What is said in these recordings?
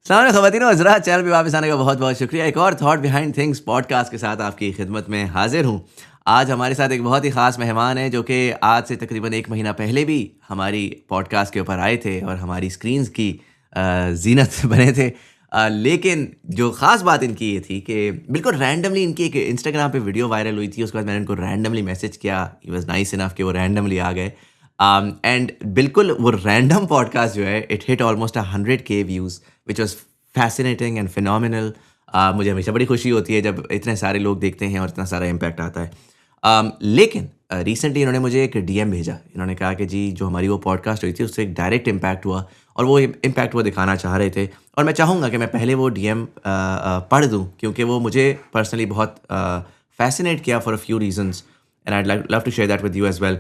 सलाम ख़वातीन और हज़रात, चैनल पे वापस आने का बहुत बहुत शुक्रिया। एक और थॉट बिहाइंड थिंग्स पॉडकास्ट के साथ आपकी खिदमत में हाजिर हूँ। आज हमारे साथ एक बहुत ही ख़ास मेहमान है जो कि आज से तकरीबन 1 महीना पहले भी हमारी पॉडकास्ट के ऊपर आए थे और हमारी स्क्रीन्स की ज़ीनत बने थे। लेकिन जो ख़ास बात इनकी ये थी कि बिल्कुल रैंडमली इनकी एक इंस्टाग्राम पे वीडियो वायरल हुई थी। उसके बाद मैंने इनको रैंडमली मैसेज किया। ही वाज़ नाइस इनफ कि वो रैंडमली आ गए। एंड बिल्कुल वो रैंडम पॉडकास्ट जो है it hit almost 100K views which was fascinating and phenomenal। मुझे हमेशा बड़ी खुशी होती है जब इतने सारे लोग देखते हैं और इतना सारा इम्पैक्ट आता है। लेकिन रिसेंटली इन्होंने मुझे एक डीएम भेजा। इन्होंने कहा कि जी जो हमारी वो पॉडकास्ट हुई थी उससे एक डायरेक्ट इम्पैक्ट हुआ और वो इम्पैक्ट वो दिखाना चाह रहे थे और मैं चाहूँगा कि मैं पहले वो डीएम पढ़ दूँ क्योंकि वो मुझे पर्सनली बहुत फैसिनेट किया for a few reasons and I love to share that with you as well.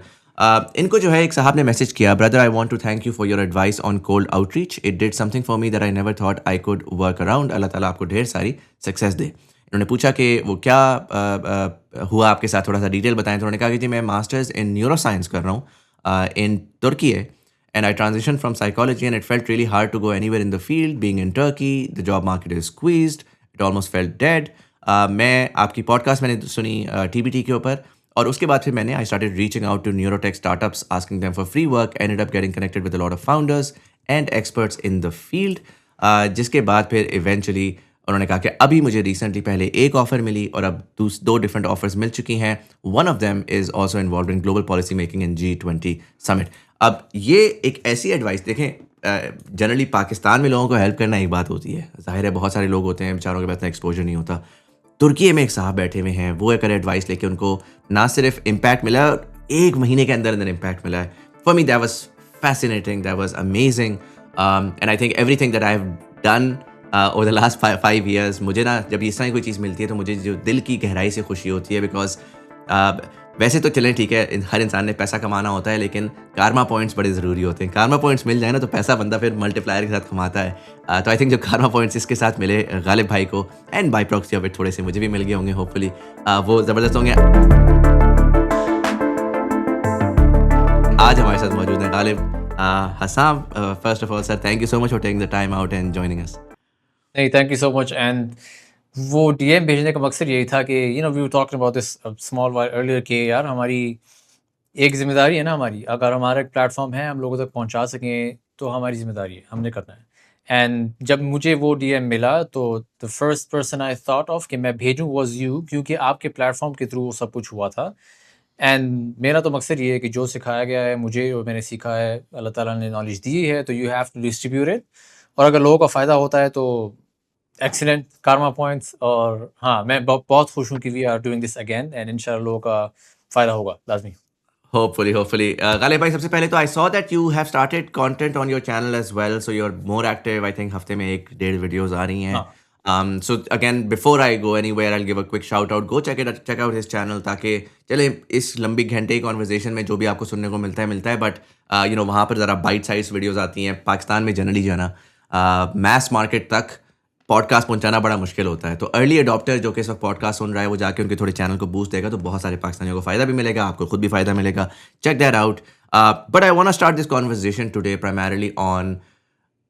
इनको जो है एक साहब ने मैसेज किया, brother I want to thank you for your advice on cold outreach, it did something for me that I never thought I could work around. अल्लाह ताला आपको ढेर सारी सक्सेस दे। इन्होंने पूछा कि वो क्या हुआ आपके साथ, थोड़ा सा डिटेल बताएं। तो उन्होंने कहा कि जी मैं मास्टर्स इन न्यूरो साइंस कर रहा हूँ इन तुर्की है and I transition from psychology and it felt really hard to go anywhere in the field being in Turkey, the job market is squeezed, it almost felt dead. मैं आपकी podcast मैंने सुनी TBT के ऊपर और उसके बाद फिर मैंने I started reaching out to neurotech startups asking them for free work, ended up getting connected with a lot of founders and experts in the field. जिसके बाद फिर इवेंचुअली उन्होंने कहा कि अभी मुझे रिसेंटली पहले एक ऑफ़र मिली और अब दो डिफरेंट ऑफर्स मिल चुकी हैं। One of them is also involve in global policy making in G20 summit. अब ये एक ऐसी एडवाइस देखें, जनरली पाकिस्तान में लोगों को हेल्प करना एक बात होती है, जाहिर है बहुत सारे लोग होते हैं बेचारों के पास इतना एक्सपोजर नहीं होता। तुर्की में एक साहब बैठे हुए हैं, वो एक एडवाइस लेके उनको ना सिर्फ इम्पैक्ट मिला है, 1 महीने के अंदर अंदर इम्पैक्ट मिला है। For me that was fascinating, that was amazing, and I think everything that I've done over the last 5 years, मुझे ना जब इस तरह की कोई चीज़ मिलती है तो मुझे जो दिल की गहराई से खुशी होती है बिकॉज वैसे तो चलें ठीक है, हर इंसान ने पैसा कमाना होता है लेकिन कारमा पॉइंट्स बड़े ज़रूरी होते हैं। कारमा पॉइंट्स मिल जाए ना तो पैसा बंदा फिर मल्टीप्लायर के साथ कमाता है। तो आई थिंक जो कारमा पॉइंट्स इसके साथ मिले गालिब भाई को and by proxy of it थोड़े से मुझे भी मिल गए होंगे, होपफुली वो ज़बरदस्त होंगे। आज हमारे साथ मौजूद हैं Ghalib. Hassam, first of all sir thank you so much for taking the time out and joining us. नहीं, thank you so much. And वो डीएम भेजने का मकसद यही था कि we were talking about this small while earlier कि यार हमारी एक ज़िम्मेदारी है ना, हमारी अगर हमारा एक प्लेटफॉर्म है हम लोगों तक पहुंचा सकें तो हमारी ज़िम्मेदारी है, हमने करना है। एंड जब मुझे वो डीएम मिला तो the first person I thought of कि मैं भेजूं वाज यू, क्योंकि आपके प्लेटफॉर्म के थ्रू वो सब कुछ हुआ था। एंड मेरा तो मकसद ये है कि जो सिखाया गया है मुझे और मैंने सीखा है, अल्लाह ताला ने नॉलेज दी है, तो you have to distribute it. और अगर लोगों का फ़ायदा होता है तो एक्सीलेंट कारमा पॉइंट्स। और हाँ, मैं बहुत खुश हूँ कि we are doing this again and इंशाल्लाह लोगों का फ़ायदा होगा लाजमी। होपफुली गालिब भाई, सबसे पहले तो I saw that you have started content on your channel as well, so you are more active. I think हफ्ते में 1-1.5 वीडियोस आ रही हैं। हाँ, so again before I go anywhere I will give a quick shout out, go check out his channel, ताकि चले इस लंबी घंटे की कॉन्वर्सेशन में जो भी आपको सुनने को मिलता है बट वहाँ पर ज़रा बाइट साइज वीडियोज़ आती हैं। पाकिस्तान में जनरली जो है ना मैस मार्केट तक पॉडकास्ट पहुंचाना बड़ा मुश्किल होता है, तो अर्ली अडॉप्टर जो कि इस वक्त पॉडकास्ट सुन रहा है वो जाके उनके थोड़े चैनल को बूस्ट देगा तो बहुत सारे पाकिस्तानियों को फ़ायदा भी मिलेगा, आपको खुद भी फ़ायदा मिलेगा। Check that out. But I want to start this conversation today primarily on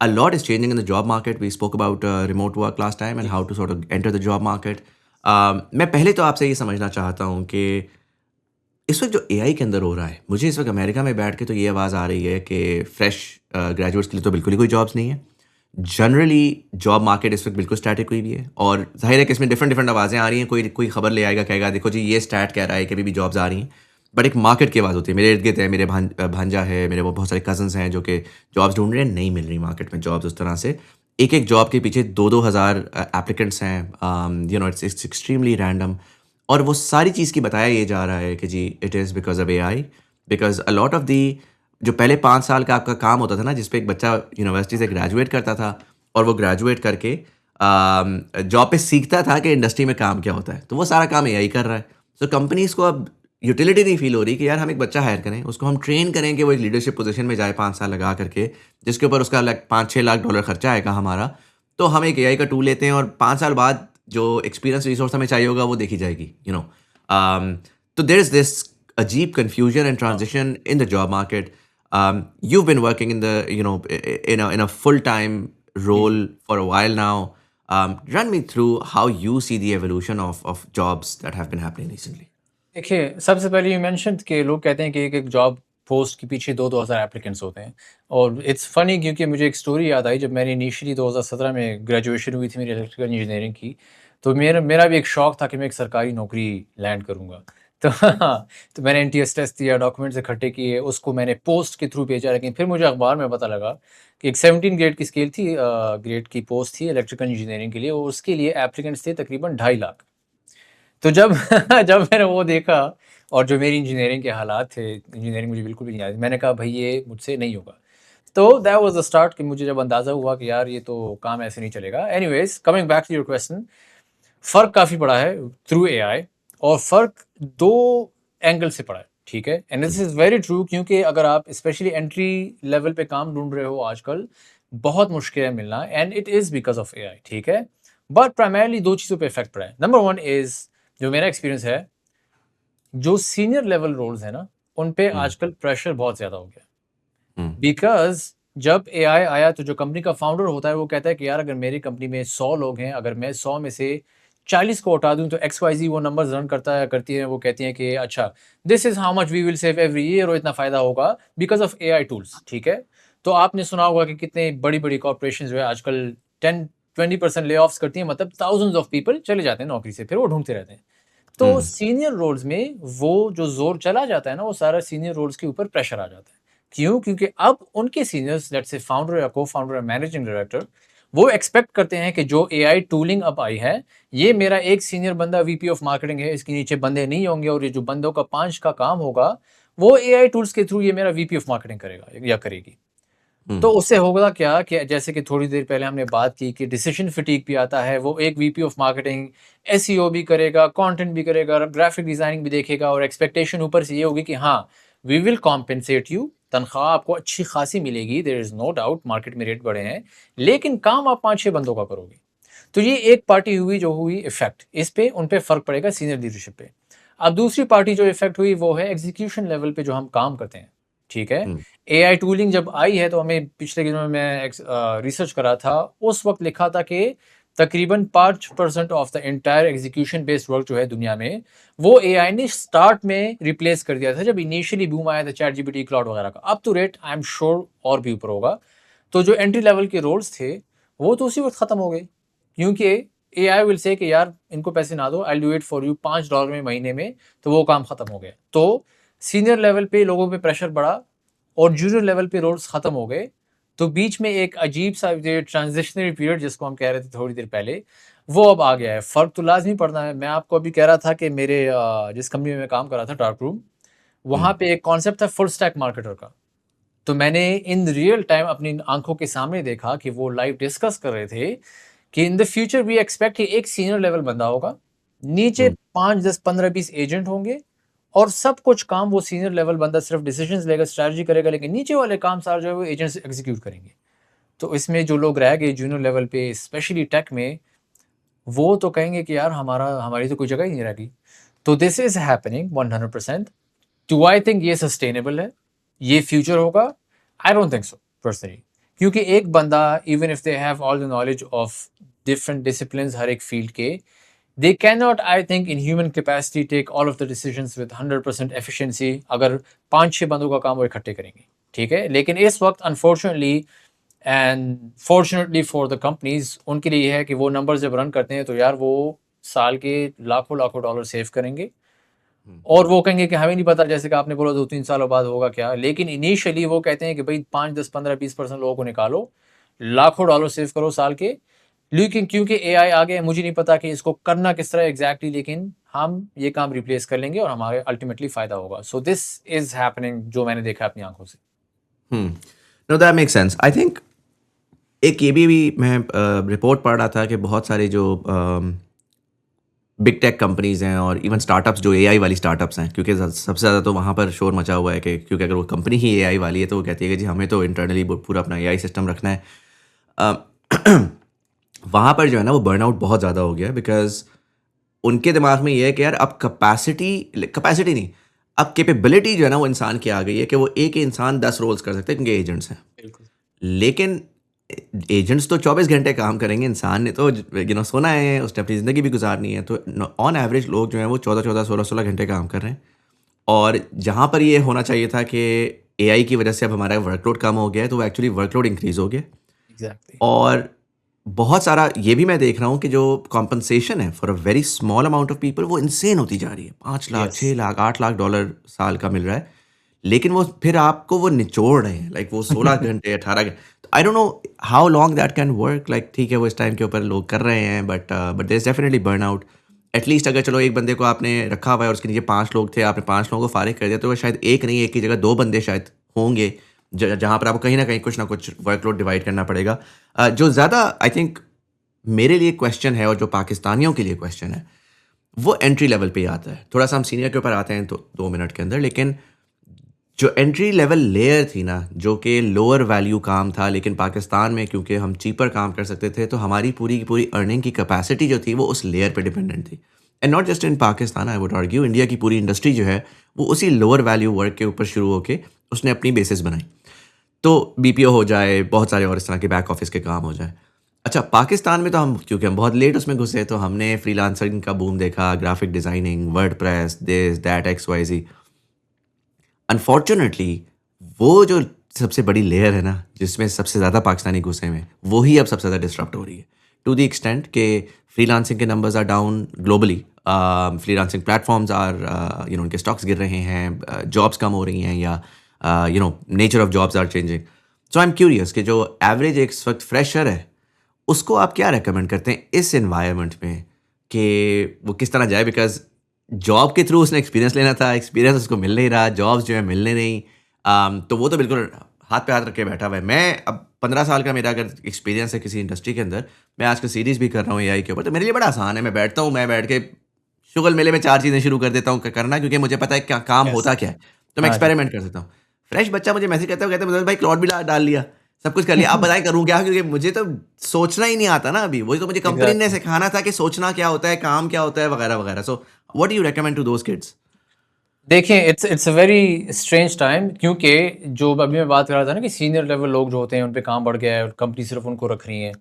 a lot is changing in the job market. We spoke about remote work last time and how to sort of enter the job market. मैं पहले तो आपसे ये समझना चाहता हूँ कि इस वक्त जो एआई के अंदर हो रहा है, मुझे इस वक्त अमेरिका में बैठ के तो ये आवाज़ आ रही है कि फ्रेश ग्रेजुएट्स के लिए तो बिल्कुल ही कोई जॉब्स नहीं है। जनरली जॉब मार्केट इस वक्त बिल्कुल स्टैटिक हुई भी है और जाहिर है कि इसमें डिफरेंट डिफरेंट आवाज़ें आ रही हैं। कोई कोई खबर ले आएगा, कहेगा देखो जी ये स्टैट कह रहा है कि अभी भी जॉब्स आ रही हैं, बट एक मार्केट की आवाज़ होती है। मेरे इर्द गिर्द है, मेरे भांजा है, मेरे वो बहुत सारे कजन्स हैं जो कि जॉब्स ढूंढ रहे हैं, नहीं मिल रही मार्केट में जॉब्स उस तरह से। एक जॉब के पीछे 2-2 हज़ार एप्लीकेंट्स हैं। इट्स एक्सट्रीमली रैंडम और वो सारी चीज़ की बताया ये जा रहा है कि जी it is because of AI, because a lot of the जो पहले 5 साल का आपका काम होता था ना, जिस पे एक बच्चा यूनिवर्सिटी से ग्रेजुएट करता था और वो ग्रेजुएट करके जॉब पे सीखता था कि इंडस्ट्री में काम क्या होता है, तो वो सारा काम एआई कर रहा है। सो कंपनीज़ को अब यूटिलिटी नहीं फील हो रही कि यार हम एक बच्चा हायर करें, उसको हम ट्रेन करें कि वो एक लीडरशिप पोजीशन में जाए 5 साल लगा करके, जिसके ऊपर उसका लाइक $5-6 लाख खर्चा आएगा हमारा। तो हम एक एआई का टूल लेते हैं और 5 साल बाद जो एक्सपीरियंस रिसोर्स हमें चाहिए होगा वो देखी जाएगी, तो देयर इज दिस अजीब confusion and transition in the job market. You've been working in the in a full time role for a while now. Run me through how you see the evolution of jobs that have been happening recently. देखिए, सबसे पहले you mentioned कि लोग कहते हैं कि एक-एक job post के पीछे 2-2 हज़ार एप्लीकेंट्स होते हैं और इट्स फ़नी क्योंकि मुझे एक स्टोरी याद आई जब मैंने इनिशियली 2017 में ग्रेजुएशन हुई थी मेरी इलेक्ट्रिकल इंजीनियरिंग की, तो मेरा मेरा भी एक शौक था कि मैं एक सरकारी नौकरी लैंड करूँगा। तो तो मैंने एनटीएस टेस्ट दिया, डॉक्यूमेंट्स इकट्ठे किए, उसको मैंने पोस्ट के थ्रू भेजा लेकिन फिर मुझे अखबार में पता लगा कि एक 17 ग्रेड की स्केल थी ग्रेड की पोस्ट थी इलेक्ट्रिकल इंजीनियरिंग के लिए और उसके लिए एप्लीकेंट्स थे तकरीबन 2.5 लाख। तो जब जब मैंने वो देखा और जो मेरी इंजीनियरिंग के हालात थे, इंजीनियरिंग मुझे बिल्कुल भी नहीं आती, मैंने कहा भई ये मुझसे नहीं होगा। तो दैट वाज़ द स्टार्ट कि मुझे जब अंदाज़ा हुआ कि यार ये तो काम ऐसे नहीं चलेगा। Anyways coming back to your question, फ़र्क काफ़ी पड़ा है थ्रू एआई और फ़र्क 2 एंगल से पड़ा है, ठीक है? And this is very true क्योंकि अगर आप स्पेशली एंट्री लेवल पे काम ढूँढ रहे हो आजकल, बहुत मुश्किल है मिलना and it is because of AI, ठीक है? बट प्राइमरीली 2 चीज़ों पे इफ़ेक्ट पड़ा है। नंबर 1 इज़ जो मेरा एक्सपीरियंस है, जो सीनियर लेवल रोल्स हैं ना, उन पे Hmm. आजकल प्रेशर बहुत ज़्यादा हो गया। Hmm. बिकॉज़ जब एआई आया तो जो कंपनी का फाउंडर होता है वो कहता है कि यार अगर मेरी कंपनी में 100 लोग हैं, अगर मैं 100 में से 40 को हटा दूँ तो एक्स-वाई-ज़ेड वो नंबर्स रन करता है करती है, वो कहती हैं कि अच्छा this is how much we will save every year और इतना फ़ायदा होगा बिकॉज़ ऑफ एआई टूल्स, ठीक है? तो आपने सुना होगा कि कितने बड़ी-बड़ी कॉर्पोरेशंस जो है आजकल 10-20% ले-ऑफ्स करती हैं मतलब थाउज़ेंड्स ऑफ पीपल चले जाते हैं नौकरी से, फिर वो ढूँढते रहते हैं। तो Hmm. सीनियर रोल्स में वो जो ज़ोर चला जाता है ना, वो सारा सीनियर रोल्स के ऊपर प्रेशर आ जाता है। क्यों? क्योंकि अब उनके सीनियर्स लेट्स से फाउंडर या को-फाउंडर या मैनेजिंग डायरेक्टर, वो एक्सपेक्ट करते हैं कि जो एआई टूलिंग अब आई है, ये मेरा एक सीनियर बंदा वीपी ऑफ मार्केटिंग है, इसके नीचे बंदे नहीं होंगे और ये जो बंदों का 5 का काम होगा, वो एआई टूल्स के थ्रू ये मेरा वीपी ऑफ मार्केटिंग करेगा या करेगी। Hmm. तो उससे होगा क्या कि जैसे कि थोड़ी देर पहले हमने बात की कि डिसीजन फटीग भी आता है, वो एक वीपी ऑफ मार्केटिंग एसईओ भी करेगा, कंटेंट भी करेगा, ग्राफिक डिजाइनिंग भी देखेगा और एक्सपेक्टेशन ऊपर से ये होगी कि हाँ, वी विल कॉम्पेंसेट यू, तनख्वाह आपको अच्छी खासी मिलेगी, there is no doubt market में रेट बढ़े हैं, लेकिन काम आप 5-6 बंदों का करोगे। तो ये एक पार्टी हुई जो हुई इफेक्ट, इस पे उन पे फर्क पड़ेगा सीनियर लीडरशिप पे। अब दूसरी पार्टी जो इफेक्ट हुई वो है एग्जीक्यूशन लेवल पे जो हम काम करते हैं, ठीक है? Hmm. एआई टूलिंग जब आई है तो हमें पिछले दिनों में मैं रिसर्च कर रहा था, उस वक्त लिखा था कि तकरीबन 5% of the entire execution based work जो है दुनिया में, वो एआई ने स्टार्ट में रिप्लेस कर दिया था जब इनिशियली बूम आया था चैट जीपीटी क्लाउड वगैरह का। Up to rate I am sure और भी ऊपर होगा। तो जो एंट्री लेवल के रोल्स थे वो तो उसी वक्त खत्म हो गए क्योंकि एआई विल से कि यार इनको पैसे ना दो, I do it for you $5 में महीने में, तो वो काम खत्म हो गया। तो सीनियर लेवल पे लोगों पे प्रेशर बढ़ा और जूनियर लेवल पे रोल्स खत्म हो गए। तो बीच में एक अजीब सा जो ट्रांजिशनरी पीरियड जिसको हम कह रहे थे थोड़ी देर पहले, वो अब आ गया है। फ़र्क तो लाज़मी पड़ना है। मैं आपको अभी कह रहा था कि मेरे जिस कंपनी में मैं काम कर रहा था डार्क रूम, Hmm. वहाँ पे एक कॉन्सेप्ट था फुल स्टैक मार्केटर का। तो मैंने इन रियल टाइम अपनी आँखों के सामने देखा कि वो लाइव डिस्कस कर रहे थे कि in the future we expect कि एक सीनियर लेवल बंदा होगा, नीचे Hmm. 5, 10, 15, 20 एजेंट होंगे और सब कुछ काम वो सीनियर लेवल बंदा सिर्फ डिसीजंस लेगा, स्ट्रैटेजी करेगा, लेकिन नीचे वाले काम सारे जो है वो एजेंट्स एग्जीक्यूट करेंगे। तो इसमें जो लोग रह गए जूनियर लेवल पे स्पेशली टेक में, वो तो कहेंगे कि यार हमारी तो कोई जगह ही नहीं रह गई। तो this is happening 100%। Do I think ये सस्टेनेबल है? ये फ्यूचर होगा? I don't think so personally, क्योंकि एक बंदा even if they have all the knowledge of different disciplines हर एक फील्ड के, they cannot I think in human capacity take all of the decisions with 100% efficiency अगर 5-6 बंदों का काम वो इकट्ठे करेंगे, ठीक है? लेकिन इस वक्त unfortunately and fortunately for the companies उनके लिए ये है कि वो नंबर्स जब रन करते हैं तो यार वो साल के लाखों लाखों डॉलर सेव करेंगे Hmm. और वो कहेंगे कि हमें नहीं पता, जैसे कि आपने बोला 2-3 सालों बाद होगा क्या, लेकिन इनिशियली वो कहते हैं कि भाई 5, 10, 15, 20% लोगों को निकालो, लाखों डॉलर सेव करो साल के, लेकिन क्योंकि एआई आ गया है, मुझे नहीं पता कि इसको करना किस तरह एग्जैक्टली, लेकिन हम ये काम रिप्लेस कर लेंगे और हमारे अल्टीमेटली फायदा होगा। सो दिस इज हैपनिंग जो मैंने देखा अपनी आंखों से। Hmm. No, that makes sense. I think एक ये भी मैं रिपोर्ट पढ़ रहा था कि बहुत सारे जो बिग टेक कंपनीज हैं और इवन स्टार्टअप्स जो एआई वाली स्टार्टअप्स हैं, क्योंकि सबसे ज़्यादा तो वहाँ पर शोर मचा हुआ है कि क्योंकि अगर वो कंपनी ही एआई वाली है तो वो कहती है कि जी हमें तो इंटरनली पूरा अपना एआई सिस्टम रखना है। वहाँ पर जो है ना वो बर्नआउट बहुत ज़्यादा हो गया बिकॉज उनके दिमाग में ये है कि यार अब कैपेसिटी नहीं, अब कैपेबिलिटी जो है ना वो इंसान की आ गई है कि वो एक ही इंसान 10 रोल्स कर सकते हैं क्योंकि एजेंट्स हैं। बिल्कुल। लेकिन एजेंट्स तो 24 घंटे काम करेंगे, इंसान ने तो सोना है, उसने अपनी ज़िंदगी भी गुजारनी है। तो ऑन एवरेज लोग जो हैं वो 14-14, 16-16 घंटे काम कर रहे हैं। और जहाँ पर ये होना चाहिए था कि एआई की वजह से अब हमारा वर्कलोड कम हो गया है, तो वो एक्चुअली वर्कलोड इंक्रीज़ हो गया। एग्ज़ैक्टली। और बहुत सारा ये भी मैं देख रहा हूँ कि जो कॉम्पेंसेशन है for a very small amount of people वो इनसेन होती जा रही है। 5 लाख, यस। 6 लाख, 8 लाख डॉलर साल का मिल रहा है। लेकिन वो फिर आपको वो निचोड़ रहे हैं, लाइक वो 16 घंटे, 18 घंटे। आई don't know how long that can work, like ठीक है वो इस टाइम के ऊपर लोग कर रहे हैं, but there is definitely burnout. At least अगर चलो एक बंदे को आपने रखा हुआ है और उसके नीचे 5 लोग थे, आपने 5 लोगों को फारिग कर दिया, तो वो शायद एक नहीं, एक की जगह 2 बंदे शायद होंगे, जहाँ पर आपको कहीं न कहीं कुछ ना कुछ वर्कलोड डिवाइड करना पड़ेगा। जो ज़्यादा आई थिंक मेरे लिए क्वेश्चन है और जो पाकिस्तानियों के लिए क्वेश्चन है, वो एंट्री लेवल पे ही आता है। थोड़ा-सा हम सीनियर के ऊपर आते हैं तो 2 मिनट के अंदर, लेकिन जो एंट्री लेवल लेयर थी ना, जो कि लोअर वैल्यू काम था, लेकिन पाकिस्तान में क्योंकि हम चीपर काम कर सकते थे, तो हमारी पूरी की पूरी अर्निंग की कैपेसिटी जो थी, वो उस लेयर पे डिपेंडेंट थी। And not just in Pakistan, I would argue India की पूरी इंडस्ट्री जो है, वो उसी लोअर वैल्यू वर्क के ऊपर शुरू होके उसने अपनी बेसिस बनाई। तो बीपीओ हो जाए, बहुत सारे और इस तरह के बैक ऑफिस के काम हो जाए। अच्छा, पाकिस्तान में तो हम क्योंकि हम बहुत लेट उसमें घुसे, तो हमने फ्रीलांसरिंग का बूम देखा, graphic designing, WordPress, this, that, X, Y, Z. Unfortunately वो जो सबसे बड़ी लेयर है ना, जिसमें सबसे ज़्यादा पाकिस्तानी घुसे हुए हैं, वो ही अब सबसे ज़्यादा डिसरप्ट हो रही है। टू द एक्सटेंट कि फ्रीलांसिंग के numbers are down globally. Freelancing platforms are उनके स्टॉक्स गिर रहे हैं, जॉब्स कम हो रही हैं, या nature of jobs are changing. So I am curious कि जो एवरेज एक इस वक्त फ्रेशर है, उसको आप क्या रेकमेंड करते हैं इस एनवायरनमेंट में कि वो किस तरह जाए? बिकॉज़ जॉब के थ्रू उसने एक्सपीरियंस लेना था, एक्सपीरियंस उसको मिल नहीं रहा, जॉब्स जो है मिलने नहीं। तो वो तो बिल्कुल हाथ पे हाथ रख के बैठा हुआ है। मैं अब 15 साल का मेरा अगर एक्सपीरियंस है किसी इंडस्ट्री के अंदर, मैं आजकल सीरीज़ भी कर रहा हूँ एआई के ऊपर, तो मेरे लिए बड़ा आसान है। मैं बैठता हूँ, मैं बैठ के शुगल मेले में 4 चीज़ें शुरू कर देता हूँ करना, क्योंकि मुझे पता है क्या काम यस। होता क्या है। तो मैं हाँ जी। एक्सपेरिमेंट कर सकता हूँ। फ्रेश बच्चा मुझे मैसेज करता है, वो कहता है, "मुदस्सिर भाई क्लॉड भी डाल लिया, सब कुछ कर लिया, अब बताएँ करूँ क्या?" क्योंकि मुझे तो सोचना ही नहीं आता ना अभी। वही तो मुझे कंपनी ने एग्ज़ैक्टली। सिखाना था कि सोचना क्या होता है, काम क्या होता है, वगैरह-वगैरह। So what do you recommend to those kids? देखिए, it's a very strange time, क्योंकि जो अभी मैं बात कर रहा था ना कि सीनियर लेवल लोग जो होते हैं, उन पे काम बढ़ गया है और कंपनी सिर्फ़ उनको रख रही है।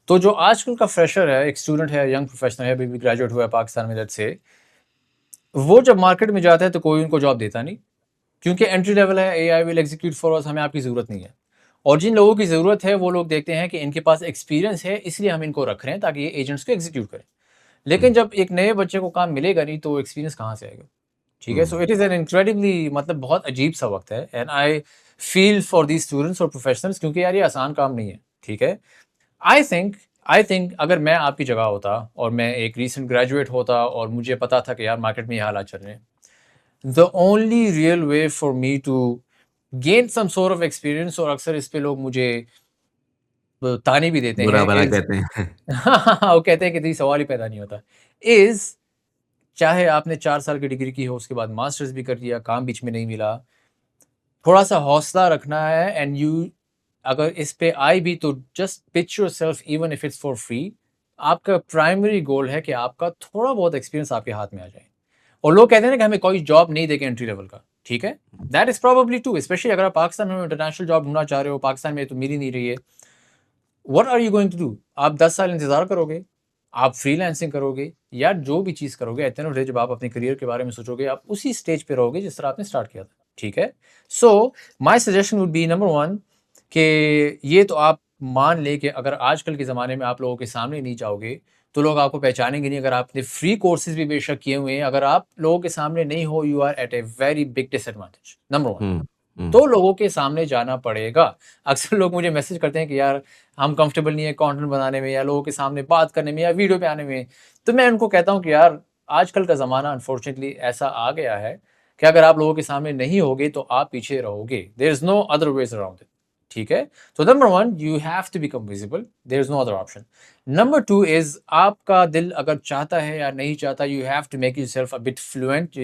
तो जो आजकल का फ्रेशर है, एक स्टूडेंट है, यंग प्रोफेशनल है, अभी-अभी ग्रेजुएट हुआ है पाकिस्तान में लेट्स से, वो जब मार्केट में जाता है तो कोई उनको जॉब देता नहीं, क्योंकि एंट्री लेवल है, AI will execute for us, हमें आपकी ज़रूरत नहीं है। और जिन लोगों की ज़रूरत है, वो लोग देखते हैं कि इनके पास एक्सपीरियंस है, इसलिए हम इनको रख रहे हैं ताकि ये एजेंट्स को एग्ज़ीक्यूट करें। हुँ, लेकिन जब एक नए बच्चे को काम मिलेगा नहीं, तो एक्सपीरियंस कहाँ से आएगा? ठीक है? Hmm, so it is an incredibly, मतलब बहुत अजीब-सा वक़्त है, and I feel for these students और प्रोफेशनल्स, क्योंकि यार ये आसान काम नहीं है, ठीक है? आई थिंक आई थिंक अगर मैं आपकी जगह होता और मैं एक रीसेंट ग्रेजुएट होता और मुझे पता था कि यार मार्केट में ये हालात चल रहे हैं, the only real way for me to gain some sort of experience, और अक्सर इस पे लोग मुझे ताने भी देते हैं, बुरा-भला इज़ कहते हैं। वो कहते हैं कि जी सवाल ही पैदा नहीं होता, इज़ चाहे आपने 4 साल की डिग्री की हो, उसके बाद मास्टर्स भी कर लिया, काम बीच में नहीं मिला, थोड़ा-सा हौसला रखना है, एंड यू अगर इस पे आए भी तो just pitch yourself even if it's for free. आपका प्राइमरी गोल है कि आपका थोड़ा बहुत एक्सपीरियंस आपके हाथ में आ जाए। और लोग कहते हैं ना कि हमें कोई जॉब नहीं देगा एंट्री लेवल का, ठीक है? That is probably true, specially अगर आप पाकिस्तान में इंटरनेशनल जॉब ढूँढना चाह रहे हो, पाकिस्तान में तो मिल ही नहीं रही है। What are you going to do? आप 10 साल इंतज़ार करोगे, आप फ्रीलांसिंग करोगे, या जो भी चीज़ करोगे, at the end of the day जब आप अपने करियर के बारे में सोचोगे, आप उसी स्टेज पे रहोगे जिस तरह आपने स्टार्ट किया था, ठीक है? So my suggestion would be number 1 कि ये तो आप मान लें कि अगर आजकल के ज़माने में आप लोगों के सामने नहीं जाओगे, तो लोग आपको पहचानेंगे नहीं। अगर आपने फ्री कोर्सेज़ भी बेशक किए हुए हैं, अगर आप लोगों के सामने नहीं हो, you are at a very big disadvantage, number 1। Hmm, hmm, तो लोगों के सामने जाना पड़ेगा। अक्सर लोग मुझे मैसेज करते हैं कि यार हम कंफर्टेबल नहीं है कंटेंट बनाने में, या लोगों के सामने बात करने में, या वीडियो पे आने में। तो मैं उनको कहता हूँ कि यार आजकल का ज़माना अनफॉर्चुनेटली ऐसा आ गया है कि अगर आप लोगों के सामने नहीं होगे तो आप पीछे रहोगे। There is no other ways around it. ठीक है? तो number 1 you have to become visible, there is no other option. Number 2 is आपका दिल अगर चाहता है या नहीं चाहता, you have to make yourself a bit fluent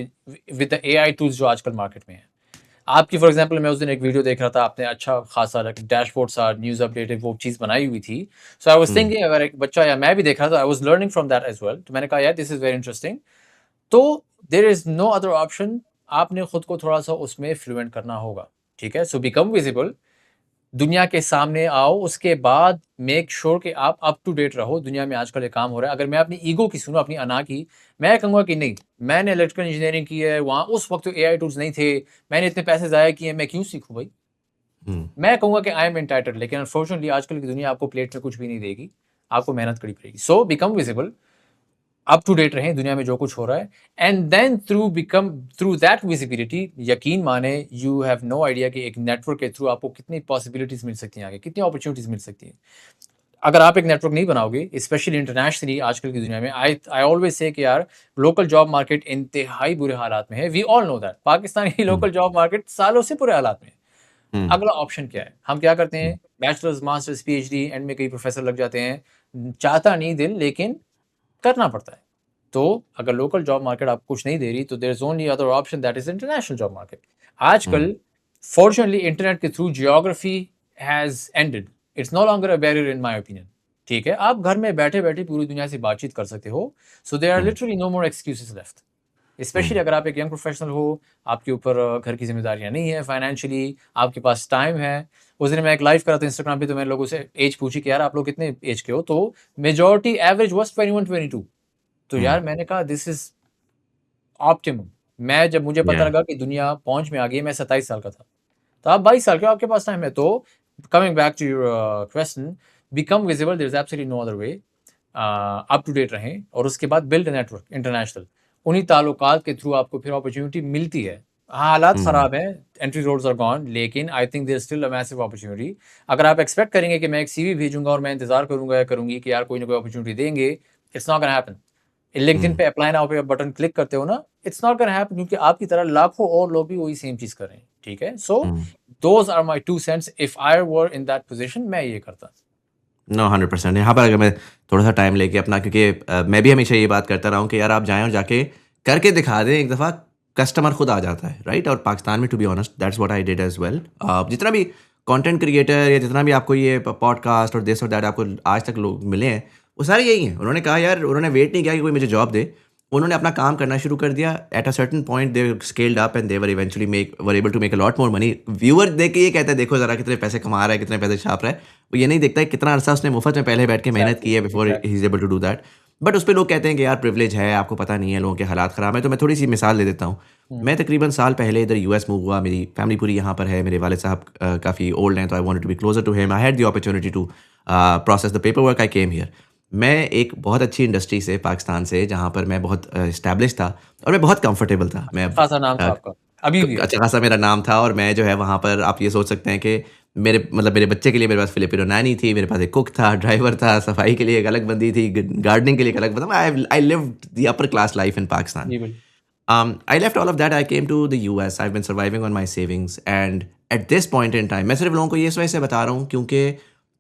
with the AI tools जो आजकल मार्केट में है। आपकी फॉर एग्जांपल मैं उस दिन एक वीडियो देख रहा था, आपने अच्छा खासा डैशबोर्ड सा न्यूज़ अपडेटेड वो चीज़ बनाई हुई थी। सो आई वाज़ हुँ, थिंकिंग अगर एक बच्चा या मैं भी देख रहा था, I was learning from that as well. तो मैंने कहा यार दिस इज़ वेरी इंटरेस्टिंग। तो there is no other option, आपने खुद को थोड़ा-सा उसमें फ्लुएंट करना होगा। ठीक है? सो बिकम विजिबल, दुनिया के सामने आओ, उसके बाद मेक श्योर कि आप अप टू डेट रहो। दुनिया में आजकल ये काम हो रहा है। अगर मैं अपनी ईगो की सुनूँ, अपनी अना की, मैं कहूँगा कि नहीं, मैंने इलेक्ट्रिकल इंजीनियरिंग की है, वहाँ उस वक़्त तो एआई टूल्स नहीं थे, मैंने इतने पैसे ज़ाया किए, मैं क्यों सीखूँ भाई? हुँ, मैं कहूँगा कि आई एम एंटाइटल्ड, लेकिन अनफॉर्चुनेटली आजकल की दुनिया आपको प्लेट में कुछ भी नहीं देगी, आपको मेहनत करनी पड़ेगी। So become visible, up to date रहें दुनिया में जो कुछ हो रहा है, and then through that visibility, यकीन माने, यू हैव नो आइडिया कि एक नेटवर्क के थ्रू आपको कितनी पॉसिबिलिटीज मिल सकती हैं, आगे कितनी अपॉर्चुनिटीज मिल सकती हैं। अगर आप एक नेटवर्क नहीं बनाओगे, स्पेशली इंटरनेशनली आजकल की दुनिया में, आई आई ऑलवेज से कि यार, लोकल जॉब मार्केट इंतहाई बुरे हालात में है। वी ऑल नो दैट पाकिस्तानी हुँ, लोकल जॉब मार्केट सालों से बुरे हालात में है। हुँ, अगला ऑप्शन क्या है? हम क्या करते हुँ, हैं? बैचलर्स, मास्टर्स, पीएचडी, एंड में कई प्रोफेसर लग जाते हैं। चाहता नहीं दिल, लेकिन करना पड़ता है। तो अगर लोकल जॉब मार्केट आपको कुछ नहीं दे रही, तो there is only other option, that is international job market. Hmm, आजकल फॉर्चुनेटली इंटरनेट के through geography has ended. It's no longer a barrier in my opinion. ठीक है, आप घर में बैठे बैठे पूरी दुनिया से बातचीत कर सकते हो। So there are hmm, literally no more excuses left. Hmm, specially अगर आप एक यंग प्रोफेशनल हो, आपके ऊपर घर की जिम्मेदारियां नहीं है, फाइनेंशियली आपके पास टाइम है। उस दिन मैं एक लाइव करा था इंस्टाग्राम पे, तो मैंने लोगों से एज पूछी कि यार आप लोग कितने एज के हो, तो मेजोरिटी एवरेज वाज 21-22। तो हुँ, यार मैंने कहा दिस इज ऑप्टिमम। मैं जब मुझे पता या लगा कि दुनिया पहुंच में आ गई है, मैं 27 साल का था। तो आप 22 साल के हो, आपके पास टाइम है। तो coming back to your question, become visible, there is absolutely no other way. Up to date रहें, और उसके बाद बिल्ड नेटवर्क इंटरनेशनल। उन्हीं ताल्लुकात के थ्रू आपको फिर अपॉर्चुनिटी मिलती है। हाँ, हालात हुँ, खराब हैं, एंट्री रोड्स आर गॉन, लेकिन I think there is still a massive opportunity. अगर आप एक्सपेक्ट करेंगे कि मैं एक सीवी भेजूंगा और मैं इंतजार करूंगा या करूंगी कि यार कोई ना कोई अपॉर्चुनिटी देंगे, it's not gonna happen. LinkedIn hmm, पे अप्लाई नाउ पे बटन क्लिक करते हो ना, इट्स नॉट गोना हैपन, क्योंकि आपकी तरह लाखों और लोग भी वही सेम चीज कर रहे हैं। ठीक है, so hmm. Those are my two cents. If I were in that position, मैं ये करता। नो 100% यहाँ पर अगर मैं थोड़ा-सा टाइम लेके अपना क्योंकि मैं भी हमेशा ये बात करता रहा हूँ कि यार आप जाएँ और जाके करके दिखा दें एक दफ़ा, कस्टमर खुद आ जाता है, राइट? और पाकिस्तान में to be honest that's what I did as well. जितना भी कंटेंट क्रिएटर या जितना भी आपको ये प पॉडकास्ट और दिस और दैट आपको आज तक लोग मिले हैं, वो सारे यही हैं। उन्होंने कहा यार उन्होंने वेट नहीं किया कि कोई मुझे जॉब दे। उन्होंने अपना काम करना शुरू कर दिया। At a certain point they scaled up and they were able to make a lot more money. Viewer देख के ये कहता है देखो ज़रा कितने पैसे कमा रहा है, कितने पैसे छाप रहा है। वो ये नहीं देखता है कितना अरसा उसने मुफ्त में पहले बैठ के मेहनत की एग्जैक्टली, है बिफोर ही exactly. Is able to do that. But उस पे लोग कहते हैं कि यार प्रिविलेज है, आपको पता नहीं है, लोगों के हालात ख़राब हैं। तो मैं थोड़ी-सी मिसाल दे देता हूँ। हम्म, मैं तकरीबन साल पहले इधर यूएस मूव हुआ, मेरी फैमिली पूरी यहाँ पर है, मेरे वालिद साहब काफ़ी ओल्ड हैं, तो I wanted to be closer to him. I had the opportunity to process the paper work, I came here. मैं एक बहुत अच्छी इंडस्ट्री से, पाकिस्तान से, जहाँ पर मैं बहुत एस्टेब्लिश था और मैं बहुत कंफर्टेबल था। मैं खासा नाम था अ, आपका, अभी भी है। अच्छा खासा मेरा नाम था और मैं जो है वहाँ पर आप ये सोच सकते हैं कि मेरे बच्चे के लिए मेरे पास फिलिपिनो नैनी थी, मेरे पास एक कुक था, ड्राइवर था, सफाई के लिए एक अलग बंदी थी, गार्डनिंग के लिए एक अलग बंदा। I lived the upper class life in Pakistan. जी बिल्कुल। I left all of that. I came to the US. I've been surviving on my savings. And at this point in time, मैं सिर्फ लोगों को ये इस वजह से बता रहा हूँ क्योंकि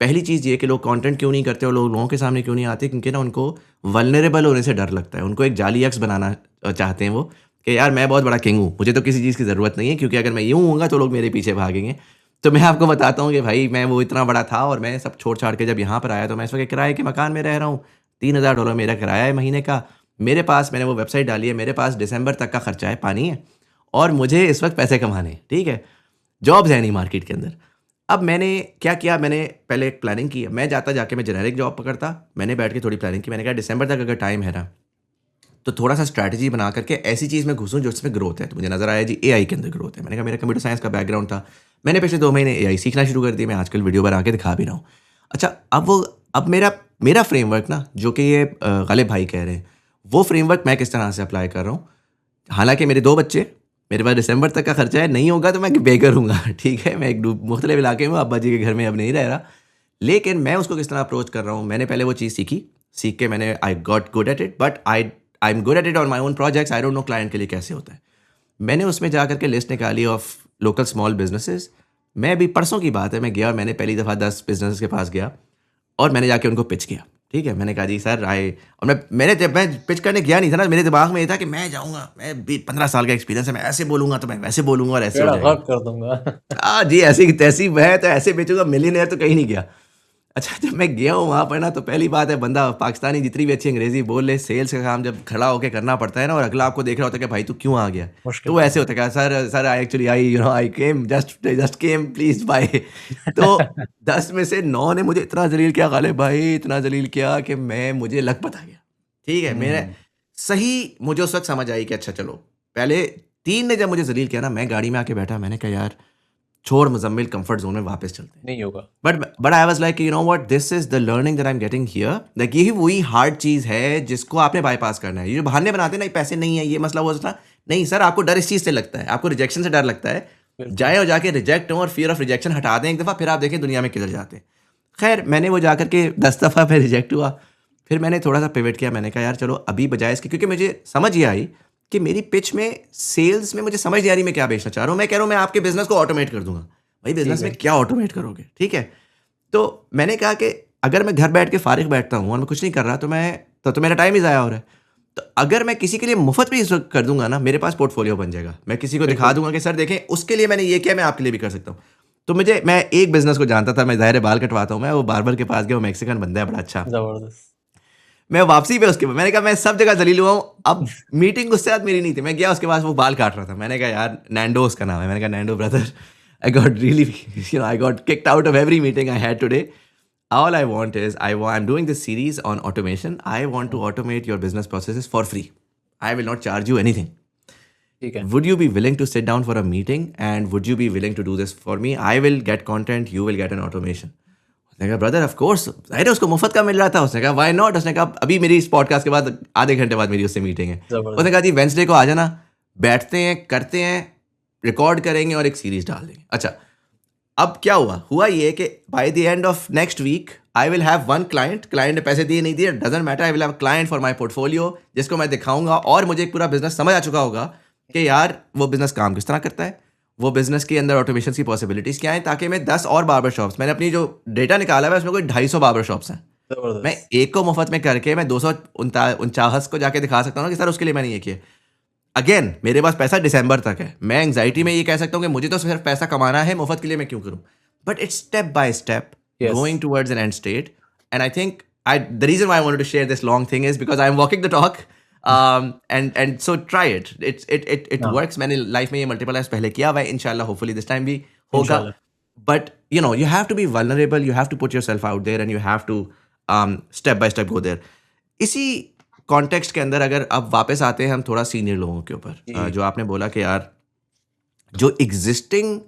पहली चीज़ ये कि लोग कंटेंट क्यों नहीं करते और लोगों के सामने क्यों नहीं आते, क्योंकि ना उनको वल्नरेबल होने से डर लगता है। उनको एक जाली अक्स बनाना चाहते हैं वो कि यार मैं बहुत बड़ा किंग हूँ, मुझे तो किसी चीज़ की ज़रूरत नहीं है, क्योंकि अगर मैं यूँ हूँगा तो लोग मेरे पीछे भागेंगे। तो मैं आपको बताता हूँ कि भाई मैं वो इतना बड़ा था और मैं सब छोड़ छाड़ के जब यहाँ पर आया तो मैं इस वक्त किराए के मकान में रह रहा हूँ। $3000 मेरा किराया है महीने का। मेरे पास, मैंने वो वेबसाइट डाली है, मेरे पास दिसंबर तक का खर्चा है, पानी है, और मुझे इस वक्त पैसे कमाने हैं, ठीक है? जॉब्स है नहीं मार्केट के अंदर। अब मैंने क्या किया, मैंने पहले एक प्लानिंग की। मैं जाता जाके मैं जेनेरिक जॉब पकड़ता। मैंने बैठ के थोड़ी प्लानिंग की। मैंने कहा दिसंबर तक अगर टाइम है ना, तो थोड़ा-सा स्ट्रैटेजी बना करके ऐसी चीज़ में घुसूँ जो जिसमें ग्रोथ है। तो मुझे नज़र आया जी एआई के अंदर ग्रोथ है। मैंने कहा मेरा कंप्यूटर साइंस का बैकग्राउंड था। मैंने पिछले 2 महीने एआई सीखना शुरू कर दिया। मैं आजकल वीडियो बना के दिखा भी रहा हूँ। अच्छा, अब मेरा मेरा फ्रेमवर्क ना, जो कि ये गालिब भाई कह रहे हैं, वो फ्रेमवर्क मैं किस तरह से अप्लाई कर रहा हूँ। हालाँकि मेरे 2 बच्चे, मेरे पास दिसंबर तक का खर्चा है, नहीं होगा तो मैं बेघर हूँगा, ठीक है? मैं एक मुख्तलिफ इलाके में अब्बा जी के घर में अब नहीं रह रहा। लेकिन मैं उसको किस तरह अप्रोच कर रहा हूँ, मैंने पहले वो चीज़ सीखी। सीख के मैंने I got good at it, but I am good at it on my own projects. I don't no client के लिए कैसे होता है। मैंने उसमें जा करके लिस्ट निकाली ऑफ लोकल स्मॉल बिज़नेसेस। मैं अभी परसों की बात है, मैं गया और मैंने पहली दफ़ा 10 बिज़नेस के पास गया और मैंने जाके उनको पिच किया, ठीक है? मैंने कहा जी सर आए, और मैं पिच करने गया नहीं था ना, मेरे दिमाग में ये था कि मैं जाऊँगा, मैं भी 15 साल का एक्सपीरियंस है, मैं ऐसे बोलूँगा तो मैं वैसे बोलूँगा और ऐसे हो बेड़ा जाएगा। गर्क कर दूंगा। जी, ऐसी तैसी मैं तो ऐसे बेचूँगा, मिलियनेयर तो कहीं नहीं गया। अच्छा, जब मैं गया हूँ वहाँ पर ना, तो पहली बात है, बंदा पाकिस्तानी जितनी भी अच्छी अंग्रेजी बोल ले, सेल्स का काम जब खड़ा होके करना पड़ता है ना, और अगला आपको देख रहा होता है कि भाई तू क्यों आ गया, मुश्किल तो ऐसे काम होता है कि sir sir I actually I I came just came please bye. तो है। 10 में से 9 ने मुझे इतना जलील किया, गालिब भाई इतना जलील किया कि मैं मुझे लखपत आ गया। ठीक है, मेरे हुँ, सही मुझे उस वक्त समझ आई कि अच्छा चलो, पहले 3 ने जब मुझे जलील किया ना, मैं गाड़ी में आके बैठा, मैंने कहा यार छोड़ मुजम्मिल, कंफर्ट जोन में वापस चलते हैं। नहीं होगा। But I was like, you know what, this is the learning that I am getting here, like यही वही हार्ड चीज है जिसको आपने बाईपास करना है। ये जो बहाने बनाते हैं ना, पैसे नहीं है, ये मसला वो मसला, नहीं सर, आपको डर इस चीज से लगता है, आपको रिजेक्शन से डर लगता है, बिल्कुल। जाए और जाके रिजेक्ट हो और फियर ऑफ रिजेक्शन हटा दें एक दफा, फिर आप देखें दुनिया में किधर जाते हैं। खैर, मैंने वो जाकर के 10 दफा फिर रिजेक्ट हुआ। फिर मैंने थोड़ा सा पिवट किया, मैंने कहा यार चलो अभी बजाय इसके, क्योंकि मुझे समझ ये आई कि मेरी पिच में, सेल्स में मुझे समझ नहीं आ रही मैं क्या बेचना चाह रहा हूँ। मैं कह रहा हूँ मैं आपके बिजनेस को ऑटोमेट कर दूंगा। भाई ठीक बिजनेस है, में क्या ऑटोमेट करोगे, ठीक है। तो मैंने कहा कि अगर मैं घर बैठ के फारिग बैठता हूँ और मैं कुछ नहीं कर रहा, तो तो मेरा टाइम ही ज़ाया हो रहा है। तो अगर मैं किसी के लिए मुफ्त भी इस वक्त कर दूंगा ना, मेरे पास पोर्टफोलियो बन जाएगा, मैं किसी को दिखा बिल्कुल। दूंगा कि सर देखें उसके लिए मैंने ये किया, मैं आपके लिए भी कर सकता हूँ। तो मैं एक बिजनेस को जानता था, मैं ज़ाहिर है बाल कटवाता हूँ, मैं वो बार्बर के पास गया, वो मैक्सिकन बंदा है बड़ा अच्छा। ज़बरदस्त। मैं वापसी पे उसके मैंने कहा मैं सब जगह जलील हुआ हूँ, अब मीटिंग उससे साथ मेरी नहीं थी, मैं गया उसके पास, वो बाल काट रहा था, मैंने कहा यार नैंडो उसका नाम है, मैंने कहा Nando brother, I got really, I got kicked out of every meeting I had today. All I want is I'm doing this series on automation. I want to hmm, automate your business processes for free. I will not charge you anything. ठीक है। Would you be willing to sit down for a meeting and would you be willing to do this for me? I will get content, you will get an automation. उसने कहा brother of course, अरे उसको मुफ्त का मिल रहा था। उसने कहा व्हाई नॉट। उसने कहा अभी मेरी इस पॉडकास्ट के बाद आधे घंटे बाद मेरी उससे मीटिंग है। उसने ज़बरदस्त। कहा जी वेंसडे को आ जाना, बैठते हैं, करते हैं, रिकॉर्ड करेंगे और एक सीरीज डाल देंगे। अच्छा, अब क्या हुआ ये कि by the end of next week I will have one client. Client ने पैसे दिए नहीं दिए doesn't matter, I will have client for my portfolio जिसको मैं दिखाऊंगा, और मुझे एक पूरा बिजनेस समझ आ चुका होगा कि यार वो बिजनेस काम किस तरह करता है, वो बिजनेस के अंदर ऑटोमेशन की पॉसिबिलिटीज क्या है, ताकि मैं 10 और बार्बर शॉप्स, मैंने अपनी जो डेटा निकाला है उसमें कोई 250 बार्बर शॉप्स हैं, मैं ज़बरदस्त। एक को मुफ्त में करके मैं 249 को जाके दिखा सकता हूँ ना कि सर उसके लिए मैंने ये किया। अगेन मेरे पास पैसा दिसंबर तक है, मैं एंग्जाइटी में ये कह सकता हूँ कि मुझे तो सिर्फ पैसा कमाना है, मुफ्त के लिए मैं क्यों करूँ। But it's step by step yes, going towards an end state, and I think I the reason why I wanted to share this long thing is because I am walking the talk. And so try it, it हाँ, works. मैंने life में ये multiple times पहले किया हुआ है, इंशाल्लाह hopefully this time भी होगा। इंशाल्लाह। But you know, you have to be vulnerable, you have to put yourself out there and you have to step by step go there. इसी कॉन्टेक्स्ट के अंदर अगर अब वापस आते हैं हम थोड़ा सीनियर लोगों के ऊपर, जी, जो आपने बोला कि यार जो एग्जिस्टिंग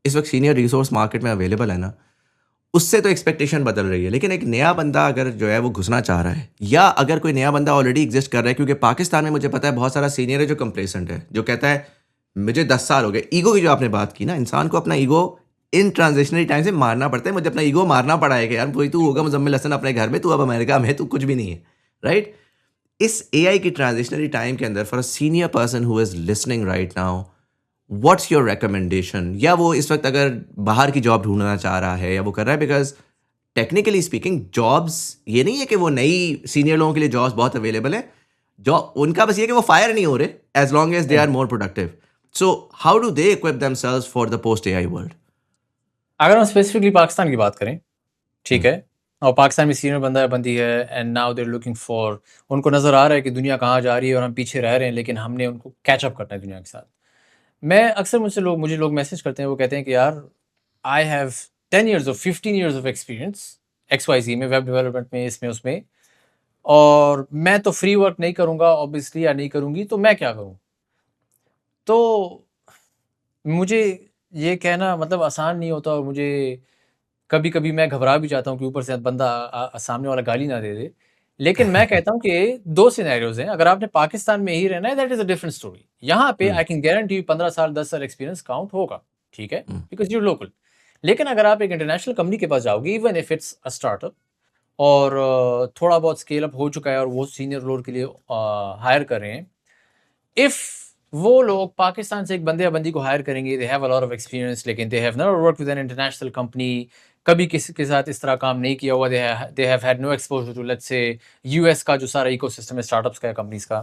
इस वक्त सीनियर रिसोर्स मार्केट में अवेलेबल है ना, उससे तो एक्सपेक्टेशन बदल रही है। लेकिन एक नया बंदा अगर जो है वो घुसना चाह रहा है, या अगर कोई नया बंदा ऑलरेडी एग्जिस्ट कर रहा है, क्योंकि पाकिस्तान में मुझे पता है बहुत सारा सीनियर है जो कंप्लेसेंट है, जो कहता है मुझे 10 साल हो गए। ईगो की जो आपने बात की ना, इंसान को अपना ईगो इन ट्रांजिशनरी टाइम से मारना पड़ता है। मुझे अपना ईगो मारना पड़ा है कि यार कोई तू होगा मुजम्मिल हसन अपने घर में, तू अब अमेरिका में, तू कुछ भी नहीं है, राइट। इस एआई की ट्रांजिशनरी टाइम के अंदर for a senior person who is listening right now, what's your recommendation? या वो इस वक्त अगर बाहर की जॉब ढूंढना चाह रहा है या वो कर रहा है, बिकॉज टेक्निकली स्पीकिंग जॉब्स ये नहीं है कि वो नई सीनियर लोगों के लिए जॉब्स बहुत अवेलेबल है, जॉब उनका बस ये है कि वो फायर नहीं हो रहे एज लॉन्ग एज दे नहीं। Are more productive. So how do they equip themselves for the post AI world? अगर हम स्पेसिफिकली पाकिस्तान की बात करें, ठीक है? और पाकिस्तान में सीनियर बंदा या बंदी है and now they are looking for, उनको नज़र आ रहा है कि दुनिया कहाँ जा रही है और हम पीछे रह रहे हैं, लेकिन हमने उनको कैच अप करना है दुनिया के साथ। मैं अक्सर मुझे लोग मैसेज करते हैं, वो कहते हैं कि यार आई हैव 10 इयर्स और 15 इयर्स ऑफ एक्सपीरियंस XYZ में, वेब डेवलपमेंट में, इसमें उसमें, और मैं तो फ्री वर्क नहीं करूँगा ऑब्वियसली, या नहीं करूँगी, तो मैं क्या करूँ? तो मुझे ये कहना मतलब आसान नहीं होता, और मुझे कभी-कभी मैं घबरा भी जाता हूँ कि ऊपर से बंदा सामने वाला गाली ना दे दे। लेकिन मैं कहता हूँ कि 2 सिनेरियोज़ हैं, अगर आपने पाकिस्तान में ही रहना है, that is a different story. यहाँ पे आई कैन गारंटी यू 15 साल, 10 साल एक्सपीरियंस काउंट होगा, ठीक है? Because you are local. लेकिन अगर आप एक इंटरनेशनल कंपनी के पास जाओगे, even if it's a startup, और थोड़ा बहुत स्केल अप हो चुका है और वो सीनियर रोल के लिए हायर कर रहे हैं, इफ वो लोग पाकिस्तान से एक बंदे या बंदी को हायर करेंगे, they have a lot of experience, लेकिन they have never worked with an international company, कभी किसी के साथ इस तरह काम नहीं किया हुआ, they have had no exposure to, let's say, US का जो सारा इकोसिस्टम है स्टार्टअप्स का या कंपनीज का।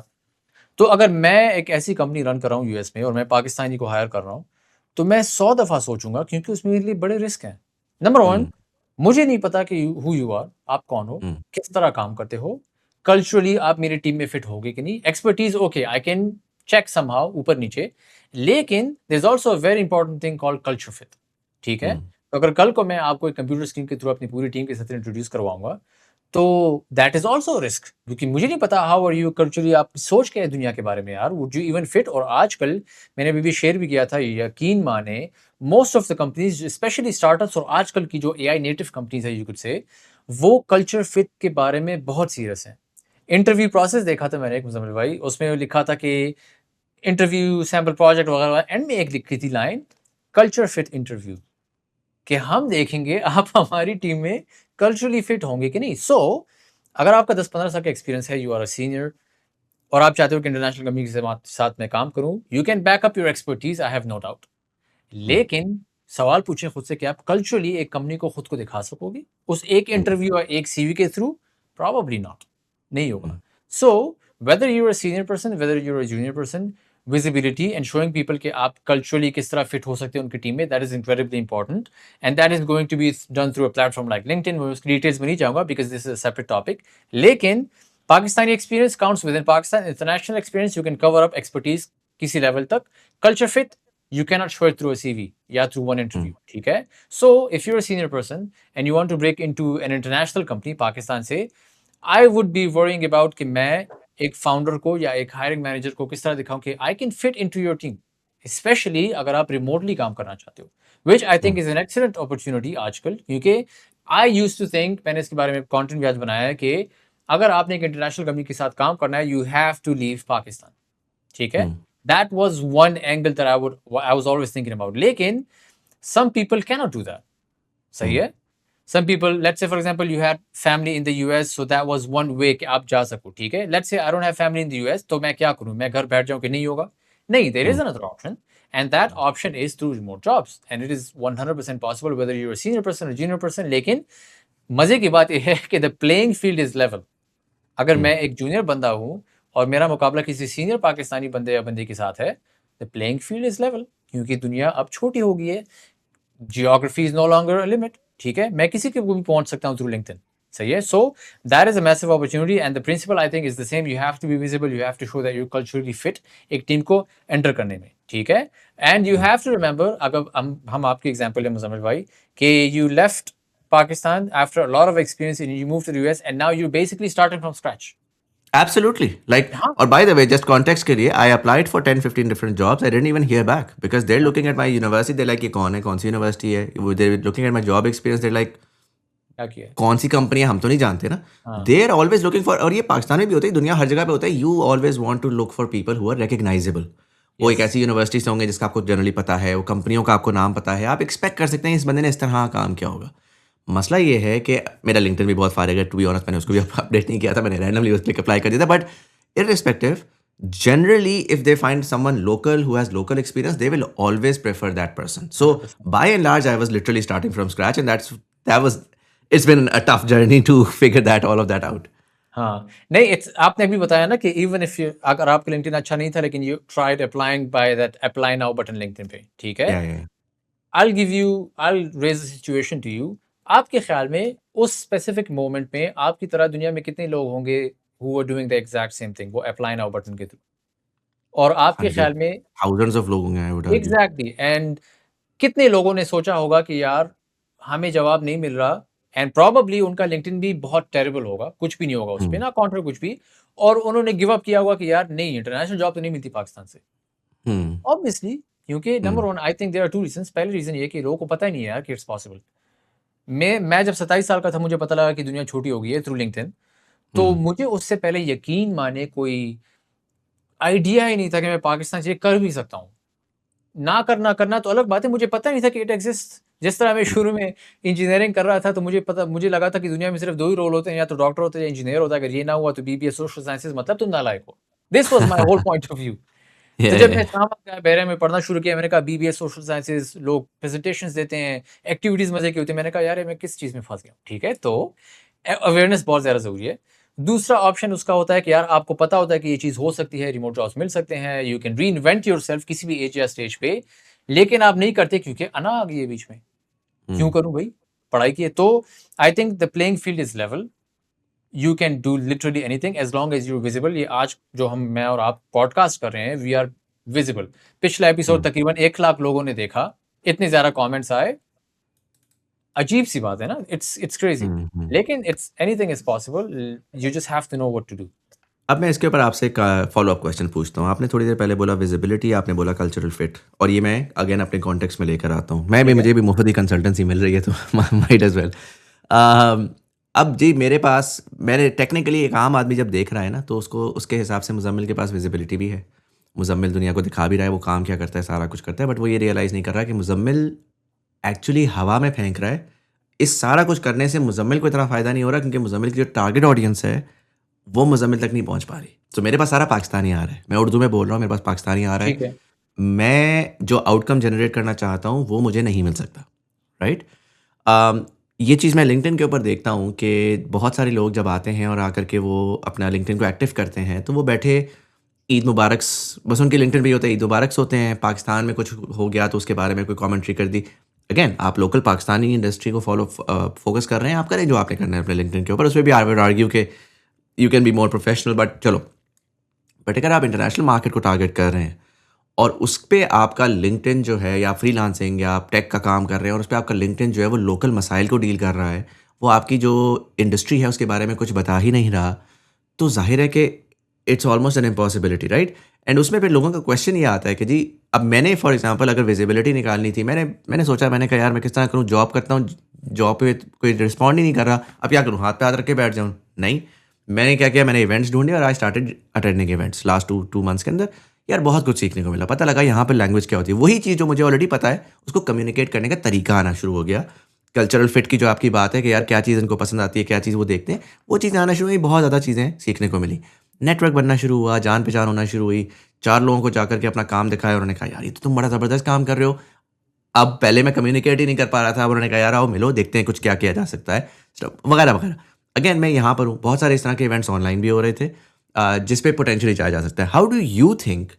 तो अगर मैं एक ऐसी कंपनी रन कर रहा हूँ यूएस में और मैं पाकिस्तानी को हायर कर रहा हूँ, तो मैं 100 दफ़ा सोचूंगा, क्योंकि उसमें मेरे लिए बड़े रिस्क हैं। नंबर 1, मुझे नहीं पता कि हु यू आर, आप कौन हो, हम्म, किस तरह काम करते हो, कल्चरली आप मेरी टीम में फिट होगे कि नहीं। Expertise okay, I can check somehow ऊपर नीचे, लेकिन there is also a very important thing called culture fit. ठीक है, हम्म, तो अगर कल को मैं आपको एक कंप्यूटर स्क्रीन के थ्रू अपनी पूरी टीम के साथ इंट्रोड्यूस करवाऊंगा, तो दैट इज ऑल्सो रिस्क, क्योंकि मुझे नहीं पता हाउ आर यू कल्चरली, आप सोच के है दुनिया के बारे में यार, वुड यू इवन फिट। और आजकल मैंने अभी भी शेयर भी किया था, यकीन माने most of the companies specially startups और आजकल की जो एआई नेटिव कंपनीज है यू कुड से, वो कल्चर फिट के बारे में बहुत सीरियस है। इंटरव्यू प्रोसेस देखा था मैंने एक, मुजम्मिल भाई, उसमें लिखा था कि इंटरव्यू सैम्पल प्रोजेक्ट वगैरह, एंड में एक लिखी थी लाइन, कल्चर फिट इंटरव्यू, कि हम देखेंगे आप हमारी टीम में कल्चरली फिट होंगे कि नहीं। सो अगर आपका 10-15 साल का एक्सपीरियंस है, यू आर अ सीनियर, और आप चाहते हो कि इंटरनेशनल कंपनी के साथ में काम करूं, you can back up your expertise, I have no doubt. Hmm, लेकिन सवाल पूछें खुद से कि आप कल्चरली एक कंपनी को खुद को दिखा सकोगे उस एक हम्म, इंटरव्यू और एक सीवी के थ्रू? प्रॉबली नॉट, नहीं होगा। Hmm, so whether you are senior person, whether you are junior person, visibility and showing people कि आप कल्चरली किस तरह फिट हो सकते हैं उनकी टीम में, that is incredibly important. And that is going to be done through a platform like LinkedIn. मैं उसकी डिटेल्स में नहीं जाऊंगा because this is a separate topic. लेकिन Pakistani experience counts with in Pakistan, international experience you can cover up expertise किसी level तक। Culture fit you cannot show it through a CV, yeah, through one interview. हम्म, ठीक है, so if you're a senior person and you want to break into an international company Pakistan से, I would be worrying about कि मैं एक founder को या एक hiring manager को किस तरह दिखाऊं कि I can fit into your team, especially अगर आप रिमोटली काम करना चाहते हो, which I think hmm, is an excellent opportunity आजकल। क्योंकि I used to think, मैंने इसके बारे में कंटेंट भी आज बनाया है कि अगर आपने एक इंटरनेशनल कंपनी के साथ काम करना है, you have to leave Pakistan. ठीक है, हम्म, that was one angle that I was always thinking about, लेकिन some people cannot do that। सही हम्म, है, some people, let's say for example you had family in the US, so that was one way कि आप जा सको। ठीक है, let's say I don't have family in the US, तो मैं क्या करूं, मैं घर बैठ जाऊं कि नहीं होगा? नहीं, there is hmm, another option, and that option is through remote jobs, and it is 100% possible whether you're a senior person or junior person। लेकिन मजे की बात यह है कि the playing field is level। अगर हम्म, मैं एक जूनियर बंदा हूँ और मेरा मुकाबला किसी सीनियर पाकिस्तानी बंदे या बंदी के साथ है, the playing field is level, क्योंकि दुनिया अब छोटी हो गई है, geography is no longer a limit. ठीक है, मैं किसी के भी पहुंच सकता हूं थ्रू लिंक्डइन। सही है, so that is a massive opportunity, and the principle I think is the same, you have to be visible, you have to show that you culturally fit एक टीम को एंटर करने में। ठीक है, and you hmm. Have to remember, अगर हम आपके example है मुजम्मिल भाई, कि you left Pakistan after a lot of experience and you moved to the US and now you're basically starting from scratch। Absolutely. Like, हाँ, or by the way, just context के लिए, I applied for 10-15 different jobs. I didn't even hear back because they're हाँ, looking at my university. They're like, ये कौन है, कौन सी university है? They're looking at my job experience. They're like, क्या किया है? कौन सी कंपनी है, हम तो नहीं जानते ना। हाँ, they are always looking for, और ये पाकिस्तान में भी होता है, दुनिया हर जगह पे होता है, you always want to look for people who are recognisable. वो एक यस, ऐसी यूनिवर्सिटी से होंगे जिसका आपको जनरली पता है, वो कंपनियों का आपको नाम पता है, आप एक्सपेक्ट कर सकते हैं इस बंदे ने इस तरह काम किया होगा। मसला ये है कि मेरा लिंक्डइन भी बहुत फारिग है, टू बी ऑनेस्ट, मैंने उसको भी अपडेट नहीं किया था, मैंने रैंडमली उस पर अप्लाई कर दिया था। But irrespective, generally if they find someone local who has local experience, they will always prefer that person. So 100%। by and large, I was literally starting from scratch, and that was it's been a tough journey to figure that all of that out. हाँ, नहीं, it's, आपने अभी बताया ना कि even if you, अगर आपका LinkedIn अच्छा नहीं था लेकिन you tried applying by that apply now button LinkedIn पे। ठीक है, Yeah, yeah, yeah. I raise the situation to you. आपके ख्याल में उस स्पेसिफिक मोमेंट में आपकी तरह दुनिया में कितने लोग होंगे who are doing the exact same thing, वो अप्लाई नाउ बटन के थ्रू? और आपके ख्याल Hundred में thousands of लोग होंगे, I would argue. Exactly, and कितने लोगों ने सोचा होगा कि यार हमें जवाब नहीं मिल रहा, एंड प्रोबेबली उनका लिंक्डइन भी बहुत टेरिबल होगा, कुछ भी नहीं होगा उस पे Hmm. ना काउंटर कुछ भी, और उन्होंने गिव अप किया होगा कि यार नहीं, इंटरनेशनल जॉब तो नहीं मिलती पाकिस्तान से। Hmm. ऑब्वियसली, क्योंकि number Hmm. One, I think there are two reasons. पहले रीजन ये कि लोगों को पता ही नहीं है यार कि इट्स पॉसिबल। मैं जब 27 साल का था, मुझे पता लगा कि दुनिया छोटी हो गई है थ्रू लिंक्डइन। तो Hmm. मुझे उससे पहले यकीन माने कोई आइडिया ही नहीं था कि मैं पाकिस्तान से ये कर भी सकता हूँ। ना करना करना तो अलग बात है, मुझे पता नहीं था कि इट एग्जिस्ट। जिस तरह मैं शुरू में इंजीनियरिंग कर रहा था, तो मुझे लगा था कि दुनिया में सिर्फ 2 ही रोल होते हैं, या तो डॉक्टर होता है या इंजीनियर होता है। अगर ये ना हुआ तो बीबीए सोशल साइंसेज, मतलब तुम नालायक हो। This was my whole point of view. Yeah, तो yeah, जब मैं yeah. इस्लामाबाद गया, बहरे में पढ़ना शुरू किया, मैंने कहा बीबीए सोशल साइंसेज, लोग प्रेजेंटेशंस देते हैं, एक्टिविटीज़ मज़े की होती है। मैंने कहा यार ये मैं किस चीज़ में फँस गया हूँ। ठीक है, तो अवेयरनेस बहुत ज़्यादा ज़रूरी है। दूसरा ऑप्शन उसका होता है कि यार आपको पता होता है कि ये चीज़ हो सकती है, रिमोट जॉब्स मिल सकते हैं, यू कैन रीइन्वेंट योरसेल्फ किसी भी एज या स्टेज पे, लेकिन आप नहीं करते क्योंकि अना आ गई है बीच में। क्यों Hmm. करूँ भई? पढ़ाई की है, तो I think the playing field is level, you can do literally anything as long as you visible. ये आज जो मैं और आप पॉडकास्ट कर रहे हैं, वी आर विजिबल। पिछला एपिसोड तकरीबन 1 लाख लोगों ने देखा, इतने ज्यादा कमेंट्स आए, अजीब सी बात है ना, इट्स क्रेजी। लेकिन it's anything is possible, you just have to know what to do. अब मैं इसके ऊपर आपसे एक फॉलो अप क्वेश्चन पूछता हूँ। आपने थोड़ी देर पहले बोला विजिबिलिटी, आपने बोला कल्चरल फिट, और ये मैं अगेन अपने कॉन्टेक्स्ट में लेकर आता हूँ। मुझे भी मुफ्त ही कंसल्टेंसी मिल रही है, तो माइट एज वेल। अब जी मेरे पास, मैंने टेक्निकली एक आम आदमी जब देख रहा है ना, तो उसको उसके हिसाब से मुजम्मिल के पास विजिबिलिटी भी है, मुजम्मिल दुनिया को दिखा भी रहा है वो काम क्या करता है, सारा कुछ करता है, बट वो ये रियलाइज़ नहीं कर रहा कि मुजम्मिल एक्चुअली हवा में फेंक रहा है। इस सारा कुछ करने से मुजम्मिल को इतना फ़ायदा नहीं हो रहा, क्योंकि मुजम्मिल की जो टारगेट ऑडियंस है वो मुजम्मिल तक नहीं पहुंच पा रही। तो मेरे पास सारा पाकिस्तानी आ रहा है, मैं उर्दू में बोल रहा हूँ, मेरे पास पाकिस्तानी आ रहा ठीक है, है। मैं जो आउटकम जनरेट करना चाहता हूँ वो मुझे नहीं मिल सकता, राइट? ये चीज़ मैं लिंक्डइन के ऊपर देखता हूँ कि बहुत सारे लोग जब आते हैं और आकर के वो अपना लिंक्डइन को एक्टिव करते हैं, तो वो बैठे ईद मुबारक्स, बस उनके लिंक्डइन पे ही होता है ईद मुबारक्स होते हैं। पाकिस्तान में कुछ हो गया तो उसके बारे में कोई कमेंट्री कर दी। अगेन आप लोकल पाकिस्तानी इंडस्ट्री को फोकस कर रहे हैं, आप करें जो आपने करना है अपने लिंक्डइन के ऊपर, उसमें भी आई वुड आर्ग्यू के you can be more professional, but चलो। बट अगर आप इंटरनेशनल मार्केट को टारगेट कर रहे हैं और उस पे आपका लिंक्डइन जो है, या फ्रीलांसिंग या आप टेक का काम कर रहे हैं और उस पे आपका लिंक्डइन जो है वो लोकल मसाइल को डील कर रहा है, वो आपकी जो इंडस्ट्री है उसके बारे में कुछ बता ही नहीं रहा, तो जाहिर है कि it's almost an impossibility, right? And उसमें फिर लोगों का क्वेश्चन ये आता है कि जी अब मैंने फॉर एग्जांपल अगर विजिबिलिटी निकालनी थी, मैंने सोचा, मैंने कहा यार मैं किस तरह करूँ, जॉब करता हूँ, जॉब पे कोई रिस्पॉन्ड ही नहीं कर रहा, अब क्या करूँ, हाथ पे हाथ रख के बैठ जाऊँ? नहीं, मैंने क्या किया, मैंने इवेंट्स ढूंढे और I started attending events last two months के अंदर। यार बहुत कुछ सीखने को मिला, पता लगा यहाँ पर लैंग्वेज क्या होती है, वही चीज़ जो मुझे ऑलरेडी पता है उसको कम्युनिकेट करने का तरीका आना शुरू हो गया। कल्चरल फिट की जो आपकी बात है कि यार क्या चीज़ इनको पसंद आती है, क्या चीज़ वो देखते हैं, वो चीज़ें आना शुरू हुई, बहुत ज़्यादा चीज़ें सीखने को मिली, नेटवर्क बनना शुरू हुआ, जान पहचान होना शुरू हुई, 4 लोगों को जाकर के अपना काम दिखाया, उन्होंने कहा यार ये तो तुम बड़ा ज़बरदस्त काम कर रहे हो। अब पहले मैं कम्युनिकेट ही नहीं कर पा रहा था, अब उन्होंने कहा यार आओ मिलो, देखते हैं कुछ क्या किया जा सकता है, वगैरह वगैरह। अगेन मैं यहाँ पर हूँ, बहुत सारे इस तरह के इवेंट्स ऑनलाइन भी हो रहे थे जिस पे पोटेंशियली जाया जा सकता है। हाउ डू यू थिंक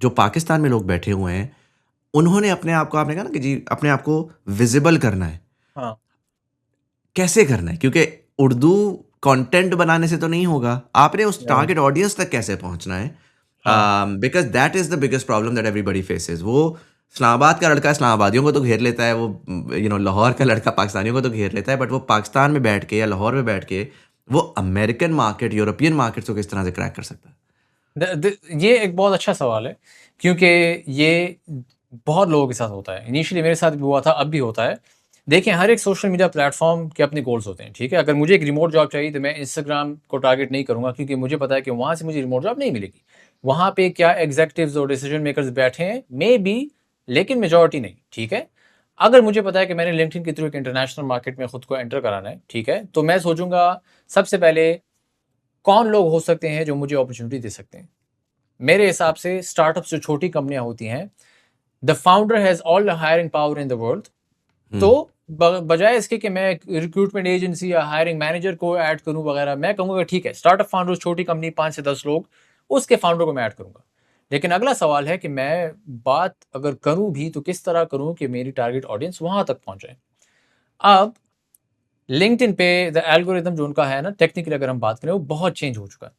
जो पाकिस्तान में लोग बैठे हुए हैं, उन्होंने अपने आप को, आपने कहा ना कि जी अपने आप को विजिबल करना है, हाँ। कैसे करना है? क्योंकि उर्दू कंटेंट बनाने से तो नहीं होगा, आपने उस टारगेट ऑडियंस तक कैसे पहुंचना है? हाँ। Because that is the biggest problem that everybody faces. वो इस्लामाबाद का लड़का इस्लामाबादियों को तो घेर लेता है, वो लाहौर का लड़का पाकिस्तानियों को तो घेर लेता है, बट वो पाकिस्तान में बैठ के या लाहौर में बैठ के वो अमेरिकन मार्केट, यूरोपियन मार्केट को किस तरह से क्रैक कर सकता है? ये एक बहुत अच्छा सवाल है, क्योंकि ये बहुत लोगों के साथ होता है। इनिशियली मेरे साथ भी हुआ था, अब भी होता है। देखिए, हर एक सोशल मीडिया प्लेटफॉर्म के अपने गोल्स होते हैं, ठीक है? अगर मुझे एक रिमोट जॉब चाहिए तो मैं इंस्टाग्राम को टारगेट नहीं करूंगा, क्योंकि मुझे पता है कि वहां से मुझे रिमोट जॉब नहीं मिलेगी। वहां पे क्या एग्जीक्यूटिव्स और डिसीजन मेकर्स बैठे हैं, मे बी, लेकिन मेजोरिटी नहीं, ठीक है? अगर मुझे पता है कि मैंने लिंक्डइन के थ्रू एक इंटरनेशनल मार्केट में खुद को एंटर कराना है, ठीक है, तो मैं सोचूंगा सबसे पहले कौन लोग हो सकते हैं जो मुझे अपॉर्चुनिटी दे सकते हैं। मेरे हिसाब से स्टार्टअप्स जो छोटी कंपनियां होती हैं, the founder has all the hiring power in the world. तो बजाय इसके कि मैं रिक्रूटमेंट एजेंसी या हायरिंग मैनेजर को ऐड करूं वगैरह, मैं कहूंगा कि ठीक है, स्टार्टअप फाउंडर, छोटी कंपनी 5 से 10 लोग, उसके फाउंडर को मैं ऐड करूंगा। लेकिन अगला सवाल है कि मैं बात अगर करूं भी तो किस तरह करूं कि मेरी टारगेट ऑडियंस वहां तक पहुंचे। अब लिंक्डइन पे द एल्गोरिथम जो उनका है ना, टेक्निकली अगर हम बात करें, वो बहुत चेंज हो चुका है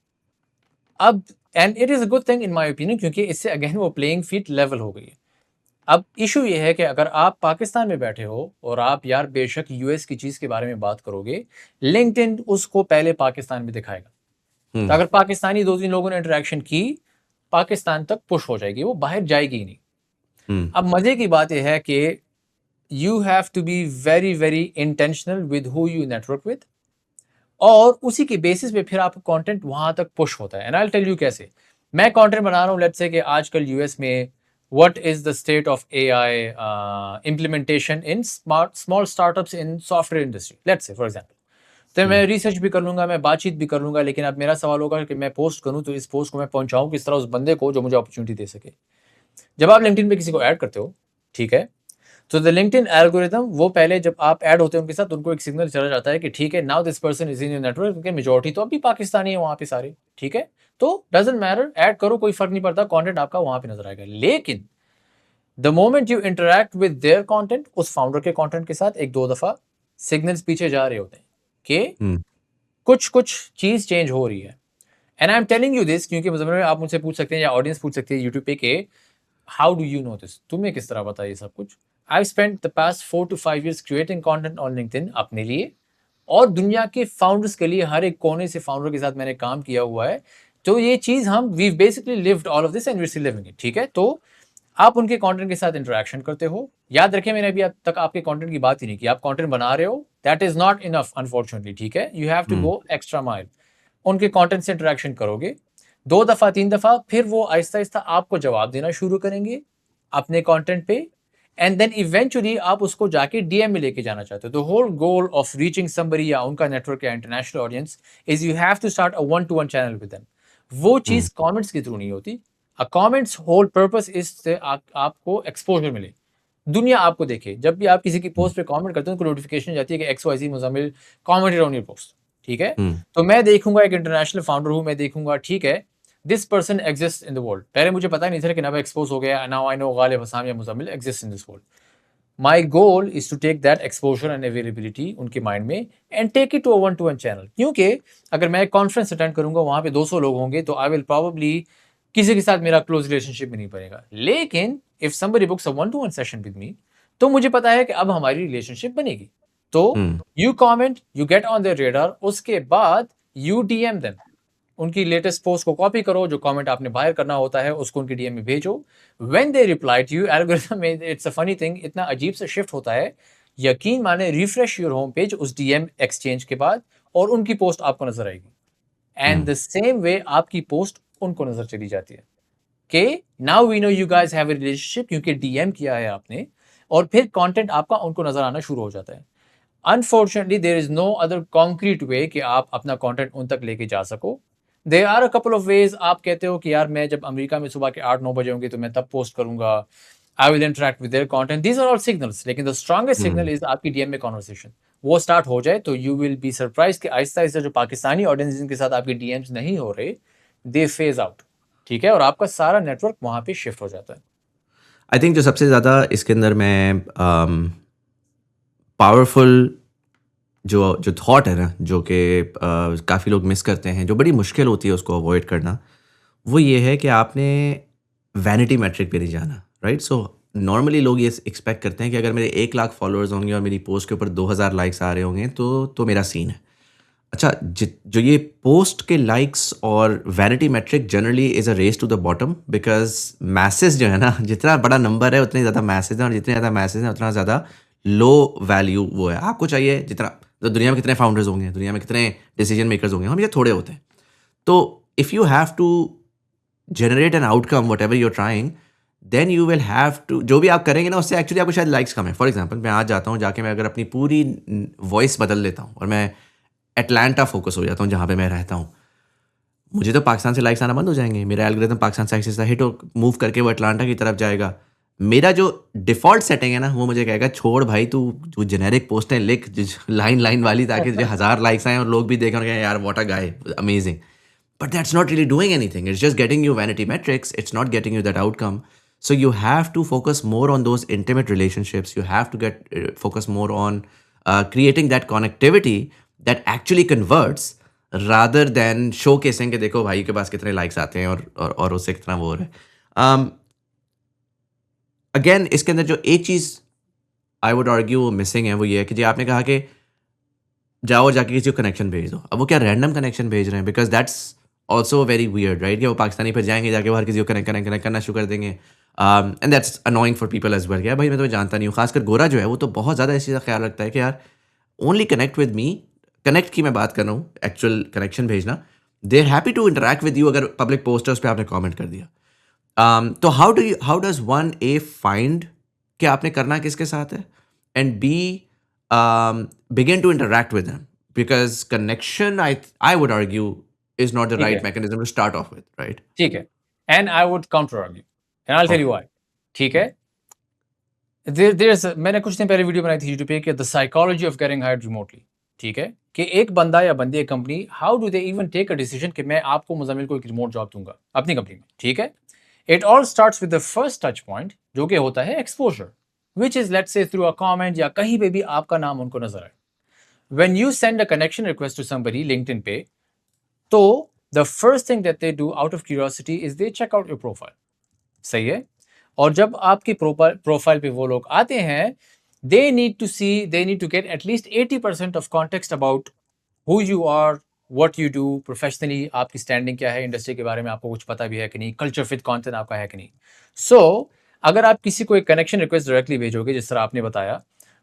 अब। And it is a good thing in my opinion, क्योंकि इससे अगेन वो प्लेइंग फील्ड लेवल हो गई है। अब इशू ये है कि अगर आप पाकिस्तान में बैठे हो और आप यार बेशक यूएस की चीज के बारे में बात करोगे, लिंक्डइन उसको पहले पाकिस्तान में दिखाएगा। तो अगर पाकिस्तानी 2-3 लोगों ने इंटरेक्शन की, पाकिस्तान तक पुश हो जाएगी, वो बाहर जाएगी ही नहीं। अब मजे की बात यह है कि you have to be very very intentional with who you network with, और उसी के बेसिस पे फिर आपका कंटेंट वहां तक पुश होता है। And I will tell you कैसे। मैं कंटेंट बना रहा हूँ, लेट्स से कि आजकल यूएस में what is the state of AI implementation in small startups in software industry, let's say for example. तो मैं रिसर्च भी कर लूंगा, मैं बातचीत भी कर लूंगा, लेकिन अब मेरा सवाल होगा कि मैं पोस्ट करूं तो इस पोस्ट को मैं पहुंचाऊं किस तरह उस बंदे को जो मुझे अपॉर्चुनिटी दे सके। जब आप लिंक्डइन पे किसी को ऐड करते हो, ठीक है, तो द लिंक्डइन एल्गोरिथम, वो पहले जब आप ऐड होते हैं उनके साथ, उनको एक सिग्नल चला जाता है कि ठीक है, now this person is in your network, क्योंकि मेजोरिटी तो अभी पाकिस्तानी है वहां पे सारे, ठीक है? तो डजंट मैटर, ऐड करो, कोई फर्क नहीं पड़ता, कंटेंट आपका वहां पे नजर आएगा। लेकिन the moment you interact with their content, उस फाउंडर के कंटेंट के साथ 1-2 दफा, सिग्नल्स पीछे जा रहे होते हैं कि हम्म, कुछ चीज़ चेंज हो रही है। And I am telling you this क्योंकि मुज़म्मिल आप मुझसे पूछ सकते हैं या ऑडियंस पूछ सकती है यूट्यूब पे कि how do you know this? तुम्हें किस तरह पता है ये सब कुछ? I spent the past 4 to 5 years creating content on LinkedIn अपने लिए और दुनिया के फाउंडर्स के लिए। हर एक कोने से फाउंडर के साथ मैंने काम किया हुआ है। तो ये चीज़ हम we basically lived all of this and we are still living it, ठीक है? तो आप उनके कंटेंट के साथ इंटरेक्शन करते हो। याद रखें मैंने अभी अब तक आपके कंटेंट की बात ही नहीं की। आप कंटेंट बना रहे हो, that is not enough unfortunately, ठीक है? You have to hmm, go extra mile. उनके कंटेंट से इंटरेक्शन करोगे 2 दफ़ा 3 दफ़ा, फिर वो आहिस्ता-आहिस्ता आपको जवाब देना शुरू करेंगे अपने कंटेंट पे एंड देन इवेंचुअली आप उसको जाके डीएम में लेके जाना चाहते हो। The whole goal of reaching somebody या उनका नेटवर्क या international audience is you have to start a one to one channel with them. वो हम्म, चीज़ कमेंट्स के थ्रू नहीं होती। A comments whole purpose is से आपको एक्सपोज़र मिले। दुनिया आपको देखे। जब भी आप किसी की हम्म, पोस्ट पे कमेंट करते हो उनको नोटिफिकेशन जाती है कि XYZ Muzammil commented on your post, ठीक है? हम्म, तो मैं देखूँगा, एक इंटरनेशनल फाउंडर हूँ, मैं देखूँगा ठीक है, this person exists in the world. पहले मुझे पता ही नहीं था लेकिन अब एक्सपोज़ हो गया। Now I know Ghalib Hasam या Muzammil exist in this world. My goal is to take that exposure and availability उनके माइंड में and take it to a one to one channel. क्योंकि अगर मैं एक कॉन्फ्रेंस अटेंड करूँगा, वहाँ पे 200 लोग होंगे, तो आई विल प्रोबेबली किसी के साथ मेरा क्लोज़ रिलेशनशिप भी नहीं बनेगा। लेकिन if somebody books a one to one session with me, तो मुझे पता है कि अब हमारी रिलेशनशिप बनेगी। तो hmm, you comment, you get on their radar, उसके बाद यू डीएम देम। उनकी लेटेस्ट पोस्ट को कॉपी करो, जो कमेंट आपने बाहर करना होता है उसको उनके डीएम में भेजो। When they reply to you, algorithm में इट्स अ फनी थिंग, इतना अजीब सा शिफ्ट होता है। यकीन माने रिफ्रेश योर होम पेज उस डीएम एक्सचेंज के बाद और उनकी पोस्ट आपको नजर आएगी and hmm, the same way आपकी पोस्ट उनको नजर चली जाती है कि now we know you guys have a relationship, क्योंकि डीएम किया है आपने। और फिर कंटेंट आपका उनको नजर आना शुरू हो जाता है। Unfortunately there is no other concrete way कि आप अपना कंटेंट उन तक लेके जा सको। There are a couple of ways. आप कहते हो कि यार मैं जब अमेरिका में सुबह के 8-9 बजे होंगे तो मैं तब पोस्ट करूंगा, I will interact with their content. These are all signals, लेकिन the strongest signal hmm. Is आपकी डीएम में कॉन्वर्सेशन। वो स्टार्ट हो जाए तो यू विल बी सरप्राइज कि आहिस्ता आहिस्ता जो पाकिस्तानी ऑडियंस जिनके साथ आपके डीएम्स नहीं हो रहे, दे फेज आउट, ठीक है? और आपका सारा नेटवर्क वहां पे शिफ्ट हो जाता है। आई थिंक जो सबसे ज़्यादा इसके अंदर मैं पावरफुल जो जो थॉट है ना, जो कि काफ़ी लोग मिस करते हैं, जो बड़ी मुश्किल होती है उसको अवॉइड करना, वो ये है कि आपने वैनिटी मैट्रिक पे नहीं जाना, राइट? सो नॉर्मली लोग ये एक्सपेक्ट करते हैं कि अगर मेरे 1 लाख फॉलोअर्स होंगे और मेरी पोस्ट के ऊपर 2000 लाइक्स आ रहे होंगे तो मेरा सीन है। अच्छा, जो ये पोस्ट के लाइक्स और vanity metric generally is a race to the bottom, because message जो है ना, जितना बड़ा नंबर है उतनी ज़्यादा मैसेज है, और जितने ज़्यादा मैसेज हैं उतना ज़्यादा लो वैल्यू वो है। आपको चाहिए जितना, तो दुनिया में कितने फाउंडर्स होंगे, दुनिया में कितने डिसीजन मेकर्स होंगे, हम ये थोड़े होते हैं। तो if you have to generate an outcome whatever you are trying, then you will have to, जो भी आप करेंगे ना उससे एक्चुअली आपको शायद लाइक्स कम है। फॉर एग्जांपल मैं आज जाता हूँ, जाके मैं अगर अपनी पूरी वॉइस बदल लेता हूँ और मैं एटलांटा फोकस हो जाता हूँ जहाँ पे मैं रहता हूँ, मुझे तो पाकिस्तान से लाइक्स आना बंद हो जाएंगे। मेरा एल्गोरिथम पाकिस्तान साइड से हिट हो मूव करके वो अटलांटा की तरफ जाएगा। मेरा जो डिफ़ॉल्ट सेटिंग है ना, वो मुझे कहेगा छोड़ भाई, तू जो जेनेरिक पोस्टें लिख लाइन लाइन वाली, ताकि तुझे 1000 लाइक्स आएँ और लोग भी देखें और कहें यार what a guy, amazing. But that's not really doing anything. It's just getting you vanity metrics. It's not getting you that outcome. So you have to focus more on those intimate relationships. You have to get focus more on creating that connectivity that actually converts, rather than showcasing कि देखो भाई के पास कितने likes आते हैं और उससे कितना वो हो रहा है। Again, इसके अंदर जो एक चीज़ आई वुड आर्ग्यू मिसिंग है, वो ये है कि जी आपने कहा कि जाओ और जाके किसी को कनेक्शन भेज दो। अब वो क्या रैंडम कनेक्शन भेज रहे हैं? Because that's also very weird, right? कि वो पाकिस्तानी फिर जाएँगे, जाके वो हर किसी को कनेक्ट कनेक्ट कनेक्ट करना शुरू कर देंगे। And that's annoying for people as well. क्या भाई मैं तुम्हें जानता नहीं हूँ। ख़ासकर गोरा जो है वो तो बहुत ज़्यादा इस चीज़ का ख़्याल रखता है कि यार only connect with me. Connect की मैं बात कर रहा हूँ, एक्चुअल कनेक्शन भेजना। They are happy to interact with you अगर पब्लिक पोस्टर्स पे आपने कमेंट कर दिया। तो how does one a find कि आपने करना किसके साथ है, and be begin to interact with them, because connection, I would argue, is not the ठीक right है, mechanism to start off with, right? ठीक है। And I would counter argue and I will tell you Okay. Why, ठीक Hmm. है? मैंने कुछ दिन पहले वीडियो बनाई थी यूट्यूब पे कि the psychology of getting hired remotely, ठीक है? कि एक बंदा या बंदी, एक company, how do they even take a decision कि मैं आपको मुज़म्मिल को एक रिमोट जॉब दूंगा अपनी कंपनी में, ठीक है? It all starts with the first touch point, जो कि होता है exposure, which is let's say through a comment या कहीं पे भी आपका नाम उनको नजर आए, when you send a connection request to somebody LinkedIn पे, तो the first thing that they do out of curiosity is they check out your profile. सही है। और जब आपकी प्रोफाइल पे वो लोग आते हैं, they need to get at least 80% of context about who you are, what you do professionally, आपकी स्टैंडिंग क्या है इंडस्ट्री के बारे में, आपको कुछ पता भी है कि नहीं, कल्चर फिट कंटेंट आपका है कि नहीं। सो अगर आप किसी को एक कनेक्शन रिक्वेस्ट डायरेक्टली भेजोगे जिस तरह आपने बताया,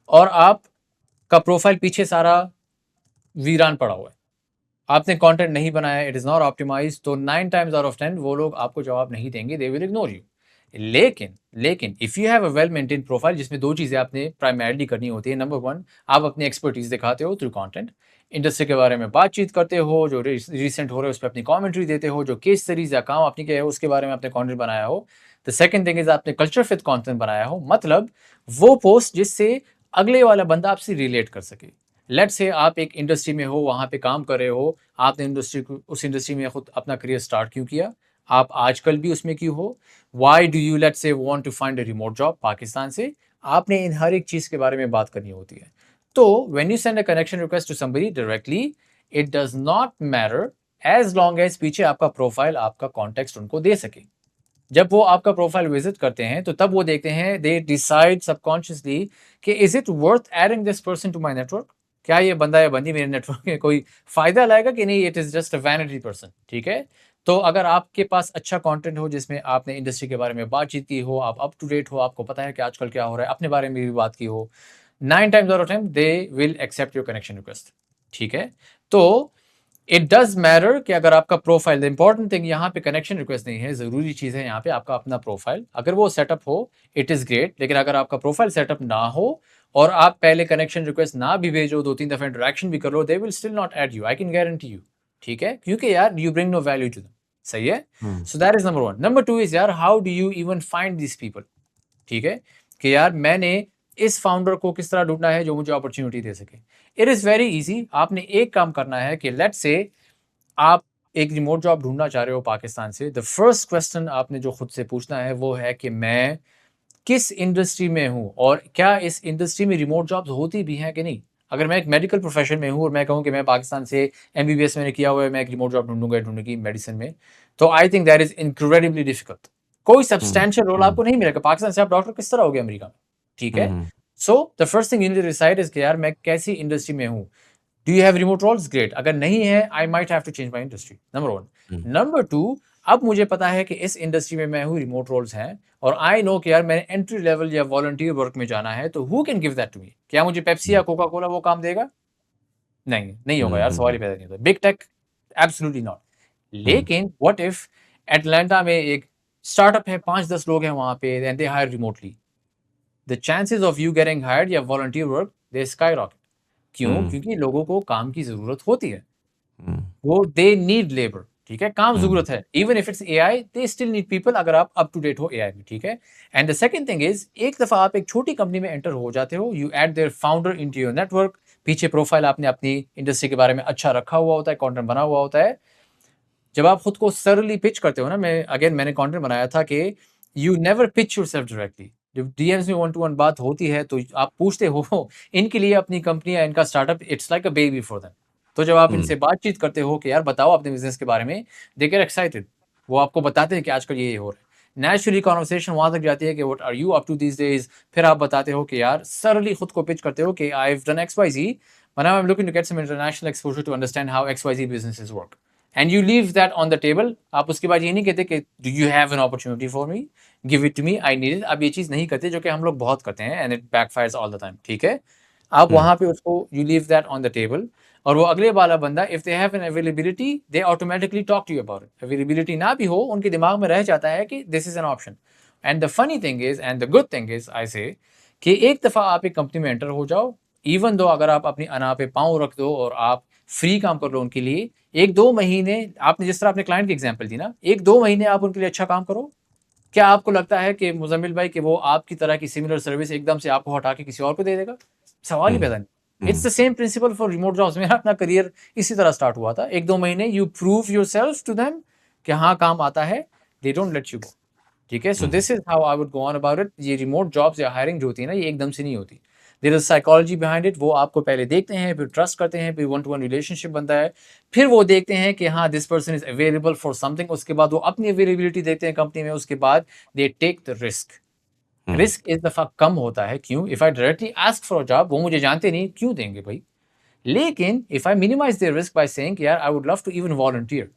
और आपका प्रोफाइल पीछे सारा वीरान पड़ा हुआ है, आपने कंटेंट नहीं बनाया, इट इज नॉट ऑप्टिमाइज, तो 9 times out of 10 वो लोग आपको जवाब नहीं देंगे, दे विल इग्नोर यू। लेकिन if you have a well maintain profile जिसमें दो चीजें आपने प्राइमरली करनी होती है, नंबर वन, आप अपनी एक्सपर्टीज दिखाते हो थ्रू कंटेंट, इंडस्ट्री के बारे में बातचीत करते हो, जो रिसेंट हो रहा है उस पर अपनी कमेंट्री देते हो, जो केस सीरीज या काम आपने किया है उसके बारे में आपने कंटेंट बनाया हो। द सेकंड थिंग इज आपने कल्चर फिट कंटेंट बनाया हो, मतलब वो पोस्ट जिससे अगले वाला बंदा आपसे रिलेट कर सके। लेट्स से आप एक इंडस्ट्री में हो, वहां पे काम कर रहे हो, आपने उस इंडस्ट्री में खुद अपना करियर स्टार्ट क्यों किया, आप आजकल भी उसमें क्यों हो, why do you let's say want to find a remote job Pakistan से, आपने इन हर एक चीज के बारे में बात करनी होती है। तो when you send a connection request to somebody directly, it does not matter as long as पीछे आपका प्रोफाइल, आपका कॉन्टेक्स्ट उनको दे सके। जब वो आपका प्रोफाइल विजिट करते हैं तो तब वो देखते हैं, दे डिसाइड सबकॉन्शियसली कि is it worth adding this person to my network, क्या ये बंदा या बंदी मेरे नेटवर्क में कोई फायदा लाएगा कि नहीं, it is just a vanity person. ठीक है। तो अगर आपके पास अच्छा कंटेंट हो जिसमें आपने इंडस्ट्री के बारे में बातचीत की हो, आप अप टू डेट हो, आपको पता है कि आजकल क्या हो रहा है, अपने बारे में भी बात की हो, 9 times out of 10 they will accept your connection request. ठीक है। तो इट डज मैटर कि अगर आपका प्रोफाइल, द इंपॉर्टेंट थिंग यहाँ पे कनेक्शन रिक्वेस्ट नहीं है, जरूरी चीज है यहाँ पे आपका अपना प्रोफाइल, अगर वो सेटअप हो इट इज ग्रेट, लेकिन अगर आपका प्रोफाइल सेटअप ना हो और आप पहले कनेक्शन रिक्वेस्ट ना भी भेजो, 2-3 दफा इंटरेक्शन भी कर लो, they will still not add you, I can guarantee you. ठीक है, क्योंकि यार you bring no value to them. सही है। Hmm. So that is number one. Number two is यार, how do you even find this people. ठीक है, कि यार मैंने इस फाउंडर को किस तरह ढूंढना है जो मुझे अपॉर्चुनिटी दे सके। इट इज वेरी इजी, आपने एक काम करना है कि लेट्स से आप एक रिमोट जॉब ढूंढना चाह रहे हो पाकिस्तान से, द फर्स्ट क्वेश्चन आपने जो खुद से पूछना है वो है कि मैं किस इंडस्ट्री में हूं और क्या इस इंडस्ट्री में रिमोट जॉब्स होती भी हैं कि नहीं। अगर मैं एक मेडिकल प्रोफेशन में हूं और मैं कहूं कि मैं पाकिस्तान से एमबीबीएस मैंने किया हुआ है, मैं एक रिमोट जॉब ढूंढूंगी मेडिसिन में, तो I think that is incredibly difficult. कोई हम्म। सब्सटैंशियल रोल आपको नहीं मिलेगा पाकिस्तान से, आप डॉक्टर किस तरह हो गए अमेरिका में। ठीक है। Hmm. So the first thing you need to decide is कि यार मैं कैसी इंडस्ट्री में हूं। Do you have remote roles? Great. अगर नहीं है, I might have to change my industry, number one. Hmm. Number two, अब मुझे पता है कि इस इंडस्ट्री में मैं हूँ, रिमोट रोल्स हैं, और आई नो कि यार मैंने एंट्री लेवल या वॉलंटियर वर्क में जाना है, तो who can give that to me. क्या मुझे पेप्सी या कोका कोला वो काम देगा? नहीं, नहीं होगा यार, सवाल ही हम्म। पैदा नहीं होता। Big tech? Absolutely not. Hmm. लेकिन व्हाट इफ एटलांटा में एक स्टार्टअप है, 5-10 लोग हैं वहां पे, and they hire remotely, the chances of you getting hired या volunteer work, they skyrocket. क्यों? हम्म। क्योंकि लोगों को काम की जरूरत होती है, हम्म। वो दे नीड लेबर। ठीक है, काम हम्म। जरूरत है, even if it's AI they still need people, अगर आप अप टू डेट हो एआई में। ठीक है। And the second thing is, एक दफा आप एक छोटी कंपनी में एंटर हो जाते हो, you add their founder into your network, पीछे प्रोफाइल आपने अपनी इंडस्ट्री के बारे में अच्छा रखा हुआ होता है, कंटेंट बना हुआ होता है। जब आप खुद को सरली पिच करते हो ना, मैंने कंटेंट बनाया था कि you never pitch yourself directly. जब डीएम्स में 1-to-1 बात होती है तो आप पूछते हो इनके लिए अपनी कंपनी या इनका startup, it's like a baby for them. तो जब आप हम्म। इनसे बातचीत करते हो कि यार बताओ अपने बिजनेस के बारे में, दे गेट एक्साइटेड। वो आपको बताते हैं कि आजकल ये हो रहा है, नेचुरली कॉन्वर्सेशन वहां तक जाती है कि what are you up to these days. फिर आप बताते हो कि यार सरली खुद को पिच करते हो कि I have done XYZ, but now I'm looking to get some international exposure to understand how XYZ businesses work. And you leave that on the table. आप उसके बाद ये नहीं कहते कि do you have an opportunity for me, give it to me, I need it. आप ये चीज नहीं करते, जो कि हम लोग बहुत करते हैं, and it backfires all the time. ठीक है। आप हम्म। वहां पे उसको you leave that on the table, और वो अगले वाला बंदा, if they have an availability, they automatically talk to you about it. Availability ना भी हो, उनके दिमाग में रह जाता है कि this is an option. And the funny thing is, and the good thing is, I say कि एक दफा आप एक कंपनी में एंटर हो जाओ, इवन दो अगर आप अपनी अना पे पाँव रख दो और आप फ्री काम कर लो उनके लिए, 1-2 महीने, आपने जिस तरह अपने क्लाइंट की एग्जांपल दी ना, 1-2 महीने आप उनके लिए अच्छा काम करो, क्या आपको लगता है कि मुजम्मिल भाई कि वो आपकी तरह की सिमिलर सर्विस एकदम से आपको हटा के किसी और को दे देगा? सवाल ही हम्म। पैदा नहीं। It's hmm. The same principle for remote jobs. मेरा अपना करियर इसी तरह स्टार्ट हुआ था, 1-2 महीने you prove yourself to them कि हाँ काम आता है, they don't let you go. ठीक है। So hmm. This is how I would go on about it. ये रिमोट जॉब्स या हायरिंग जो होती है ना, ये एकदम से नहीं होती। There is psychology behind it. वो आपको पहले देखते हैं, फिर ट्रस्ट करते हैं, फिर वन टू वन रिलेशनशिप बनता है, फिर वो देखते हैं कि हाँ this person is available for something, उसके बाद वो अपनी अवेलेबिलिटी देखते हैं कंपनी में, उसके बाद they take the risk. Risk इस दफा कम होता है, क्यों? If I directly ask for a job, वो मुझे जानते नहीं, क्यों देंगे भाई? लेकिन if I minimize their risk by saying यार I would love to even volunteer,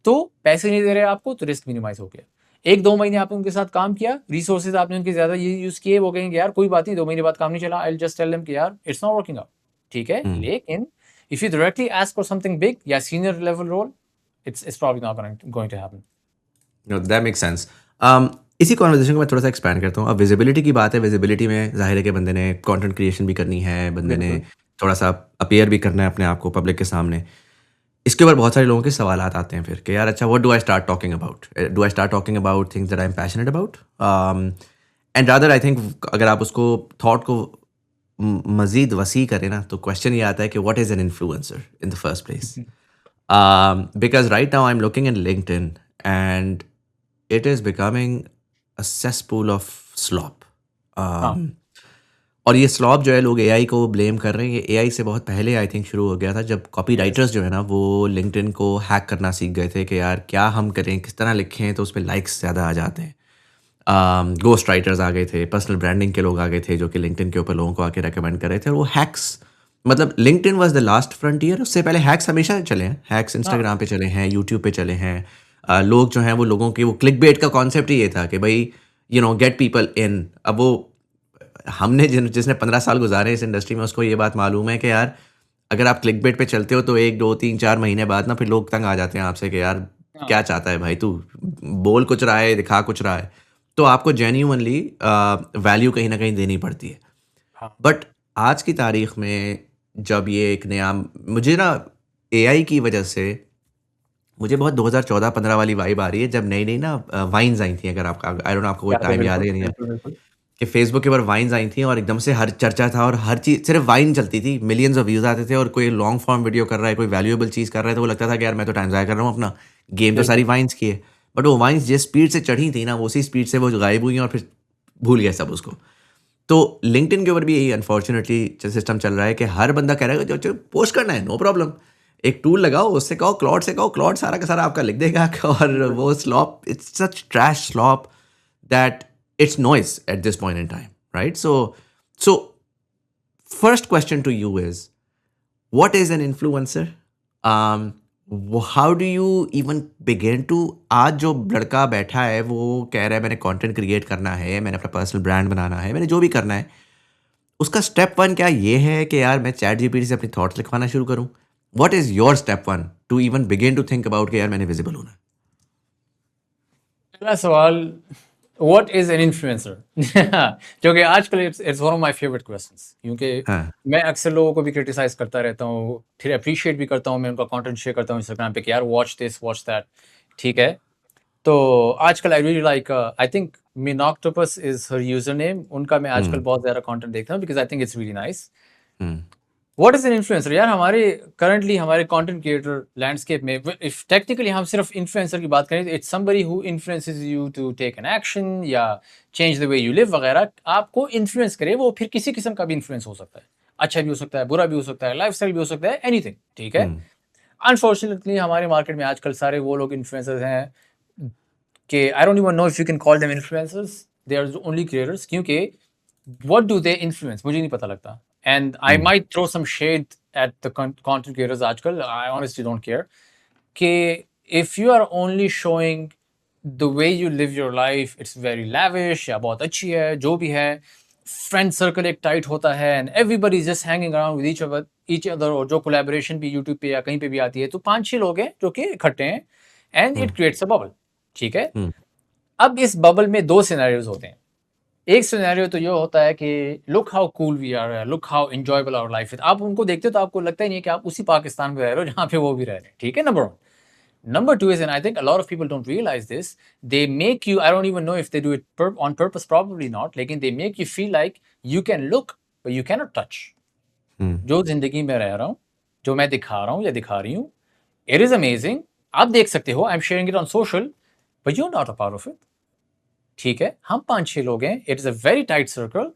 तो पैसे नहीं दे रहे आपको, तो रिस्क मिनिमाइज हो गया। 1-2 महीने आपने उनके साथ काम किया, रिसोर्सेज आपने उनके ज़्यादा ये यूज़ किए, वो कहेंगे यार कोई बात नहीं, 2 महीने बाद काम नहीं चला, I will just tell them कि यार इट्स नॉट वर्किंग आउट, ठीक है? लेकिन if you directly ask for something big या senior level role, it's probably not going to happen. That makes sense. इसी कॉन्वर्जेशन को मैं थोड़ा सा एक्सपैंड करता हूँ। अब विजिबिलिटी की बात है, विजिबिलिटी में जाहिर है कि बंदे ने कंटेंट क्रिएशन भी करनी है, बंदे ने बिल्कुल। थोड़ा सा अपीयर भी करना है अपने आप को पब्लिक के सामने। इसके ऊपर बहुत सारे लोगों के सवालात आते हैं फिर कि यार अच्छा, what do I start talking about? Do I start talking about things that I am passionate about? And rather I think अगर आप उसको थॉट को मज़ीद वसी करें ना, तो क्वेश्चन ये आता है कि what is an influencer in the first place? Because right now I'm looking in LinkedIn and it is becoming a cesspool of slop. हाँ, और ये स्लॉप जो है, लोग एआई को ब्लेम कर रहे हैं। ये एआई से बहुत पहले आई थिंक शुरू हो गया था, जब कॉपी यस, राइटर्स जो है ना, वो लिंक्डइन को हैक करना सीख गए थे कि यार क्या हम करें, किस तरह लिखें तो उस पर लाइक्स ज़्यादा आ जाते हैं। गोस्ट राइटर्स आ गए थे, पर्सनल ब्रांडिंग के लोग आ गए थे, जो कि लिंक्डइन के ऊपर लोगों को आके रेकमेंड कर रहे थे। और वो हैक्स, मतलब LinkedIn was the last frontier. उससे पहले हैक्स हमेशा चले हैं, हैक्स हाँ, इंस्टाग्राम पे चले हैं, यूट्यूब पे चले हैं। लोग जो हैं वो, लोगों की वो क्लिक बेट का कॉन्सेप्ट ही ये था कि भाई गेट पीपल इन। अब वो हमने जिसने 15 साल गुजारे इस इंडस्ट्री में, उसको ये बात मालूम है कि यार अगर आप क्लिक बेट पे चलते हो तो 1 2 3 4 महीने बाद ना फिर लोग तंग आ जाते हैं आपसे कि यार हाँ, क्या चाहता है भाई तू, बोल कुछ रहा है, दिखा कुछ रहा है। तो आपको जेन्युइनली वैल्यू कहीं ना कहीं देनी पड़ती है। हाँ, बट आज की तारीख में जब ये एक नया, मुझे ना एआई की वजह से मुझे बहुत 2014-15 वाली वाइब आ रही है, जब नई नई ना वाइन्स आई थी। अगर आपका, आई डोंट नो आपको कोई याद है, टाइम याद बिल्कुल, है या नहीं है, बिल्कुल, बिल्कुल। कि फेसबुक के ऊपर वाइन्स आई थी और एकदम से हर चर्चा था और हर चीज़ सिर्फ वाइन चलती थी, मिलियंस ऑफ व्यूज़ आते थे। और कोई लॉन्ग फॉर्म वीडियो कर रहा है, कोई वैल्यूएबल चीज़ कर रहा है, तो वो लगता था कि यार मैं तो टाइम ज़ाया कर रहा हूँ अपना, गेम तो सारी बिल्कुल, वाइन्स की है। बट वो वाइन्स जिस स्पीड से चढ़ी थी ना, वो उसी स्पीड से वो गायब हुई हैं और फिर भूल गए सब उसको। तो लिंक्डइन के ऊपर भी यही अनफॉर्चुनेटली सिस्टम चल रहा है कि हर बंदा कह रहा है जो पोस्ट करना है, नो प्रॉब्लम, एक टूल लगाओ, उससे कहो, क्लॉड से कहो, क्लॉड सारा का सारा आपका लिख देगा। और बिल्कुल। वो slop, it's such trash slop that it's noise at this point in time, right? So first question to you is, what is an influencer? um how do you even begin to, आज जो लड़का बैठा है वो कह रहा है मैंने कंटेंट क्रिएट करना है, मैंने अपना पर्सनल ब्रांड बनाना है, मैंने जो भी करना है, उसका स्टेप वन क्या ये है कि यार मैं चैट जीपीटी से अपनी थॉट्स लिखवाना शुरू करूं? What is your step one to even begin to think about कि यार मैंने विजिबल होना है? पहला सवाल, व्हाट इज एन इन्फ्लुएंसर? जो कि आजकल it's one of my favourite questions, क्योंकि हाँ। मैं अक्सर लोगों को भी क्रिटिसाइज करता रहता हूँ, फिर अप्रिशिएट भी करता हूँ, मैं उनका कंटेंट शेयर करता हूँ इंस्टाग्राम पे कि यार वॉच दिस वॉच दैट, ठीक है? तो आजकल I really like, I think mean octopus is her user name, उनका मैं आजकल हम्म। बहुत ज़्यादा कंटेंट देखता हूँ because I think it's really nice. Hmm. What is an influencer? यार हमारे करंटली हमारे कंटेंट क्रिएटर लैंडस्केप में, इफ टेक्निकली हम सिर्फ इन्फ्लुएंसर की बात करें, it's somebody who influences you to take an action या change the way you live वगैरह, आपको इन्फ्लुएंस करे। वो फिर किसी किस्म का भी इन्फ्लुएंस हो सकता है, अच्छा भी हो सकता है, बुरा भी हो सकता है, लाइफस्टाइल भी हो सकता है, एनीथिंग, ठीक है? हम्म। अनफॉर्चुनेटली हमारे मार्केट में आजकल सारे वो लोग इन्फ्लुएंसर्स हैं कि I don't even know if you can call them influencers, they are only creators, क्योंकि what do they influence मुझे नहीं पता लगता। and I hmm. might throw some shade at the content creators आजकल, I honestly don't care कि if you are only showing the way you live your life, it's very lavish या बहुत अच्छी है जो भी है, फ्रेंड सर्कल एक टाइट होता है and everybody is just hanging around with each other, और जो कोलैबोरेशन भी यूट्यूब पे या कहीं पे भी आती है तो 5-6 लोग हैं जो कि इकट्ठे हैं and hmm. it creates a bubble, ठीक है? हम्म। अब इस बबल में दो सिनेरियोज होते हैं। एक सिनेरियो तो ये होता है कि look how cool we are, look how enjoyable our life है। आप उनको देखते हो तो आपको लगता ही नहीं है कि आप उसी पाकिस्तान में रह रहे हो जहाँ पे वो भी रह रहे हैं, ठीक है? Number one. Number two is, and I think a lot of people don't realize this, they make you, I don't even know if they do it on purpose, probably not, लेकिन they make you feel like you can look but you can not touch. Hmm. जो जिंदगी में रह रहा हूँ, जो मैं दिखा रहा हूँ या दिखा रही हूँ, इट इज अमेजिंग, आप देख सकते हो, I am sharing it on social, but you are not a part of it, ठीक है? हम 5-6 लोग हैं, it is a very tight circle,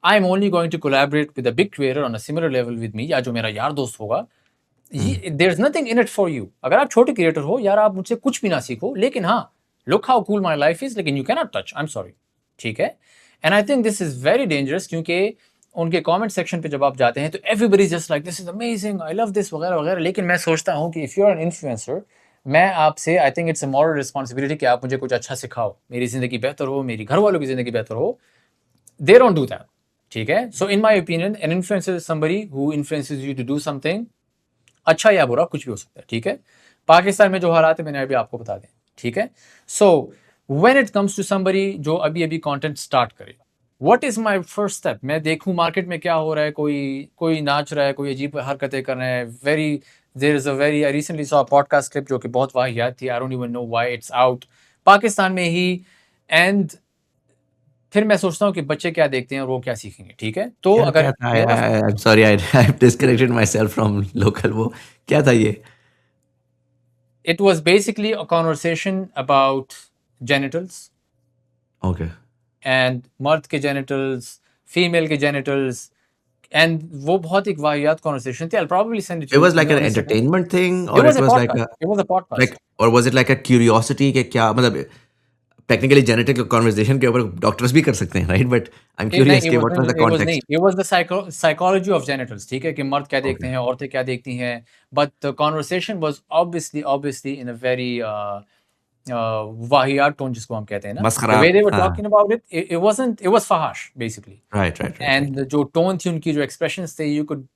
I am only going to collaborate with a big creator on a similar level with me, या जो मेरा यार दोस्त होगा, there is nothing in it for you. अगर आप छोटे क्रिएटर हो यार, आप मुझसे कुछ भी ना सीखो, लेकिन हाँ, look how cool my life is, लेकिन you can not touch, I am sorry, ठीक है। And I think this is very dangerous, क्योंकि उनके कमेंट सेक्शन पे जब आप जाते हैं तो everybody just like this is amazing, I love this वगैरह वगैरह। लेकिन मैं सोचता हूँ कि if you are an influencer, मैं आपसे, I think it's a moral responsibility कि आप मुझे कुछ अच्छा सिखाओ, मेरी जिंदगी बेहतर हो, मेरी घर वालों की जिंदगी बेहतर हो। दे डोंट डू दैट, ठीक है। So in my opinion an influencer is somebody who influences you to do something, अच्छा या बुरा कुछ भी हो सकता है, ठीक है। पाकिस्तान में जो हालात है मैंने अभी आपको बता दें, ठीक है। So when it comes to somebody जो अभी अभी कंटेंट स्टार्ट करे, what is my first step? मैं देखूं मार्केट में क्या हो रहा है, कोई कोई नाच रहा है, कोई अजीब हरकतें कर रहे हैं, very there is a very, I recently saw a podcast clip जो कि बहुत वाहियात थी, I don't even know why it's out Pakistan में ही। एंड फिर मैं सोचता हूँ कि बच्चे क्या देखते हैं और वो क्या सीखेंगे, ठीक है। तो क्या अगर क्या था? मेरा आई am sorry, I I disconnected my self from local. वो क्या था ये? it was basically a conversation about genitals okay. and मर्द के genitals, फीमेल के genitals, and वो बहुत एक वाहियात conversation थी। I'll probably send it to It you was to like be an honest. entertainment thing, It or was it a was like podcast. a It was a podcast. or was it like a curiosity कि क्या मतलब technically genetic conversation के ऊपर doctors भी कर सकते हैं, right? But I am curious कि what was the It was नहीं, context? it was the psychology of genitals, ठीक है, कि मर्द क्या देखते ओके। हैं, औरतें क्या देखती हैं। But the conversation was obviously in a very वाहियात tone जिसको हम कहते हैं ना। The मस्खरा। way they were हाँ। talking about it, it wasn't, it was fahash basically. Right right right right. And जो टोन थी उनकी, जो एक्सप्रेशंस थे, you could,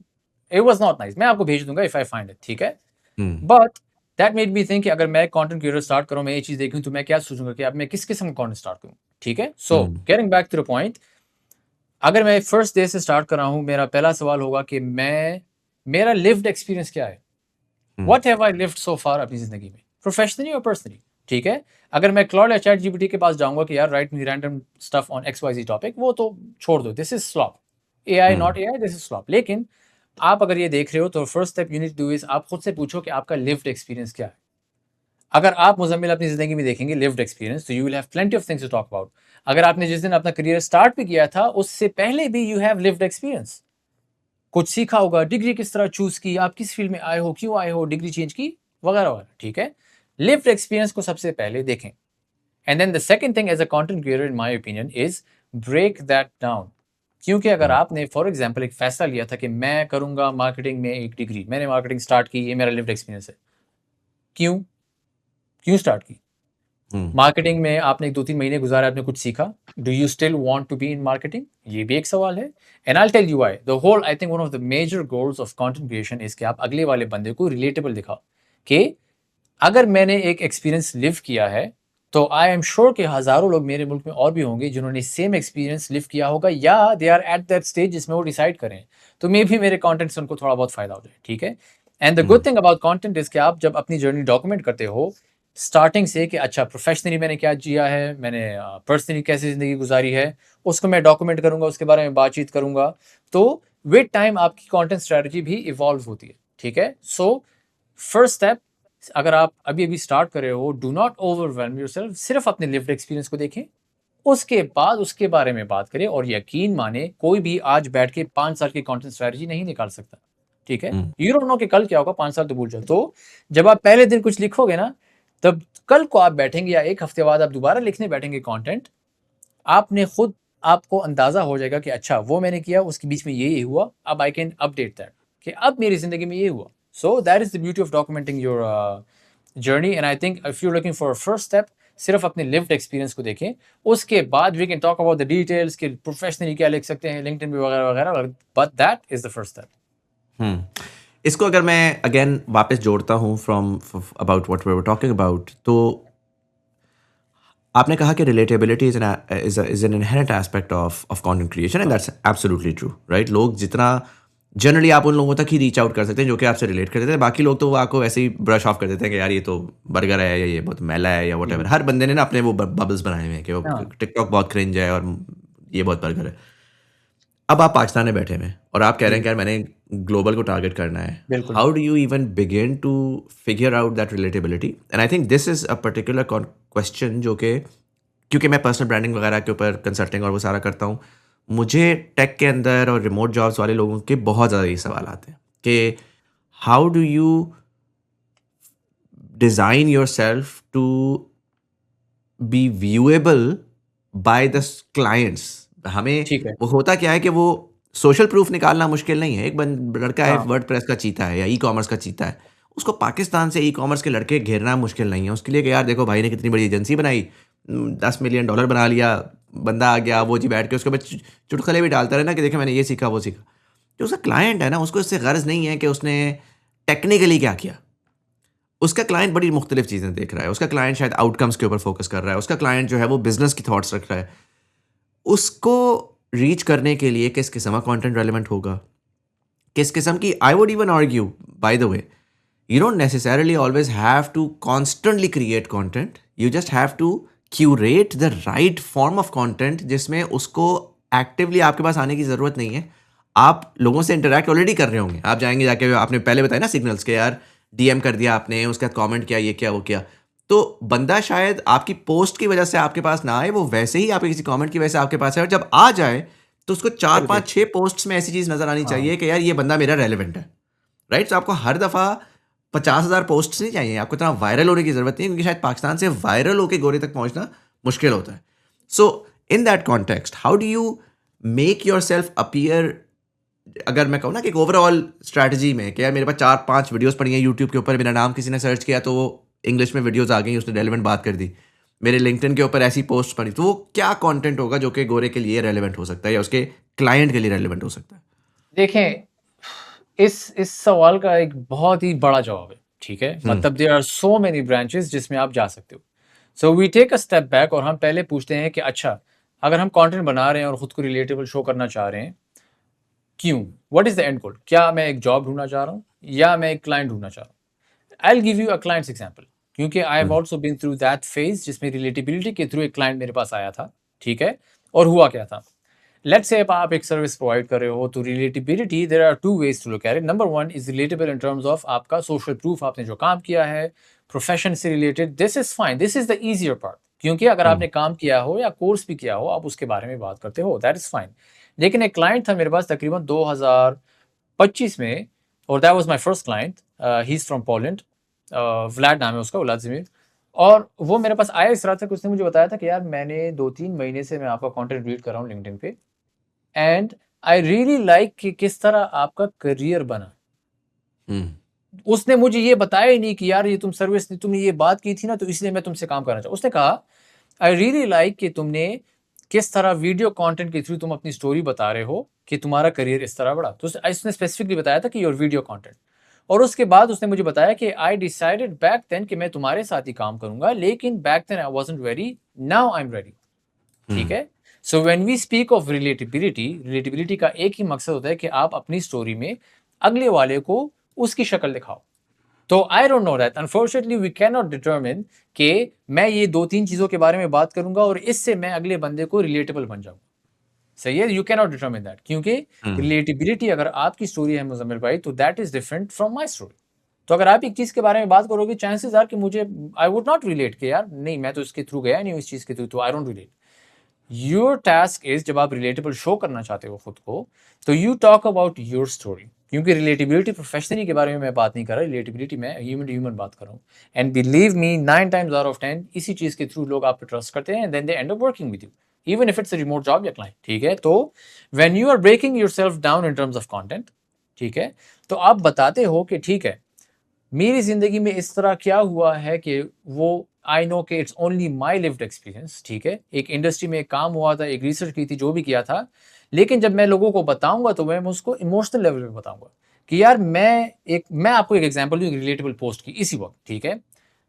it was not nice. मैं आपको भेज दूंगा इफ आई फाइंड इट, ठीक है। Hmm. But that made me think कि अगर मैं कंटेंट क्रिएटर स्टार्ट करूं, मैं ये चीज देखूं, तो मैं क्या सोचूंगा कि अब मैं किस किस्म का कंटेंट स्टार्ट करूं, ठीक है। So getting back to the point, अगर मैं फर्स्ट डे से स्टार्ट कर रहा हूं, मेरा पहला सवाल होगा कि मेरा लिव्ड एक्सपीरियंस क्या है, व्हाट हैव आई लिव्ड सो फार अपनी जिंदगी में, प्रोफेशनली और पर्सनली, ठीक है। अगर मैं क्लॉड या चैट जीपीटी के पास जाऊंगा कि यार write me random stuff on X Y Z topic, वो तो छोड़ दो, this is slop, AI not AI, this is slop. लेकिन आप अगर ये देख रहे हो, तो first step you need to do is, आप खुद से पूछो कि आपका लिव्ड एक्सपीरियंस क्या है। अगर आप मुजम्मिल अपनी जिंदगी में देखेंगे लिव्ड एक्सपीरियंस, तो you will have plenty of things to talk about. अगर आपने जिस दिन अपना करियर स्टार्ट भी किया था, उससे पहले भी यू हैव लिव्ड एक्सपीरियंस, कुछ सीखा होगा, डिग्री किस तरह चूज की, आप किस फील्ड में आए हो, क्यों आए हो, डिग्री चेंज की, वगैरह वगैरह, ठीक है। लिव्ड एक्सपीरियंस को सबसे पहले देखें। And then the second thing as a content creator, in my opinion, is break that down. क्योंकि अगर आपने फॉर एग्जांपल एक फैसला लिया था कि मैं करूंगा मार्केटिंग में एक डिग्री, मैंने मार्केटिंग स्टार्ट की, ये मेरा लिव्ड एक्सपीरियंस है, क्यों क्यों स्टार्ट की? मार्केटिंग में आपने 2-3 महीने गुजारे, आपने कुछ सीखा, do you still want to be in marketing? ये भी एक सवाल है। And I will tell you why. The whole, I think one of the major goals of content creation is कि आप अगले वाले बंदे को रिलेटेबल दिखाओ कि अगर मैंने एक एक्सपीरियंस लिव किया है, तो आई एम श्योर कि हजारों लोग मेरे मुल्क में और भी होंगे जिन्होंने सेम एक्सपीरियंस लिव किया होगा, या they are at that stage जिसमें वो डिसाइड करें, तो मे भी मेरे कंटेंट से उनको थोड़ा बहुत फायदा हो जाए, ठीक है। And the good thing about content is कि आप जब अपनी जर्नी डॉक्यूमेंट करते हो स्टार्टिंग से, कि अच्छा प्रोफेशनली मैंने क्या जिया है, मैंने पर्सनली कैसी जिंदगी गुजारी है, उसको मैं डॉक्यूमेंट करूंगा, उसके बारे में बातचीत करूंगा, तो विद टाइम आपकी कंटेंट स्ट्रेटजी भी इवॉल्व होती है, ठीक है। सो फर्स्ट स्टेप, अगर आप अभी अभी स्टार्ट कर रहे हो, डू नॉट ओवरवेलम योरसेल्फ, सिर्फ अपने लिव्ड एक्सपीरियंस को देखें, उसके बाद उसके बारे में बात करें। और यकीन माने, कोई भी आज बैठ के 5 साल की कंटेंट स्ट्रेटजी नहीं निकाल सकता, ठीक है। यू डोंट नो कि कल क्या होगा, 5 साल तो भूल जाओ। तो जब आप पहले दिन कुछ लिखोगे ना, तब कल को आप बैठेंगे या एक हफ्ते बाद आप दोबारा लिखने बैठेंगे कंटेंट, आपने खुद आपको अंदाजा हो जाएगा कि अच्छा वो मैंने किया, उसके बीच में ये हुआ, अब आई कैन अपडेट दैट कि अब मेरी जिंदगी में ये हुआ। So that is the beauty of documenting your journey. And I think if you looking for first step, सिर्फ अपने लिव्ड एक्सपीरियंस को देखें, उसके बाद we can talk about the details कि प्रोफेशनली क्या लिख सकते हैं, लिंक्डइन पे वगैरह वगैरह, but that is the first step. इसको अगर मैं अगेन वापस जोड़ता हूँ from about what we were talking about, तो आपने कहा कि relatability is an inherent aspect of content creation, and that's absolutely true, right? लोग जितना जनरली आप उन लोगों तक ही रीच आउट कर सकते हैं जो कि आपसे रिलेट कर देते हैं, बाकी लोग तो वो आपको वैसे ही ब्रश ऑफ कर देते हैं कि यार ये तो बर्गर है, या ये बहुत मैला है, या वट। हर बंदे ने ना अपने वो बबल्स बनाए हुए हैं कि वो टिकटॉक बहुत क्रिंज है और ये बहुत बर्गर है। अब आप पाकिस्तान में बैठे हुए हैं और आप कह रहे हैं कि यार मैंने ग्लोबल को टारगेट करना है। बिल्कुल। How do you even begin to figure out that relatability? And I think this is a particular question जो कि, क्योंकि मैं पर्सनल ब्रांडिंग वगैरह के ऊपर कंसल्टिंग और वो सारा करता हूँ, मुझे टेक के अंदर और रिमोट जॉब्स वाले लोगों के बहुत ज़्यादा ये सवाल आते हैं कि how do you design yourself to be viewable by the clients. हमें ठीक है। वो होता क्या है कि वो सोशल प्रूफ निकालना मुश्किल नहीं है। एक लड़का है हाँ, वर्डप्रेस का चीता है या ई कॉमर्स का चीता है, उसको पाकिस्तान से ई कॉमर्स के लड़के घेरना मुश्किल नहीं है उसके लिए कि यार देखो भाई ने कितनी बड़ी एजेंसी बनाई, $10 मिलियन बना लिया, बंदा आ गया वो जी बैठ के उसके बाद चुटकुले भी डालता रहे ना कि देखो मैंने ये सीखा वो सीखा। जो उसका क्लाइंट है ना उसको इससे गर्ज नहीं है कि उसने टेक्निकली क्या किया। उसका क्लाइंट बड़ी मुख्तलिफ चीज़ें देख रहा है, उसका क्लाइंट शायद आउटकम्स के ऊपर फोकस कर रहा है, उसका क्लाइंट जो है वो बिजनेस की थॉट्स रख रहा है। उसको रीच करने के लिए किस किस्म का कंटेंट रेलेवेंट होगा, किस किस्म की, I would even argue bye the way, you don't necessarily always have to constantly create content. You just have to curate the right form of content जिसमें उसको एक्टिवली आपके पास आने की ज़रूरत नहीं है। आप लोगों से इंटरेक्ट ऑलरेडी कर रहे होंगे, आप जाएंगे जाके, आपने पहले बताया ना सिग्नल्स के, यार डीएम कर दिया आपने, उसके बाद कमेंट किया, ये किया वो किया, तो बंदा शायद आपकी पोस्ट की वजह से आपके पास ना आए, वो वैसे ही आपके किसी कमेंट की वजह से आपके पास है, और जब आ जाए तो उसको चार पाँच एग्ज़ैक्टली। छः पोस्ट्स में ऐसी चीज़ नज़र आनी हाँ, चाहिए कि यार ये बंदा मेरा रेलिवेंट है। राइट, तो आपको हर दफ़ा 50,000 पोस्ट्स नहीं चाहिए, आपको इतना वायरल होने की ज़रूरत नहीं है, क्योंकि शायद पाकिस्तान से वायरल होके गोरे तक पहुंचना मुश्किल होता है। So in that context how do you make yourself appear, अगर मैं कहूँ ना कि एक ओवरऑल स्ट्रैटेजी में कि यार मेरे पास 4-5 वीडियोस पड़ी हैं यूट्यूब के ऊपर, मेरा नाम किसी ने सर्च किया तो वो इंग्लिश में वीडियोस आ गई, उसने रेलेवेंट बात कर दी, मेरे लिंक्डइन के ऊपर ऐसी पोस्ट पड़ी, तो वो क्या कंटेंट होगा जो कि गोरे के लिए रेलेवेंट हो सकता है या उसके क्लाइंट के लिए रेलेवेंट हो सकता है? देखें, इस सवाल का एक बहुत ही बड़ा जवाब है, ठीक है? मतलब there are so many branches जिसमें आप जा सकते हो। So we take a step back और हम पहले पूछते हैं कि अच्छा, अगर हम कंटेंट बना रहे हैं और खुद को रिलेटेबल शो करना चाह रहे हैं, क्यों? व्हाट इज़ द एंड गोल? क्या मैं एक जॉब ढूँढना चाह रहा हूँ या मैं एक क्लाइंट ढूँढना चाह रहा हूँ? I will give you a clients example, क्योंकि I have hmm. Also been through that phase जिसमें रिलेटेबिलिटी के थ्रू एक क्लाइंट मेरे पास आया था, ठीक है? और हुआ क्या था? लेट्स से आप एक सर्विस प्रोवाइड कर रहे हो, तो relatability there are two ways to look at it. Number one is relatable in terms of आपका सोशल प्रूफ, आपने जो काम किया है प्रोफेशन से related, this is fine, this is the easier part, क्योंकि अगर हम्म। आपने काम किया हो या कोर्स भी किया हो आप उसके बारे में बात करते हो, दैट इज फाइन। लेकिन एक क्लाइंट था मेरे पास तकरीबन 2025 में, और that was my first client, he is from Poland, Vlad नाम है उसका, व्लादिमीर। और वो मेरे पास आया इस तरह से कि उसने मुझे बताया था कि यार मैंने 2-3 महीने से मैं आपका कंटेंट रीड कर रहा हूँ लिंक्डइन पे, एंड आई रियली लाइक कि किस तरह आपका करियर बना। हम्म। उसने मुझे ये बताया ही नहीं कि यार ये तुम सर्विस, तुमने ये बात की थी ना तो इसलिए मैं तुमसे काम करना चाहूँ। उसने कहा आई रियली लाइक कि तुमने किस तरह वीडियो कंटेंट के थ्रू तुम अपनी स्टोरी बता रहे हो कि तुम्हारा करियर इस तरह बढ़ा। तो उसने स्पेसिफिकली बताया था कि योर वीडियो कंटेंट। और उसके बाद उसने मुझे बताया कि आई डिसाइडेड बैक देन कि मैं तुम्हारे साथ ही काम करूंगा, लेकिन back then I wasn't ready, now I am ready. ठीक हम्म। है? So when we speak of relatability, relatability का एक ही मकसद होता है कि आप अपनी स्टोरी में अगले वाले को उसकी शक्ल दिखाओ। तो I don't know that, unfortunately we can not determine कि मैं ये 2-3 चीज़ों के बारे में बात करूँगा और इससे मैं अगले बंदे को रिलेटेबल बन जाऊँगा। सही है? You can not determine that, क्योंकि हम्म। रिलेटेबिलिटी अगर आपकी स्टोरी है मुज़म्मिल भाई, तो that is different from my story. तो अगर आप एक चीज़ के बारे में बात करोगे, चांसेस आर कि मुझे आई वुड नॉट रिलेट कि यार नहीं, मैं तो इसके थ्रू गया नहीं हूँ इस चीज़ के थ्रू, तो I don't relate. Your task is, जब आप रिलेटेबल शो करना चाहते हो खुद को, तो you talk about your story, क्योंकि रिलेटेबिलिटी प्रोफेशनली के बारे में मैं बात नहीं कर रहा, रिलेटेबिलिटी में ह्यूमन टू ह्यूमन बात कर रहा हूँ। And believe me, 9 times out of 10 इसी चीज के थ्रू लोग आप पे ट्रस्ट करते हैं, and then they end up working with you, even if it's a remote job या क्लाइंट। ठीक है? तो when you are breaking yourself down in terms of content, ठीक है, तो आप बताते हो कि ठीक है, मेरी ज़िंदगी में इस तरह क्या हुआ है कि वो आई नो कि it's only my lived experience. ठीक है? एक इंडस्ट्री में एक काम हुआ था, एक रिसर्च की थी, जो भी किया था, लेकिन जब मैं लोगों को बताऊंगा तो मैं उसको इमोशनल लेवल पे बताऊंगा कि यार मैं आपको एक एग्जांपल दूं रिलेटेबल पोस्ट की इसी वक्त। ठीक है?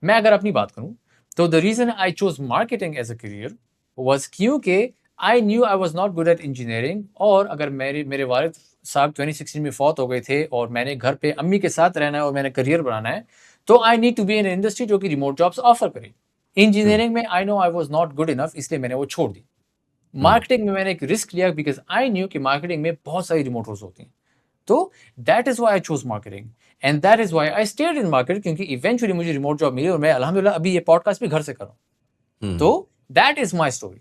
मैं अगर अपनी बात करूं, तो the reason I chose marketing as a career was क्योंकि I knew I was not good at engineering, और अगर मेरे मेरे वालिद साहब 2016 में फौत हो गए थे और मैंने घर पे अम्मी के साथ रहना है और मैंने करियर बनाना है, तो I need to be in industry जो कि रिमोट जॉब्स ऑफर करे। हम्म। इंजीनियरिंग में I know I was not good enough, इसलिए मैंने वो छोड़ दी। हम्म। मार्केटिंग में मैंने एक रिस्क लिया बिकॉज आई न्यू कि मार्केटिंग में बहुत सारी रिमोट रोल्स होती हैं। तो that is why I choose marketing, and that is why I stayed in market, क्योंकि इवेंचुअली मुझे रिमोट जॉब मिली और मैं अल्हम्दुलिल्लाह अभी ये पॉडकास्ट भी घर से कर रहा हूँ। हम्म। तो दैट इज माई स्टोरी।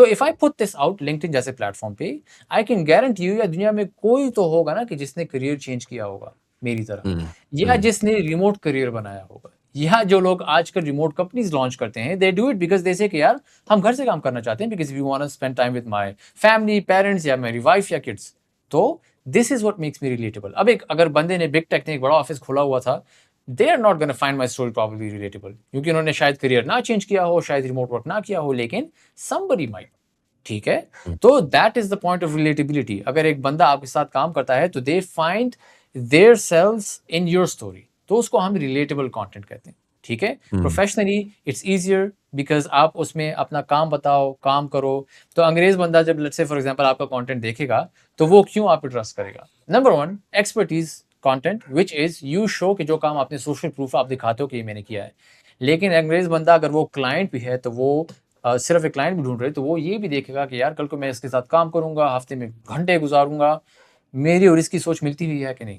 तो if I put this out LinkedIn जैसे प्लेटफॉर्म पे, आई कैन गारंटी यू, या दुनिया में कोई तो होगा ना कि जिसने करियर चेंज किया होगा मेरी तरह, हम्म, या जिसने रिमोट करियर बनाया होगा, या जो लोग आजकल रिमोट कंपनीज लॉन्च करते हैं, दे डू इट बिकॉज दे से कि यार हम घर से काम करना चाहते हैं, because we want to spend time with my family, parents या मेरी वाइफ या किड्स। तो this is what makes me relatable. अब एक अगर बंदे ने बिग टेक ने एक बड़ा ऑफिस खोला हुआ था, they are not gonna find my story probably relatable, क्योंकि उन्होंने शायद करियर ना चेंज किया हो, शायद रिमोट वर्क ना किया हो, लेकिन somebody might, ठीक है। तो that is the point of relatability. अगर एक बंदा आपके साथ काम करता है तो they find their selves in your story, तो उसको हम रिलेटेबल कंटेंट कहते हैं, ठीक है। प्रोफेशनली इट्स इजियर बिकॉज आप उसमें अपना काम बताओ, काम करो। तो अंग्रेज बंदा जब लेट्स से फॉर एग्जांपल आपका कंटेंट देखेगा तो वो क्यों आप पे ट्रस्ट करेगा? Number one, expertise content which is you show कि जो काम आपने सोशल प्रूफ आप दिखाते हो कि ये मैंने किया है। लेकिन अंग्रेज बंदा अगर वो क्लाइंट भी है तो वो सिर्फ एक क्लाइंट भी ढूंढ रहे तो वो ये भी देखेगा कि यार कल को मैं इसके साथ काम करूंगा, हफ्ते में घंटे गुजारूंगा, मेरी और इसकी सोच मिलती हुई है कि नहीं।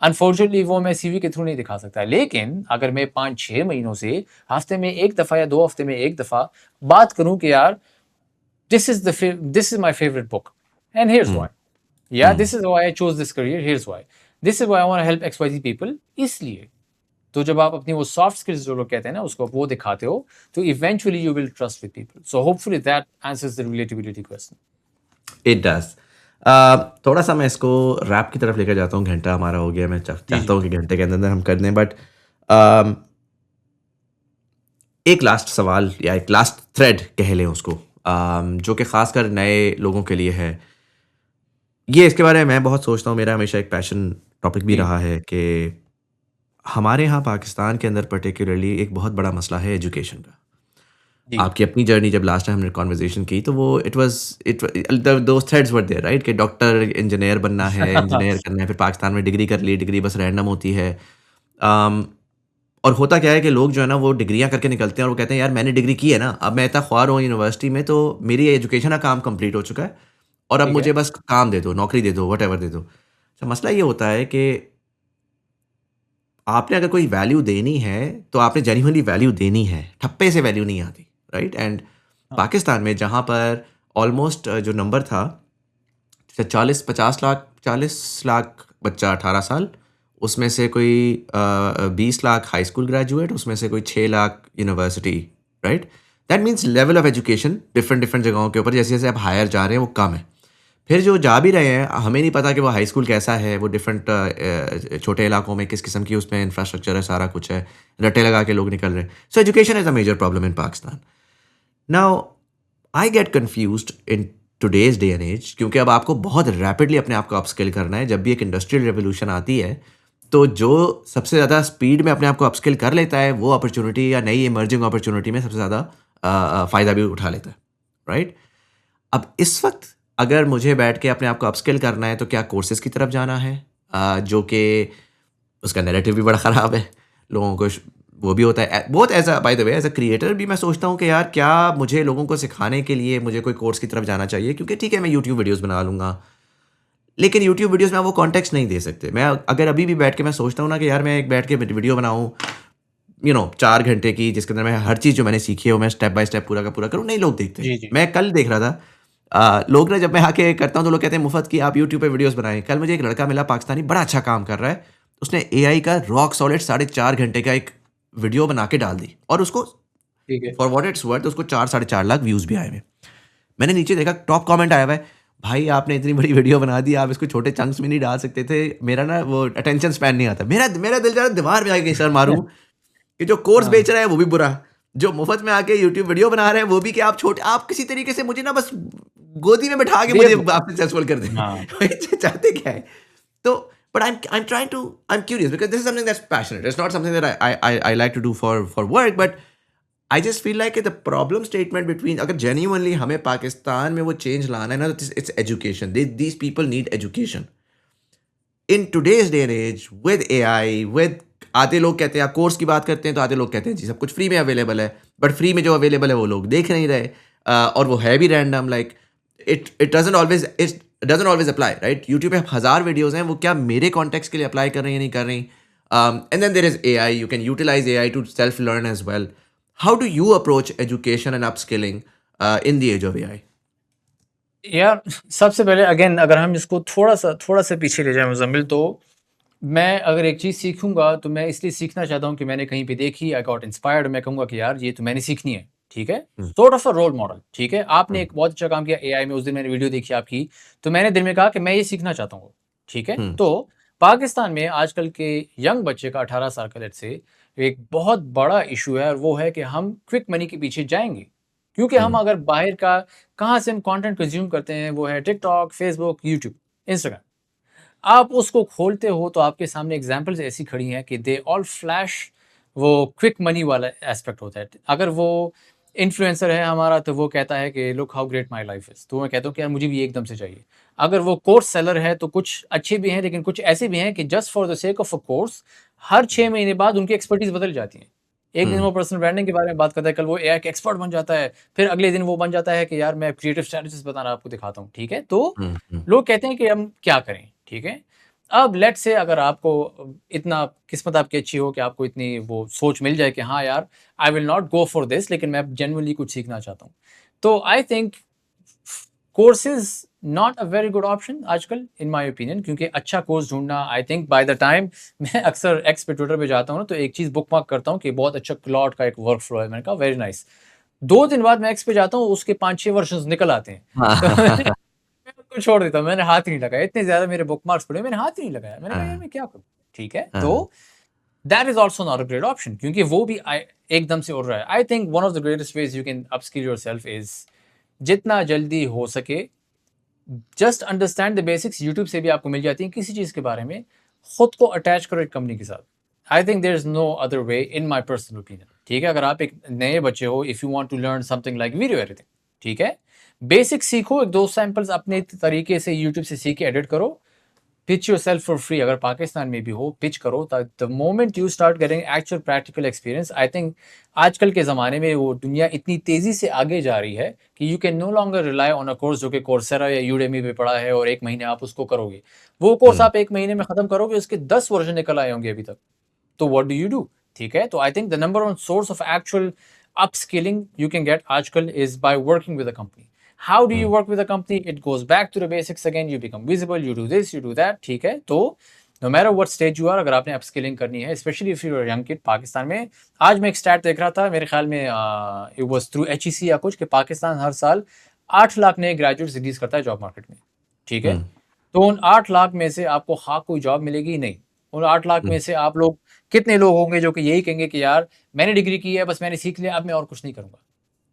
अनफॉर्चुनेटली वो मैं सीवी के थ्रू नहीं दिखा सकता, लेकिन अगर मैं 5-6 महीनों से हफ्ते में एक दफा या 2 हफ्ते में एक दफा बात करूं कि यार this is my favourite book and here's why, या this is why I chose this career, here's why, this is why I want to help XYZ people, इसलिए। तो जब आप अपनी वो सॉफ्ट स्किल्स जो लोग कहते हैं ना उसको वो दिखाते हो, तो eventually you will trust with people. So hopefully that answers the relatability question. It does. थोड़ा सा मैं इसको रैप की तरफ लेकर जाता हूँ। घंटा हमारा हो गया, मैं चाहता हूँ कि घंटे के अंदर अंदर हम कर दें, बट एक लास्ट सवाल या एक लास्ट थ्रेड कह लें उसको, जो कि ख़ासकर नए लोगों के लिए है। ये इसके बारे में मैं बहुत सोचता हूँ, मेरा हमेशा एक पैशन टॉपिक भी जी रहा है कि हमारे यहाँ पाकिस्तान के अंदर पर्टिकुलरली एक बहुत बड़ा मसला है एजुकेशन का। जी आपकी अपनी जर्नी जब लास्ट टाइम हमने कॉन्वर्जेशन की तो वो those threads were there, right, कि डॉक्टर इंजीनियर बनना है, इंजीनियर करना है, फिर पाकिस्तान में डिग्री कर ली, डिग्री बस रैंडम होती है। um, और होता क्या है कि लोग जो है ना वो डिग्रियां करके निकलते हैं और वो कहते हैं यार मैंने डिग्री की है ना, अब मैं इतना ख्वार हूँ यूनिवर्सिटी में, तो मेरी एजुकेशन का काम कंप्लीट हो चुका है और अब ठीक है। मुझे बस काम दे दो, नौकरी दे दो, वट एवर दे दो। तो मसला ये होता है कि आपने अगर कोई वैल्यू देनी है तो आपने जेन्युइनली वैल्यू देनी है, ठप्पे से वैल्यू नहीं आती, राइट। एंड हाँ पाकिस्तान में जहाँ पर ऑलमोस्ट जो नंबर था 40-50 लाख, 40 लाख बच्चा 18 साल, उसमें से कोई 20 लाख हाई स्कूल ग्रेजुएट, उसमें से कोई 6 lakh university, right. That means level of education different different जगहों के ऊपर जैसे जैसे आप हायर जा रहे हैं वो कम है। फिर जो जा भी रहे हैं हमें नहीं पता कि वो हाई स्कूल कैसा है, वो डिफरेंट छोटे इलाकों में किस किस्म की उसमें इंफ्रास्ट्रक्चर है, सारा कुछ है, रट्टे लगा के लोग निकल रहे हैं। So education is a major problem in Pakistan. Now I get confused in today's day and age, क्योंकि अब आपको बहुत रैपिडली अपने आप को अपस्किल करना है। जब भी एक इंडस्ट्रियल रेवोल्यूशन आती है तो जो सबसे ज़्यादा स्पीड में अपने आप को अपस्किल कर लेता है वो अपॉर्चुनिटी या नई इमर्जिंग अपॉर्चुनिटी में सबसे ज़्यादा फ़ायदा भी उठा लेता है, राइट। अब इस वक्त अगर मुझे बैठ के अपने आप को अपस्किल करना है तो क्या कोर्सेज़ की तरफ जाना है, जो कि उसका नैरेटिव भी बड़ा ख़राब है लोगों को वो भी होता है बहुत। As a by the way as a creator भी मैं सोचता हूँ कि यार क्या मुझे लोगों को सिखाने के लिए मुझे कोई कोर्स की तरफ जाना चाहिए, क्योंकि ठीक है मैं यूट्यूब वीडियोस बना लूँगा, लेकिन यूट्यूब वीडियोस में आप वो कॉन्टेक्स्ट नहीं दे सकते। मैं अगर अभी भी बैठ के मैं सोचता हूँ ना कि यार मैं एक बैठ के वीडियो बनाऊँ 4 घंटे की, जिसके अंदर मैं हर चीज़ जो मैंने सीखी है वो मैं स्टेप बाय स्टेप पूरा का पूरा करूँ, नहीं लोग देखते। जी जी मैं कल देख रहा था लोग ना, जब मैं आके करता हूँ तो लोग कहते हैं मुफ्त की आप यूट्यूब पे वीडियोस बनाएं। कल मुझे एक लड़का मिला पाकिस्तानी, बड़ा अच्छा काम कर रहा है, उसने एआई का रॉक सॉलिड 4.5 घंटे का एक वीडियो बना के डाल दी और उसको ठीक है। फॉर व्हाट इट्स वर्थ उसको 4-4.5 लाख व्यूज़ भी आए हुए। मैंने नीचे देखा टॉप कमेंट आया हुआ है, भाई आपने इतनी बड़ी वीडियो बना दी, आप इसको छोटे चंक्स में नहीं डाल सकते थे, मेरा ना वो अटेंशन स्पैन नहीं आता। मेरा मेरा दिल जा रहा है दीवार में आके सर मारूं कि जो कोर्स हाँ बेच रहा है वो भी बुरा, जो मुफ्त में आके यूट्यूब वीडियो बना रहे हैं वो भी, कि आप छोटे, आप किसी तरीके से मुझे ना बस गोदी में बैठा के दे मुझे दो। आप सक्सेसफुल कर दें। हाँ चाहते क्या है? तो but I'm trying to, I'm curious because this is something that's passionate. It's not something that I like to do for work, but I just feel like the problem statement between, अगर genuinely हमें पाकिस्तान में वो change लाना है ना, तो it's education. These people need education. In today's day and age, with AI, with आधे लोग कहते हैं कोर्स की बात करते हैं तो आधे लोग कहते हैं जी सब कुछ फ्री में अवेलेबल है, बट फ्री में जो अवेलेबल है वो लोग देख नहीं रहे, और वो है भी random, like it doesn't always apply, right. YouTube पे 1000 वीडियोस हैं, वो क्या मेरे कॉन्टेक्स्ट के लिए अप्लाई कर रही है नहीं कर रही। And then there is AI, you can utilize AI to self learn as well. How do you approach education and upskilling in the age of AI? यार सबसे पहले अगेन अगर हम इसको थोड़ा सा पीछे ले जाए मुजम्मिल, तो मैं अगर एक चीज़ सीखूंगा तो मैं इसलिए सीखना चाहता हूँ कि मैंने कहीं पे देखी, आई गॉट इंस्पायर्ड, मैं कहूँगा कि यार ये तो मैंने सीखनी है, ठीक है, hmm, sort of a role model, ठीक है। आपने हम्म, एक बहुत अच्छा काम किया एआई में, उस दिन मैंने वीडियो देखी आपकी, तो मैंने दिल में कहा कि मैं ये सीखना चाहता हूँ, ठीक है। हम्म, तो पाकिस्तान में आजकल के यंग बच्चे का 18 साल का लेट से एक बहुत बड़ा इशू है, और वो है कि हम क्विक मनी के पीछे जाएंगे, क्योंकि हम हम्म, अगर बाहर का कहाँ से हम कंटेंट कंज्यूम करते हैं, वो है टिकटॉक, फेसबुक, यूट्यूब, इंस्टाग्राम। आप उसको खोलते हो तो आपके सामने एग्जांपल्स ऐसी खड़ी हैं कि दे ऑल फ्लैश, वो क्विक मनी वाला एस्पेक्ट होता है। अगर वो इन्फ्लुएंसर है हमारा तो वो कहता है कि look how great my life is, तो मैं कहता हूँ कि यार मुझे भी एकदम से चाहिए। अगर वो कोर्स सेलर है तो कुछ अच्छे भी हैं, लेकिन कुछ ऐसे भी हैं कि just for the sake of a course हर 6 महीने बाद उनकी एक्सपर्टीज बदल जाती है। एक दिन हम्म, वो पर्सनल ब्रांडिंग के बारे में बात करता है, कल वो एआई का एक्सपर्ट बन जाता है, फिर अगले दिन वो बन जाता है कि यार मैं क्रिएटिव स्ट्रेटजीज बताना आपको दिखाता हूँ, ठीक है। तो हम्म, लोग कहते हैं कि हम क्या करें, ठीक है। अब लेट्स से अगर आपको इतना किस्मत आपकी अच्छी हो कि आपको इतनी वो सोच मिल जाए कि हाँ यार, I will not go for this, लेकिन मैं जेन्युइनली कुछ सीखना चाहता हूँ, तो I think courses not a very good option आजकल इन माय ओपिनियन, क्योंकि अच्छा कोर्स ढूंढना, I think by the time मैं अक्सर एक्स पे ट्विटर पे जाता हूँ ना, तो एक चीज बुक मार्क करता हूँ कि बहुत अच्छा क्लॉट का एक वर्क फ्लो है, मैंने कहा वेरी नाइस। 2 दिन बाद मैं एक्स पे जाता हूँ, उसके 5-6 वर्जन निकल आते हैं तो हाँ, मैं उसको छोड़ देता हूँ, मैंने हाथ ही नहीं लगाया, इतने ज्यादा मेरे बुकमार्क्स पड़े, मैंने हाथ ही नहीं लगाया, मैंने कहा यार हाँ, मैं क्या करूँ, ठीक है। तो हाँ, that is also not a great option, क्योंकि वो भी एकदम से उड़ रहा है। आई think one of the greatest ways you can upskill yourself is जितना जल्दी हो सके just understand the basics, YouTube से भी आपको मिल जाती है किसी चीज के बारे में, खुद को अटैच करो एक कंपनी के साथ। I think there is no other way in my personal opinion, ठीक है। अगर आप एक नए बच्चे हो, if you want to learn something like video editing, ठीक है, बेसिक सीखो, एक दो सैंपल्स अपने तरीके से यूट्यूब से सीख के एडिट करो, पिच योरसेल्फ फॉर फ्री। अगर पाकिस्तान में भी हो पिच करो, the moment you start getting actual practical experience, I think आजकल के ज़माने में वो दुनिया इतनी तेज़ी से आगे जा रही है कि you can no longer rely on a course जो कि कोर्सेरा या यूडेमी पे पड़ा है और एक महीने आप उसको करोगे। वो कोर्स हम्म, आप एक महीने में ख़त्म करोगे, उसके 10 वर्जन निकल आए होंगे अभी तक। तो व्हाट डू यू डू, ठीक है। तो I think the number one source of actual upskilling you can get आजकल is by working with a company. How do you hmm, work with a company? It goes back to the basics again. You become visible, you do this, you do that, ठीक है। तो no matter what stage you are, अगर आपने upskilling करनी है, especially if you're a young kid, Pakistan में आज मैं एक स्टैट देख रहा था, मेरे ख्याल में it was through HEC या कुछ, कि पाकिस्तान हर साल 8 लाख नए ग्रेजुएट्स रिलीज करता है जॉब मार्केट में, ठीक है। हम्म, तो उन 8 लाख में से आपको हाँ कोई जॉब मिलेगी नहीं। उन 8 लाख में हम्म, से आप लोग कितने लोग होंगे जो कि यही कहेंगे कि यार मैंने डिग्री की है, बस मैंने सीख लिया, अब मैं और कुछ नहीं करूँगा।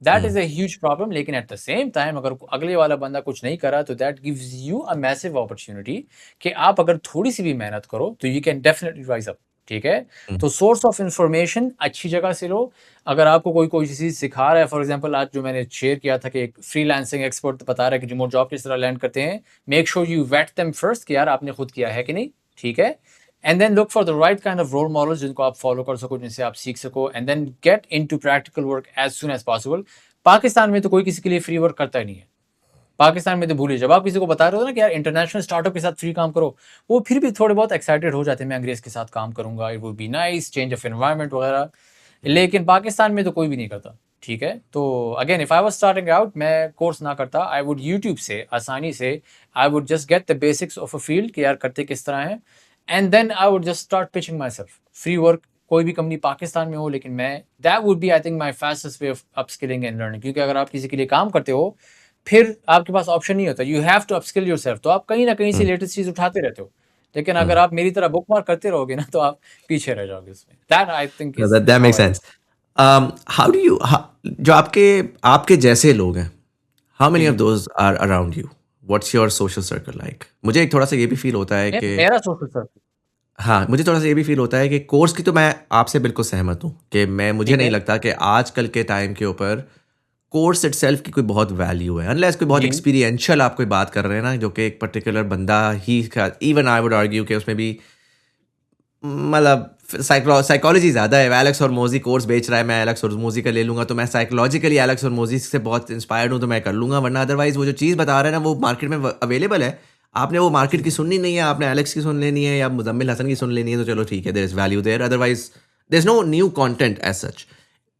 That hmm, is a huge problem, लेकिन एट द सेम टाइम अगर अगले वाला बंदा कुछ नहीं करा तो that gives you a massive opportunity कि आप अगर थोड़ी-सी भी मेहनत करो तो you can definitely rise up, ठीक है। हम्म, तो सोर्स ऑफ इन्फॉर्मेशन अच्छी जगह से लो। अगर आपको कोई कोई चीज़ सिखा रहा है, फॉर एग्जांपल आज जो मैंने शेयर किया था कि एक फ्रीलांसिंग एक्सपर्ट बता रहा है कि रिमोट जॉब किस तरह लैंड करते हैं, make sure you vet them first कि यार आपने खुद किया है कि नहीं, ठीक है। And then look for the right kind of role models जिनको आप फॉलो कर सको, जिनसे आप सीख सको, and then get into practical work as soon as possible. Pakistan में तो कोई किसी के लिए फ्री वर्क करता ही नहीं है। पाकिस्तान में तो भूलिए, जब आप किसी को बता रहे हो ना कि यार इंटरनेशनल स्टार्टअप के साथ फ्री काम करो, वो फिर भी थोड़े बहुत एक्साइटेड हो जाते हैं, मैं अंग्रेज के साथ काम करूंगा, it would be nice, change of environment वगैरह। लेकिन पाकिस्तान में तो कोई भी नहीं करता, ठीक है। तो again if I was starting out, मैं कोर्स ना करता, आई वुड यूट्यूब से आसानी से I would just get the basics of a field कि यार करते किस तरह है, and then I would just start pitching myself free work. कोई भी कंपनी पाकिस्तान में हो, लेकिन मैं that would be I think my fastest way of upskilling and learning, क्योंकि अगर आप किसी के लिए काम करते हो फिर आपके पास ऑप्शन नहीं होता, you have to upskill yourself, तो आप कहीं ना कहीं से हम्म, लेटेस्ट चीज उठाते रहते हो। लेकिन अगर हम्म। आप मेरी तरह बुक मार्क करते रहोगे ना तो आप पीछे रह जाओगे उसमें। That I think No, is that how makes I. sense. How do you जो आपके आपके जैसे लोग हैं, how ji many of ji. those are around you? What's your social circle like? मुझे एक थोड़ा सा ये भी फील होता है कि मेरा सोशल सर्कल, हाँ, मुझे थोड़ा सा ये भी फील होता है कि कोर्स की तो मैं आपसे बिल्कुल सहमत हूँ कि मुझे ठीक नहीं है। लगता कि आजकल के टाइम के ऊपर कोर्स इटसेल्फ की कोई बहुत वैल्यू है, अनलेस कोई बहुत जी एक्सपीरियंशियल आप कोई बात कर रहे हैं ना, जो कि एक पर्टिकुलर बंदा ही इवन आई वुड आर्ग्यू कि उसमें भी मतलब साइकोलॉजी ज़्यादा है। एलेक्स हॉर्मोज़ी कोर्स बेच रहा है, मैं एलेक्स हॉर्मोज़ी का ले लूँगा तो मैं साइकोलॉजिकली एलेक्स हॉर्मोज़ी से बहुत इंस्पायर्ड हूँ तो मैं कर लूँगा, वरना अदरवाइज़ वो जो चीज़ बता रहे हैं ना वो मार्केट में अवेलेबल है। आपने वो जी मार्केट की जी। सुननी नहीं है, आपने एलेक्स की सुन लेनी है या मुज़म्मिल हसन की सुन लेनी है, तो चलो ठीक है, there is value there, otherwise there is no new content as such.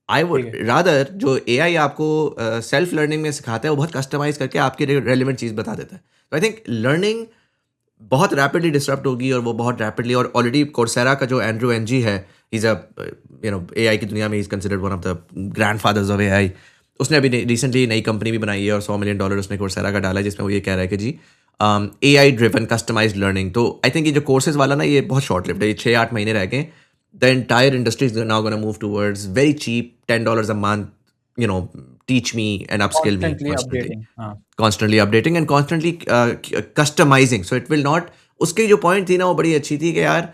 I ठीक वुड है। रादर जो एआई आपको सेल्फ लर्निंग में सिखाता है वो बहुत कस्टमाइज करके आपके रेलिवेंट चीज़ बता देता है। तो आई थिंक लर्निंग बहुत रैपिडली डिसरप्ट होगी और वो बहुत रैपिडली, और ऑलरेडी कोर्सेरा का जो एंड्रू एनजी है, इज़ अ एआई की दुनिया में is considered one of the grandfathers of AI. उसने अभी रिसेंटली नई कंपनी भी बनाई है और $100 मिलियन उसने कोर्सेरा का डाला है, जिसमें वो ये कह रहा है कि जी एआई ड्रिवन कस्टमाइज्ड लर्निंग। तो आई थिंक ये जो कोर्सेज वाला ना, ये बहुत शॉर्ट लिव्ड है, ये 6-8 महीने रह गए। The entire industry is now gonna move towards very cheap $10 a month, teach me and upskill me constantly constantly, updating, हाँ। constantly updating and constantly customizing, so it will not, उसकी जो point थी ना वो बड़ी अच्छी थी कि यार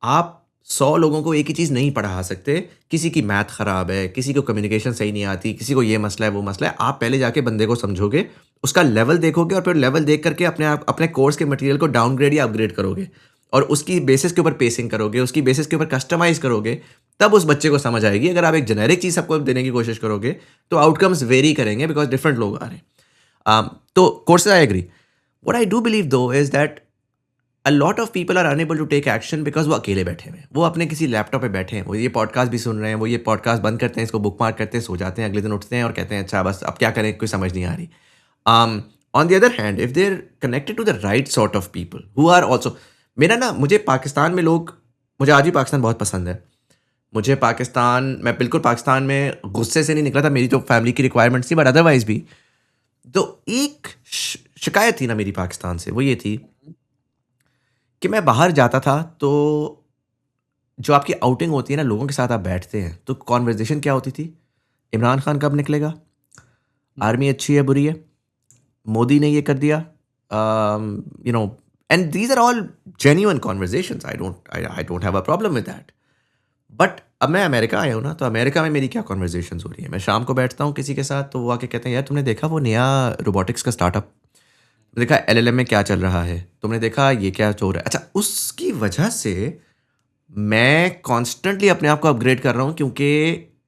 आप 100 लोगों को एक ही चीज़ नहीं पढ़ा सकते। किसी की मैथ ख़राब है, किसी को कम्युनिकेशन सही नहीं आती, किसी को ये मसला है वो मसला है। आप पहले जाके बंदे को समझोगे, उसका लेवल देखोगे और फिर लेवल देख करके अपने कोर्स के मटेरियल को डाउनग्रेड या अपग्रेड करोगे और उसकी बेसिस के ऊपर पेसिंग करोगे, उसकी बेसिस के ऊपर कस्टमाइज़ करोगे, तब उस बच्चे को समझ आएगी। अगर आप एक जेनेरिक चीज़ सबको देने की कोशिश करोगे तो आउटकम्स वेरी करेंगे बिकॉज़ डिफरेंट लोग आ रहे हैं। तो courses I agree. What I do believe though is that a lot of people are unable to take action because वो अकेले बैठे हुए हैं, वो अपने किसी लैपटॉप पे बैठे हैं, वो ये पॉडकास्ट भी सुन रहे हैं, वो ये पॉडकास्ट बंद करते हैं, इसको बुक मार्क करते हैं, सो जाते हैं, अगले दिन उठते हैं और कहते हैं अच्छा बस अब क्या करें, कोई समझ नहीं आ रही। On the other hand, if they are connected to the right sort of people who are also, मेरा ना, मुझे पाकिस्तान में लोग, मुझे आज भी पाकिस्तान बहुत पसंद है। मुझे पाकिस्तान, मैं बिल्कुल पाकिस्तान में गुस्से से नहीं निकला था, मेरी तो फैमिली की रिक्वायरमेंट्स थी, बट अदरवाइज भी तो एक शिकायत थी ना मेरी पाकिस्तान से, वो ये थी कि मैं बाहर जाता था तो जो आपकी आउटिंग होती है ना, लोगों के साथ आप बैठते हैं तो कॉन्वर्जेशन क्या होती थी? इमरान खान कब निकलेगा? आर्मी अच्छी है बुरी है? मोदी ने ये कर दिया, you know, and these are all genuine conversations. I don't have a problem with that. But अब मैं अमेरिका आया हूँ ना, तो अमेरिका में मेरी क्या कॉन्वर्जेशंस हो रही है? मैं शाम को बैठता हूँ किसी के साथ तो वो आके कहते हैं यार तुमने देखा वो नया रोबोटिक्स का स्टार्टअप, देखा एलएलएम में क्या चल रहा है, तुमने देखा ये क्या हो रहा है। अच्छा, उसकी वजह से मैं कॉन्स्टेंटली अपने आप को अपग्रेड कर रहा हूँ, क्योंकि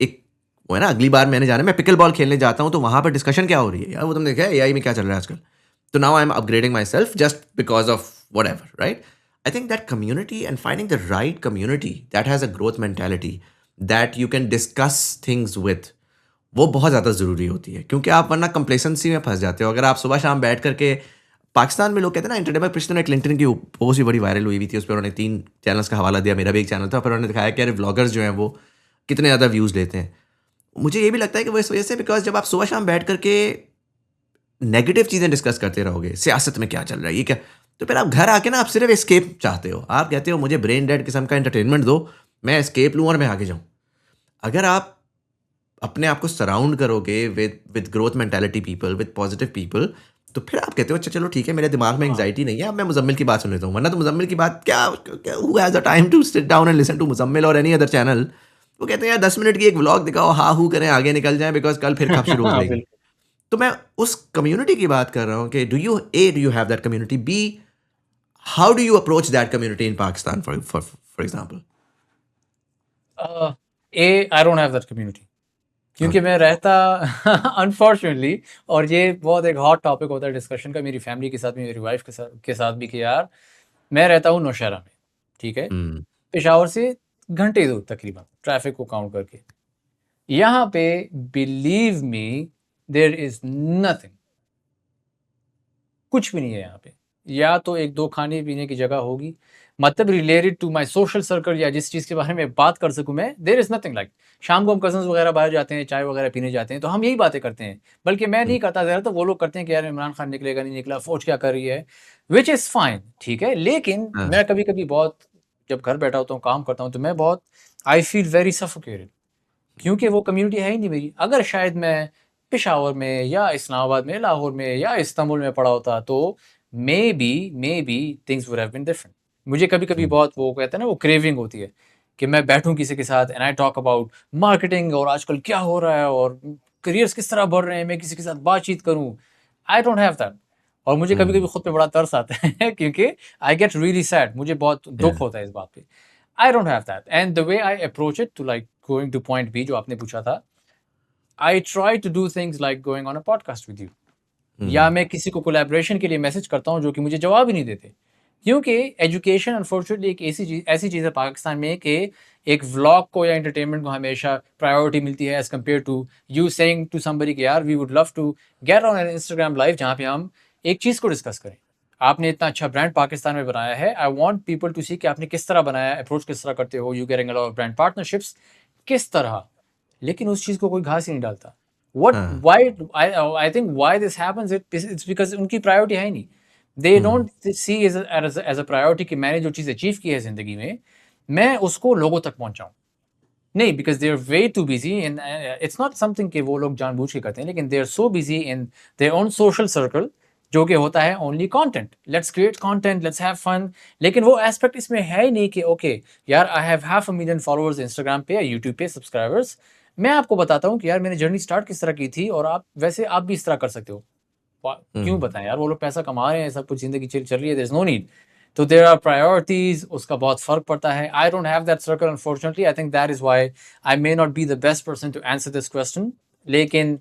एक वो है ना, अगली बार मैंने जाना है, मैं पिकल बॉल खेलने जाता हूँ तो वहाँ पर डिस्कशन क्या हो रही है, यार वो तुमने देखा है एआई में क्या चल रहा है आजकल। तो now I M upgrading my self just because of what ever, right? I think that community and finding the right community that has a growth mentality that you can discuss things with, वो बहुत ज़्यादा ज़रूरी होती है, क्योंकि आप वरना complacency में फंस जाते हो। अगर आप सुबह शाम बैठ करके, पाकिस्तान में लोग कहते हैं ना, इंटरनेट पर पिछले क्लिंटन की पोस्ट भी बड़ी वायरल हुई थी, उस पर उन्होंने 3 चैनल्स का हवाला दिया, मेरा भी एक चैनल था, फिर उन्होंने दिखाया कि यार व्लॉगर्स जो हैं वो कितने ज़्यादा व्यूज़ लेते हैं। मुझे ये भी लगता है कि वो इस वजह से, बिकॉज जब आप सुबह शाम बैठ करके नेगेटिव चीज़ें डिस्कस करते रहोगे, सियासत में क्या चल रहा है, ये क्या, तो फिर आप घर आके ना आप सिर्फ एस्केप चाहते हो, आप कहते हो मुझे ब्रेन डेड किस्म का एंटरटेनमेंट दो, मैं एस्केप लूँ और मैं आगे जाऊँ। अगर आप अपने आप को सराउंड करोगे with with growth mentality people, with positive people, तो फिर आप कहते हो अच्छा चलो ठीक है, मेरे दिमाग में हाँ, एंग्जाइटी नहीं है, अब मैं मुजम्मिल की बात सुन लेता हूँ। वरना तो मुजम्मिल की बात क्या, who has a time to sit down and listen to Muzammil और एनी अदर चैनल। वो कहते हैं यार 10 मिनट की एक व्लॉग दिखाओ, हाँ हू करें, आगे निकल जाएं, बिकॉज कल फिर खप शुरू हो जाएगी। बिल्कुल। तो मैं उस कम्युनिटी की बात कर रहा हूँ कि do you have that community, B how do you approach that community in Pakistan for example? I don't have that community, क्योंकि मैं रहता अनफॉर्चुनेटली, और ये बहुत एक हॉट टॉपिक होता है डिस्कशन का मेरी फैमिली के साथ भी, मेरी वाइफ के साथ भी, कि यार मैं रहता हूँ नौशहरा में, ठीक है, पेशावर से घंटे दूर तकरीबन, ट्रैफिक को काउंट करके। यहाँ पे believe me there is nothing, कुछ भी नहीं है यहाँ पे। या तो एक दो खाने पीने की जगह होगी, मतलब related to my social circle, या जिस चीज़ के बारे में बात कर सकूँ मैं, देयर इज़ नथिंग लाइक। शाम को हम कज़न्स वगैरह बाहर जाते हैं, चाय वगैरह पीने जाते हैं, तो हम यही बातें करते हैं। बल्कि मैं नहीं करता ज़्यादा, तो वो लोग करते हैं कि यार इमरान खान निकलेगा नहीं निकला, फ़ौज क्या कर रही है, व्हिच इज़ फाइन, ठीक है। लेकिन मैं कभी-कभी बहुत, जब घर बैठा होता हूँ, काम करता हूँ, तो मैं बहुत, आई फील वेरी सफोकेटेड, क्योंकि वो कम्युनिटी है ही नहीं मेरी। अगर शायद मैं पेशावर में या इस्लामाबाद में, लाहौर में या इस्तांबुल में पढ़ा होता, तो maybe things would have been different. मुझे कभी-कभी बहुत, वो कहते हैं ना, वो क्रेविंग होती है कि मैं बैठूँ किसी के साथ and I talk about marketing और आजकल क्या हो रहा है और करियर्स किस तरह बढ़ रहे हैं, मैं किसी के साथ बातचीत करूँ। आई डोंट हैव दैट। और मुझे कभी-कभी खुद पे बड़ा तरस आता है क्योंकि आई गेट रियली सैड, मुझे बहुत दुःख होता है इस बात पे। I don't have that. And the way I approach it, to like going to point B, जो आपने पूछा था, I try to do things like going on a podcast with you. या मैं किसी को कोलैबोरेशन के लिए मैसेज करता हूँ जो कि मुझे जवाब ही नहीं देते। क्योंकि एजुकेशन अनफॉर्चुनेटली एक ऐसी चीज़ है पाकिस्तान में कि एक व्लॉग को या एंटरटेनमेंट को हमेशा प्रायोरिटी मिलती है as compared to you saying to somebody कि यार we would love to get on an Instagram live जहाँ पे हम एक चीज़ को डिस्कस करें। आपने इतना अच्छा ब्रांड पाकिस्तान में बनाया है, आई वांट पीपल टू सी कि आपने किस तरह बनाया, अप्रोच किस तरह करते हो, you getting a lot of brand partnerships किस तरह। लेकिन उस चीज़ को कोई घास ही नहीं डालता। व्हाट हाँ why I think why this happens it's because उनकी प्रायोरिटी है ही नहीं। They don't see as a priority कि मैंने जो चीज़ अचीव की है ज़िंदगी में, मैं उसको लोगों तक पहुँचाऊँ। नहीं, because they are way too busy in it's not something कि वो लोग जानबूझ के करते हैं, लेकिन they are so busy in their own social circle जो कि होता है only content. Let's create content, let's have fun. लेकिन वो एस्पेक्ट इसमें है ही नहीं कि ओके यार आई हैव 500,000 फॉलोअर्स इंस्टाग्राम पे या यूट्यूब पे सब्सक्राइबर्स। मैं आपको बताता हूँ कि यार मैंने जर्नी स्टार्ट किस तरह की थी और आप भी इस तरह कर सकते हो। क्यों बताएं यार, वो लोग पैसा कमा रहे हैं, सब कुछ जिंदगी चल चल रही है, देयर इज नो नीड। तो देयर आर प्रायोरिटीज, उसका बहुत फर्क पड़ता है। I don't have that circle unfortunately. I think that is why I may not be the best person to answer this question. लेकिन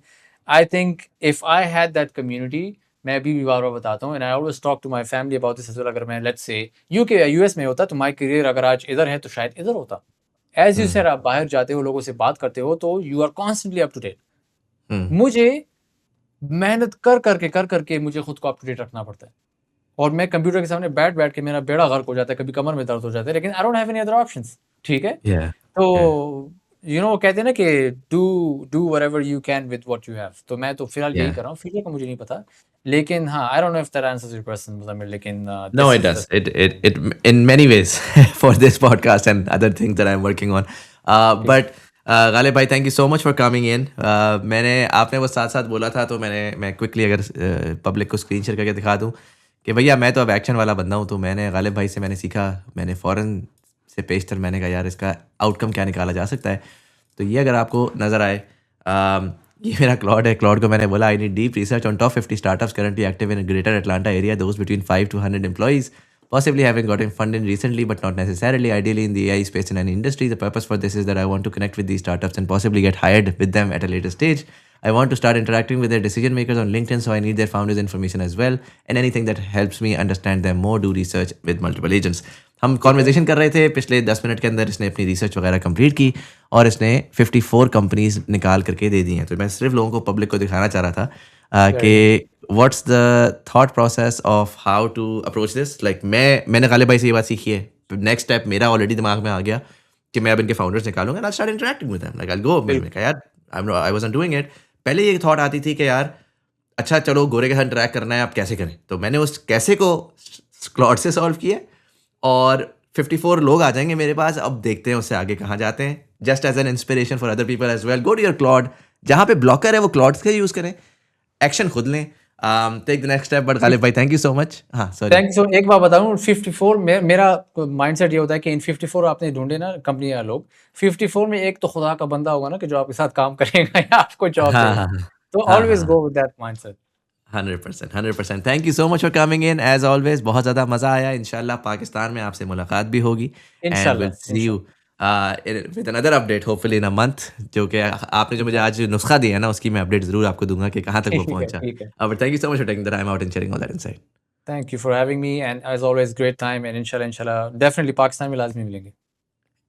I think if I had that community, मैं अभी भी बार बार बताता हूँ and I always talk to my family about this as well. अगर मैं लेट्स से यूके या यूएस में होता तो माय करियर अगर आज इधर है तो शायद इधर होता। एज यू सर, आप बाहर जाते हो, लोगों से बात करते हो, तो you are constantly up to date. मुझे मेहनत कर करके मुझे खुद को अप टू डेट रखना पड़ता है और मैं कंप्यूटर के सामने बैठ के मेरा बेड़ा गर्क हो जाता है, कभी कमर में दर्द हो जाता है, लेकिन आई don't have any other options. ठीक है, या तो कहते हैं ना कि do do whatever you can with what you have. तो मैं तो फिलहाल या यही कर रहा हूँ, फ्यूचर का मुझे नहीं पता। लेकिन हाँ, आई don't know if that answers your question Muzammil, लेकिन No, this it is does. The It in many ways for this podcast and other things that I'm working on. ठीक But Ghalib भाई, thank you so much for coming in. मैंने आपने वो साथ साथ बोला था तो मैं क्विकली अगर पब्लिक को स्क्रीन शेयर करके दिखा दूं कि भैया मैं तो अब एक्शन वाला बंदा हूं। तो मैंने गालिब भाई से मैंने सीखा, मैंने फ़ौरन से पेशतर मैंने कहा यार इसका आउटकम क्या निकाला जा सकता है। तो ये अगर आपको नज़र आए, ये मेरा क्लॉड है। क्लॉड को मैंने बोला I need deep research on top 50 startups currently active in greater Atlanta area, those between 5 to 100 employees, possibly having gotten funding recently but not necessarily ideally in the AI space in any industry. The purpose for this is that I want to connect with these startups and possibly get hired with them at a later stage. I want to start interacting with their decision makers on LinkedIn, so I need their founders information as well, and anything that helps me understand them more. Do research with multiple agents. हम conversation कर रहे थे, पिछले 10 minute के अंदर इसने अपनी research वगैरह कंप्लीट की और इसने 54 कंपनीज निकाल करके दे दी हैं। तो मैं सिर्फ लोगों को, पब्लिक को दिखाना चाह रहा था वेरी नाइस। कि what's the thought process of how to approach this. Like मैंने गालिब भाई से ये बात सीखी है। नेक्स्ट स्टेप मेरा ऑलरेडी दिमाग में आ गया कि मैं अब इनके फाउंडर्स निकालूंगा, I start interacting with them, like I go. मैंने कहा यार आई वाजंट डूइंग इट। पहले ये थॉट आती थी कि यार अच्छा चलो गोरे के साथ इंटरेक्ट करना है, आप कैसे करें। तो मैंने उस कैसे को क्लॉड से सॉल्व किया और 54 लोग आ जाएंगे मेरे पास। अब देखते हैं उससे आगे कहाँ जाते हैं। Just as an inspiration for other people as well, go to your Claude. जहाँ पे ब्लॉकर है वो क्लॉड्स के यूज़ करें, एक्शन खुद लें, take the next step. But Ghalib भाई थैंक यू सो मच। हाँ सॉरी। Thank you so. एक बात बताऊं, 54 में मेरा माइंडसेट ये होता है कि इन 54 आपने ढूंढे ना कंपनी या लोग, 54 में एक तो खुदा का बंदा होगा ना कि जो आपके साथ काम करेगा या आपको जॉब हाँ देगा। हाँ तो हाँ ऑलवेज हाँ go with that mindset. 100%, 100%। Thank you so much for coming in as always. बहुत ज़्यादा मज़ा आया। इंशाल्लाह पाकिस्तान में आपसे मुलाकात भी होगी एंड विल इंशाल्लाह see you with another update hopefully in a month. जो कि आपने जो मुझे आज नुस्खा दिया है ना, उसकी मैं अपडेट ज़रूर आपको दूंगा कि कहाँ तक वो ठीक है, पहुंचा। ठीक है। But thank you so much for taking the time out and sharing all that insight. Thank you for having me and as always great time and इंशाल्लाह डेफिनेटली पाकिस्तान में लाजमी मिलेंगे।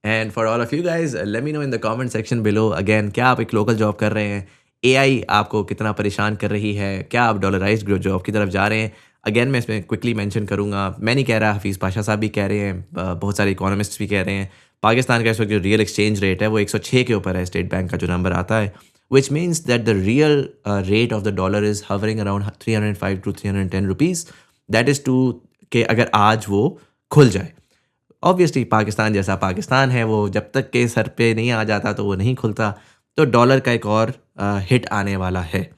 And for all of you guys, let me know in the comment section below again, क्या आप एक local job कर रहे हैं? एआई आपको कितना परेशान कर रही है? क्या आप डॉलराइज्ड जॉब की तरफ जा रहे हैं? अगेन मैं इसमें क्विकली मेंशन करूंगा, मैं नहीं कह रहा, हफीज़ पाशा साहब भी कह रहे हैं, बहुत सारे इकोनॉमिस्ट्स भी कह रहे हैं, पाकिस्तान का इस वक्त जो रियल एक्सचेंज रेट है वो 106 के ऊपर है, स्टेट बैंक का जो नंबर आता है, which means that the real rate of the dollar is hovering around 305 to 310 rupees. That is to कि अगर आज वो खुल जाए, ऑब्वियसली पाकिस्तान जैसा पाकिस्तान है, वो जब तक के सर पे नहीं आ जाता तो वो नहीं खुलता। तो डॉलर का एक और हिट आने वाला है।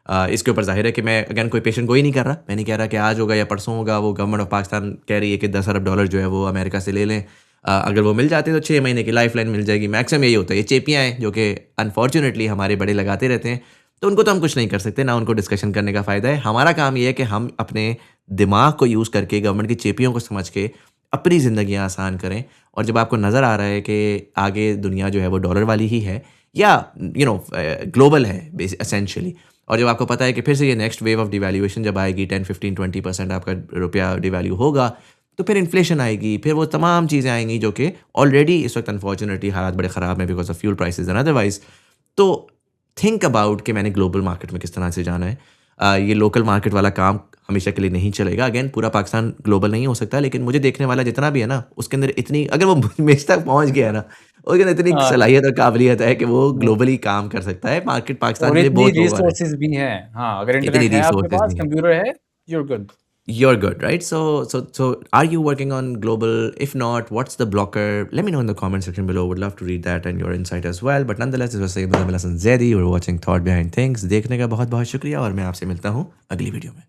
इसके ऊपर जाहिर है कि मैं अगेन कोई पेशेंट गोई नहीं कर रहा, मैं नहीं कह रहा कि आज होगा या परसों होगा। वो गवर्नमेंट ऑफ पाकिस्तान कह रही है कि 10 अरब डॉलर जो है वो अमेरिका से ले लें। अगर वो मिल जाते तो 6 महीने की लाइफ लाइन मिल जाएगी, मैक्सिमम यही होता है। ये चेपियाँ हैं जो कि अनफॉर्चुनेटली हमारे बड़े लगाते रहते हैं, तो उनको तो हम कुछ नहीं कर सकते, ना उनको डिस्कशन करने का फ़ायदा है। हमारा काम ये है कि हम अपने दिमाग को यूज़ करके गवर्नमेंट की चेपियों को समझ के अपनी ज़िंदगियाँ आसान करें। और जब आपको नज़र आ रहा है कि आगे दुनिया जो है वो डॉलर वाली ही है या ग्लोबल है एसेंशियली, और जब आपको पता है कि फिर से ये नेक्स्ट वेव ऑफ डिवैल्यूएशन जब आएगी 10, 15, 20% आपका रुपया डिवैल्यू होगा, तो फिर इन्फ्लेशन आएगी, फिर वो तमाम चीज़ें आएंगी जो कि ऑलरेडी इस वक्त अनफॉर्चुनेटली हालात बड़े ख़राब हैं because of fuel prices and otherwise. तो थिंक अबाउट कि मैंने ग्लोबल मार्केट में किस तरह से जाना है। ये लोकल मार्केट वाला काम हमेशा के लिए नहीं चलेगा। अगेन पूरा पाकिस्तान ग्लोबल नहीं हो सकता, लेकिन मुझे देखने वाला जितना भी है ना, उसके अंदर इतनी अगर वो मुझ तक पहुंच गया है ना, उसके अंदर इतनी हाँ, सलाहियत और काबिलियत है कि वो हुँ, ग्लोबली काम कर सकता है। मार्केट पाकिस्तान और के लिए इतनी बहुत ओवर है, रिसोर्सेज़ भी हैं। हाँ, अगर इतनी इंटरनेट है आपके रिसोर्सेज पास, नहीं है। कंप्यूटर है, you are good. You're good, right? So, are you working on global? If not, what's the blocker? Let me know in the comment section below. Would love to read that and your insight as well. But nonetheless, this was Sayyid Muzamil Hasan Zaidi. You were watching Thought Behind Things. देखने का बहुत बहुत शुक्रिया और मैं आपसे मिलता हूँ अगली वीडियो में।